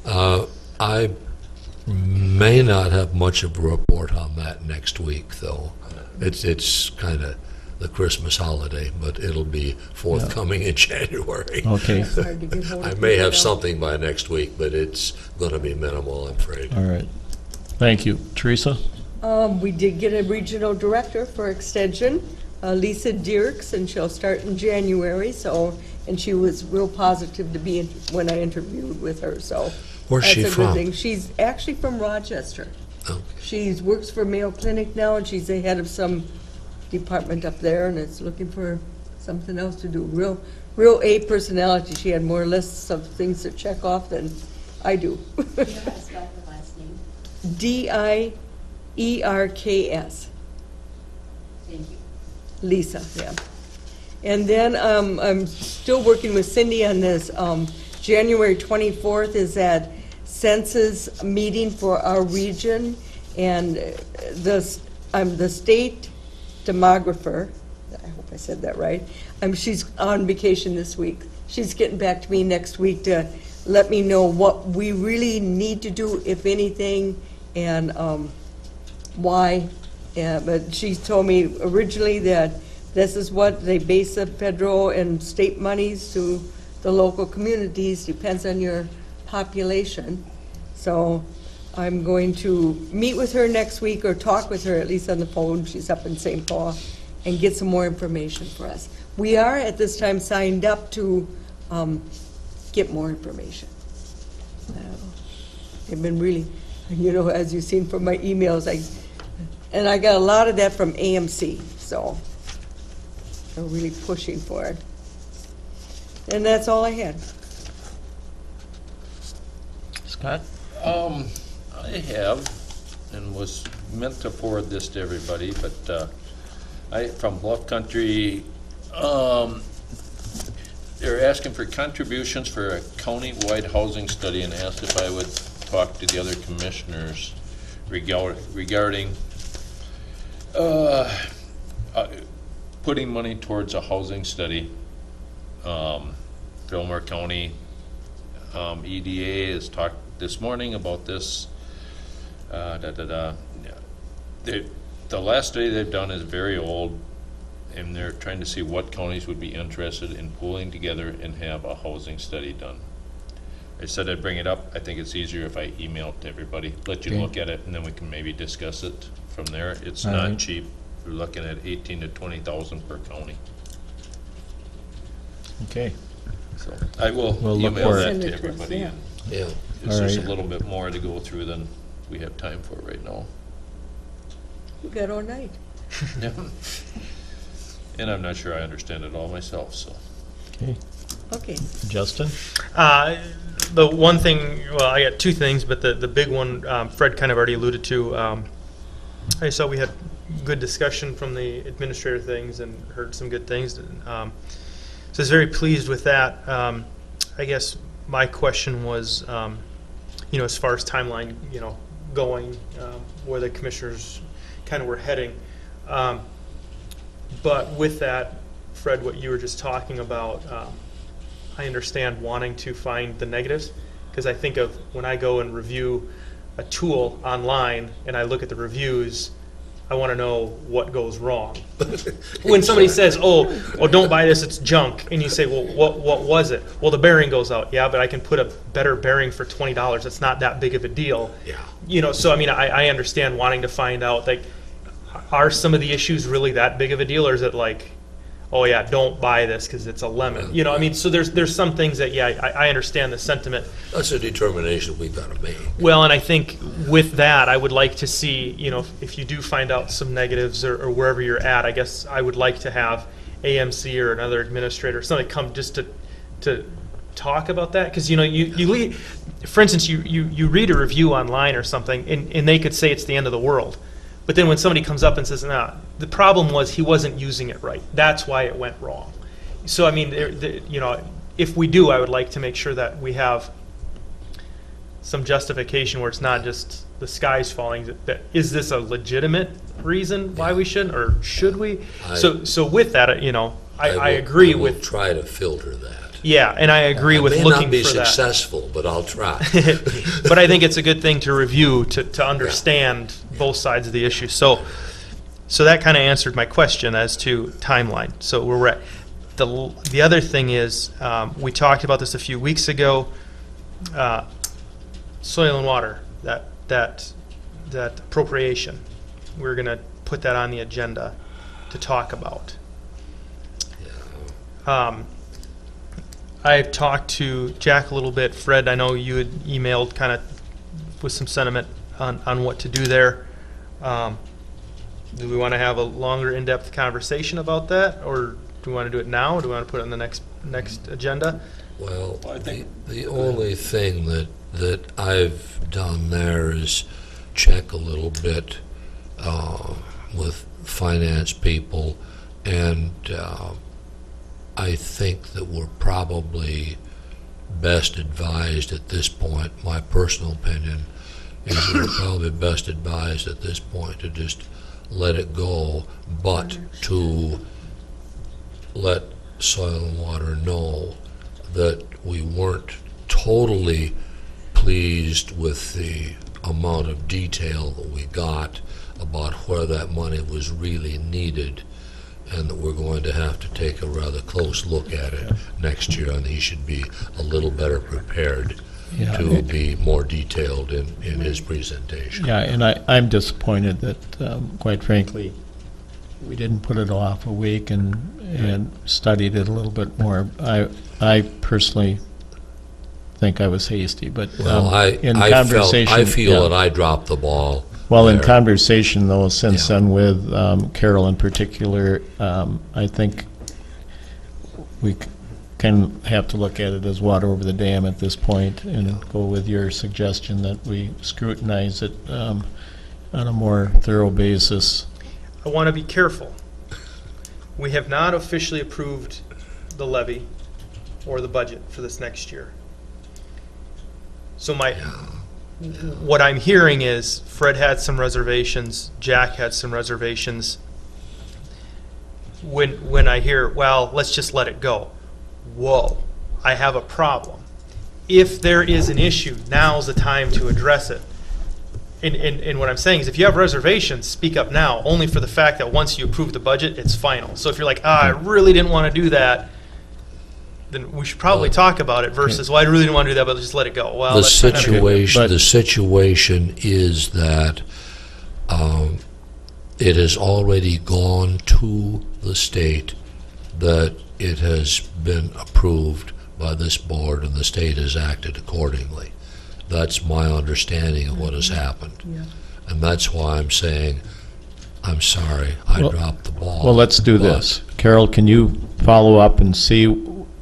I may not have much of a report on that next week, though. It's kind of the Christmas holiday, but it'll be forthcoming in January. Okay. It's hard to get hold of I may have people. something by next week, but it's going to be minimal, I'm afraid. All right. Thank you. Teresa? We did get a regional director for extension, Lisa Dierks, and she'll start in January, and she was real positive to be in when I interviewed with her, so. Where's she that's a good from? thing. She's actually from Rochester. She works for Mayo Clinic now, and she's the head of some department up there, and is looking for something else to do. Real A personality. She had more lists of things to check off than I do. You know how to spell her last name? Dierks. Thank you. Lisa, yeah. And then I'm still working with Cindy on this. January 24th is that census meeting for our region, and I'm the state demographer. I hope I said that right. She's on vacation this week. She's getting back to me next week to let me know what we really need to do, if anything, and why. Yeah, but she told me originally that this is what they base the federal and state monies to the local communities, depends on your population. So I'm going to meet with her next week, or talk with her at least on the phone. She's up in St. Paul, and get some more information for us. We are at this time signed up to get more information. They've been really, as you've seen from my emails, and I got a lot of that from AMC, so they're really pushing for it. And that's all I had. Scott? I have, and was meant to forward this to everybody, but from Bluff Country, they're asking for contributions for a county-wide housing study, and asked if I would talk to the other commissioners regarding putting money towards a housing study. Fillmore County EDA has talked this morning about this. The last study they've done is very old, and they're trying to see what counties would be interested in pooling together and have a housing study done. I said I'd bring it up. I think it's easier if I email it to everybody, let you look at it, and then we can maybe discuss it from there. It's not cheap. We're looking at 18 to 20,000 per county. Okay. So I will look email for that it. to everybody. Yeah. It's All just a right. little bit more to go through than we have time for right now. We got all night. Yeah. And I'm not sure I understand it all myself, so. Okay. Okay. Justin? The one thing, well, I got two things, but the big one, Fred kind of already alluded to. I saw we had good discussion from the administrator things and heard some good things. So I was very pleased with that. I guess my question was, as far as timeline, going, where the commissioners kind of were heading. But with that, Fred, what you were just talking about, I understand wanting to find the negatives, because I think of when I go and review a tool online and I look at the reviews, I want to know what goes wrong. When somebody says, oh, don't buy this, it's junk, and you say, well, what was it? Well, the bearing goes out. Yeah, but I can put a better bearing for $20. It's not that big of a deal. Yeah. So I mean, I understand wanting to find out, like, are some of the issues really that big of a deal, or is it like, oh yeah, don't buy this because it's a lemon? I mean, so there's some things that, yeah, I understand the sentiment. That's a determination we've got to make. Well, and I think with that, I would like to see, if you do find out some negatives or wherever you're at, I guess I would like to have AMC or another administrator, somebody come just to talk about that. Because, for instance, you read a review online or something, and they could say it's the end of the world. But then when somebody comes up and says, nah, the problem was he wasn't using it right. That's why it went wrong. So, I mean, if we do, I would like to make sure that we have some justification where it's not just the sky's falling. That is this a legitimate reason why we shouldn't, or should we? So with that, I agree with. Try to filter that. Yeah, and I agree with looking for that. I may not be successful, but I'll try. But I think it's a good thing to review to understand both sides of the issue. So that kind of answered my question as to timeline. So where we're at. The other thing is, we talked about this a few weeks ago. Soil and water, that appropriation. We're going to put that on the agenda to talk about. I've talked to Jack a little bit. Fred, I know you had emailed kind of with some sentiment on what to do there. Do we want to have a longer, in-depth conversation about that, or do we want to do it now, or do we want to put it on the next agenda? Well, the only thing that I've done there is check a little bit with finance people, and I think that we're probably best advised at this point, my personal opinion, is that we're probably best advised at this point to just let it go, but to let Soil and Water know that we weren't totally pleased with the amount of detail that we got about where that money was really needed, and that we're going to have to take a rather close look at it next year, and he should be a little better prepared to be more detailed in his presentation. Yeah, and I'm disappointed that, quite frankly, we didn't put it off a week and studied it a little bit more. I personally think I was hasty, but Well, in I conversation, feel that I dropped the ball. Well, in there. conversation though, since then with Carol in particular, I think we can have to look at it as water over the dam at this point, and go with your suggestion that we scrutinize it on a more thorough basis. I want to be careful. We have not officially approved the levy or the budget for this next year. So what I'm hearing is Fred had some reservations, Jack had some reservations. When I hear, well, let's just let it go. Whoa, I have a problem. If there is an issue, now's the time to address it. And what I'm saying is, if you have reservations, speak up now, only for the fact that once you approve the budget, it's final. So if you're like, I really didn't want to do that, then we should probably talk about it versus, well, I really didn't want to do that, but just let it go. Well, The situation is that it has already gone to the state, that it has been approved by this board, and the state has acted accordingly. That's my understanding of what has happened. Yeah. And that's why I'm saying, I'm sorry, I dropped the ball. Well, let's do this. Carol, can you follow up and see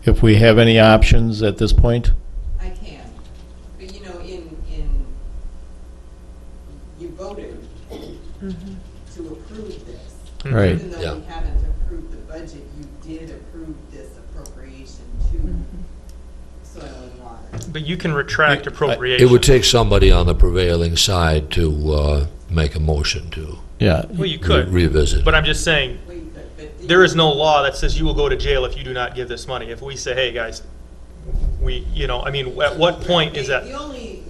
if we have any options at this point? I can. But you know, you voted to approve this. Right. Even though we haven't approved the budget, you did approve this appropriation to Soil and Water. But you can retract appropriation. It would take somebody on the prevailing side to make a motion to Well, you could revisit. But I'm just saying, there is no law that says you will go to jail if you do not give this money. If we say, hey, guys, at what point is that? The only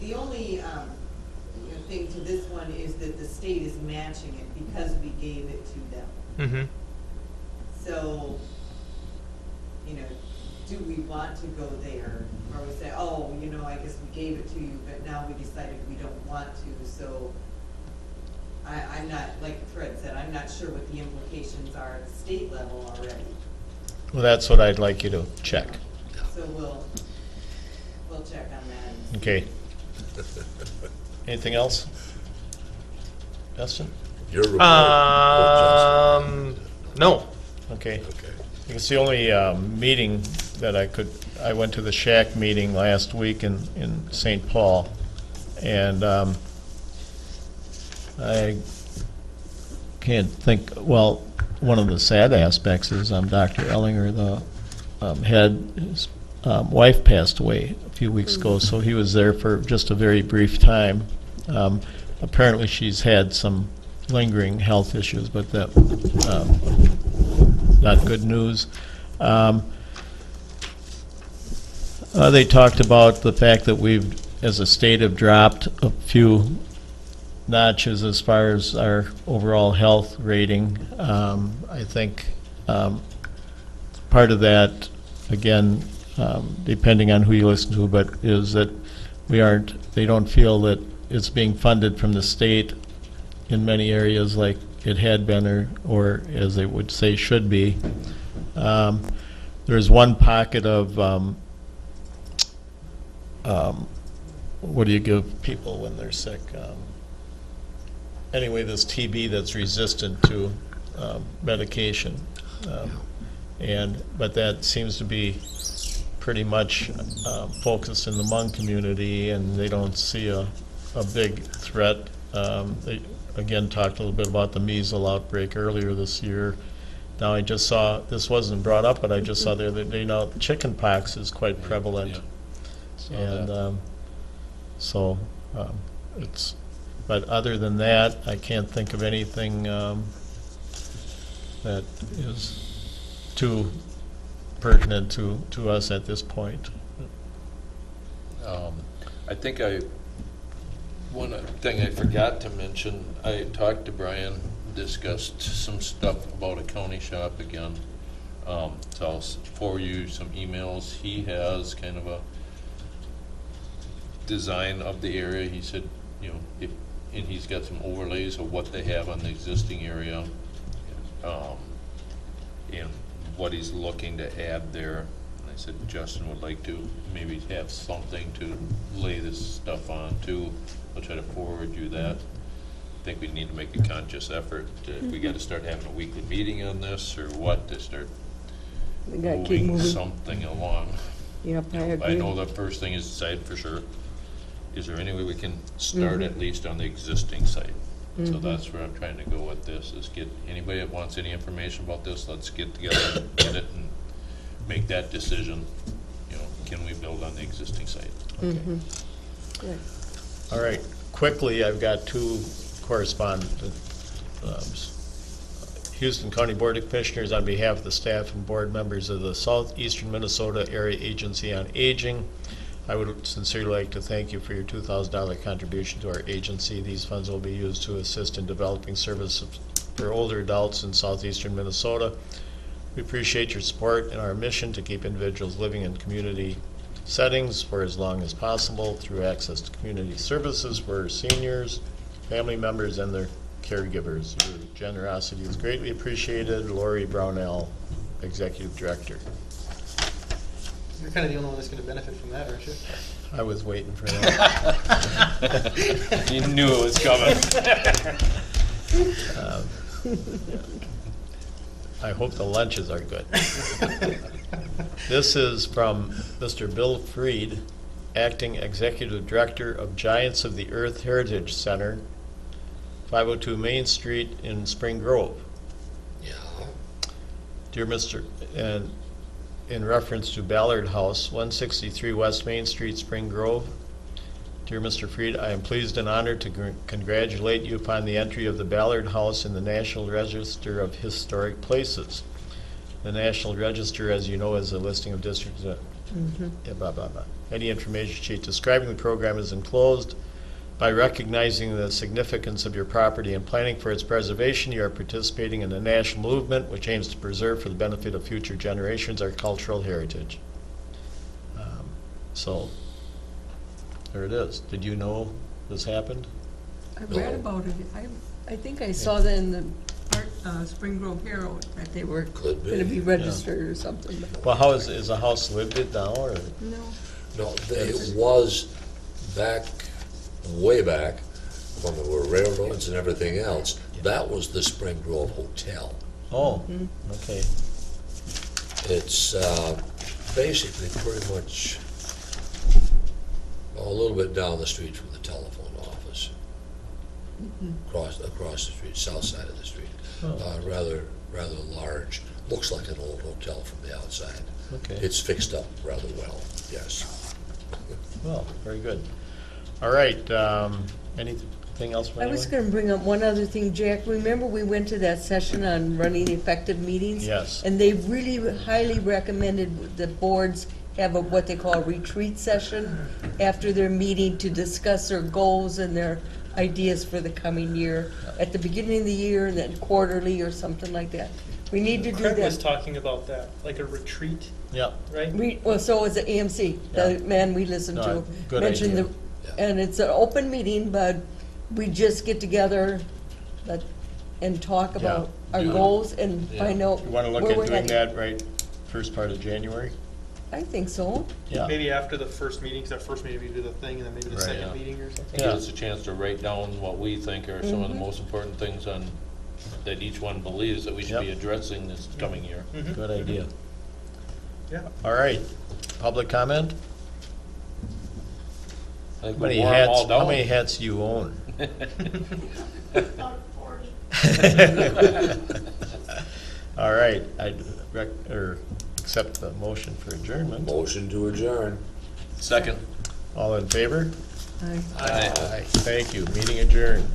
thing to this one is that the state is matching it because we gave it to them. Mm-hmm. So, do we want to go there? Or we say, oh, I guess we gave it to you, but now we decided we don't want to, so I'm not, like Fred said, I'm not sure what the implications are at the state level already. Well, that's what I'd like you to check. So we'll check on that. Okay. Anything else? Dustin? Your report. No. Okay. It's the only meeting that I went to the SHAC meeting last week in St. Paul, and I can't think, well, one of the sad aspects is Dr. Ellinger, the head, his wife passed away a few weeks ago, so he was there for just a very brief time. Apparently she's had some lingering health issues, but that not good news. They talked about the fact that we've, as a state, have dropped a few notches as far as our overall health rating. I think part of that, again, depending on who you listen to, but is that they don't feel that it's being funded from the state in many areas like it had been, or as they would say should be. There's one pocket of what do you give people when they're sick? anyway, this TB that's resistant to medication. But that seems to be pretty much focused in the Hmong community, and they don't see a big threat. They, again, talked a little bit about the measles outbreak earlier this year. Now, I just saw, this wasn't brought up, but I just saw the other day, now, chicken pox is quite prevalent. And it's, but other than that, I can't think of anything that is too pertinent to us at this point. I think one thing I forgot to mention, I talked to Brian, discussed some stuff about a county shop again. So I'll forward you some emails. He has kind of a design of the area. He said, and he's got some overlays of what they have on the existing area, and what he's looking to add there. And I said Justin would like to maybe have something to lay this stuff on too. I'll try to forward you that. I think we need to make a conscious effort. We got to start having a weekly meeting on this, or what, to start moving something along. Yep, I agree. I know the first thing is decide for sure. Is there any way we can start at least on the existing site? So that's where I'm trying to go with this, is get anybody that wants any information about this, let's get together and get it and make that decision. Can we build on the existing site? Good. All right, quickly, I've got two correspondents. Houston County Board of Commissioners, on behalf of the staff and board members of the Southeastern Minnesota Area Agency on Aging, I would sincerely like to thank you for your $2,000 contribution to our agency. These funds will be used to assist in developing services for older adults in southeastern Minnesota. We appreciate your support in our mission to keep individuals living in community settings for as long as possible through access to community services for seniors, family members, and their caregivers. Your generosity is greatly appreciated. Lori Brownell, Executive Director. You're kind of the only one that's going to benefit from that, aren't you? I was waiting for that. You knew it was coming. I hope the lunches are good. This is from Mr. Bill Freed, Acting Executive Director of Giants of the Earth Heritage Center, 502 Main Street in Spring Grove. Yeah. Dear Mr., and in reference to Ballard House, 163 West Main Street, Spring Grove. Dear Mr. Freed, I am pleased and honored to congratulate you upon the entry of the Ballard House in the National Register of Historic Places. The National Register, as you know, is a listing of districts. Blah, blah, blah. Any information sheet describing the program is enclosed. By recognizing the significance of your property and planning for its preservation, you are participating in a national movement which aims to preserve for the benefit of future generations our cultural heritage. So, there it is. Did you know this happened? I read about it. I think I saw that in the Spring Grove Herald, that they were going to be registered or something. Well, how is the house lived in now, or? No, it was way back, when there were railroads and everything else. That was the Spring Grove Hotel. Oh, okay. It's basically pretty much a little bit down the street from the telephone office. Across the street, south side of the street. Rather large. Looks like an old hotel from the outside. Okay. It's fixed up rather well, yes. Well, very good. All right, anything else? I was going to bring up one other thing, Jack. Remember we went to that session on running effective meetings? Yes. And they really highly recommended that boards have what they call a retreat session after their meeting to discuss their goals and their ideas for the coming year, at the beginning of the year and then quarterly or something like that. We need to do Craig that. was talking about that, like a retreat, Yeah. right? Well, so is the AMC, the man we listened to. Good mentioned idea. And it's an open meeting, but we just get together and talk about our goals and find out You want to look where at we're doing heading. that right first part of January? I think so. Yeah. Maybe after the first meeting, 'cause that first meeting we do the thing, and then maybe the Right. second Yeah. meeting or something. Give us a chance to write down what we think are some of the Mhm. most important things on, that each one believes that we should be Yep. addressing this coming year. Mhm. Good idea. Yeah. All right, public comment? I think How many we wore 'em all hats, how down. many hats do you own? About 40. All right, I accept the motion for adjournment. Motion to adjourn. Second. All in favor? Aye. Aye. Thank you, meeting adjourned.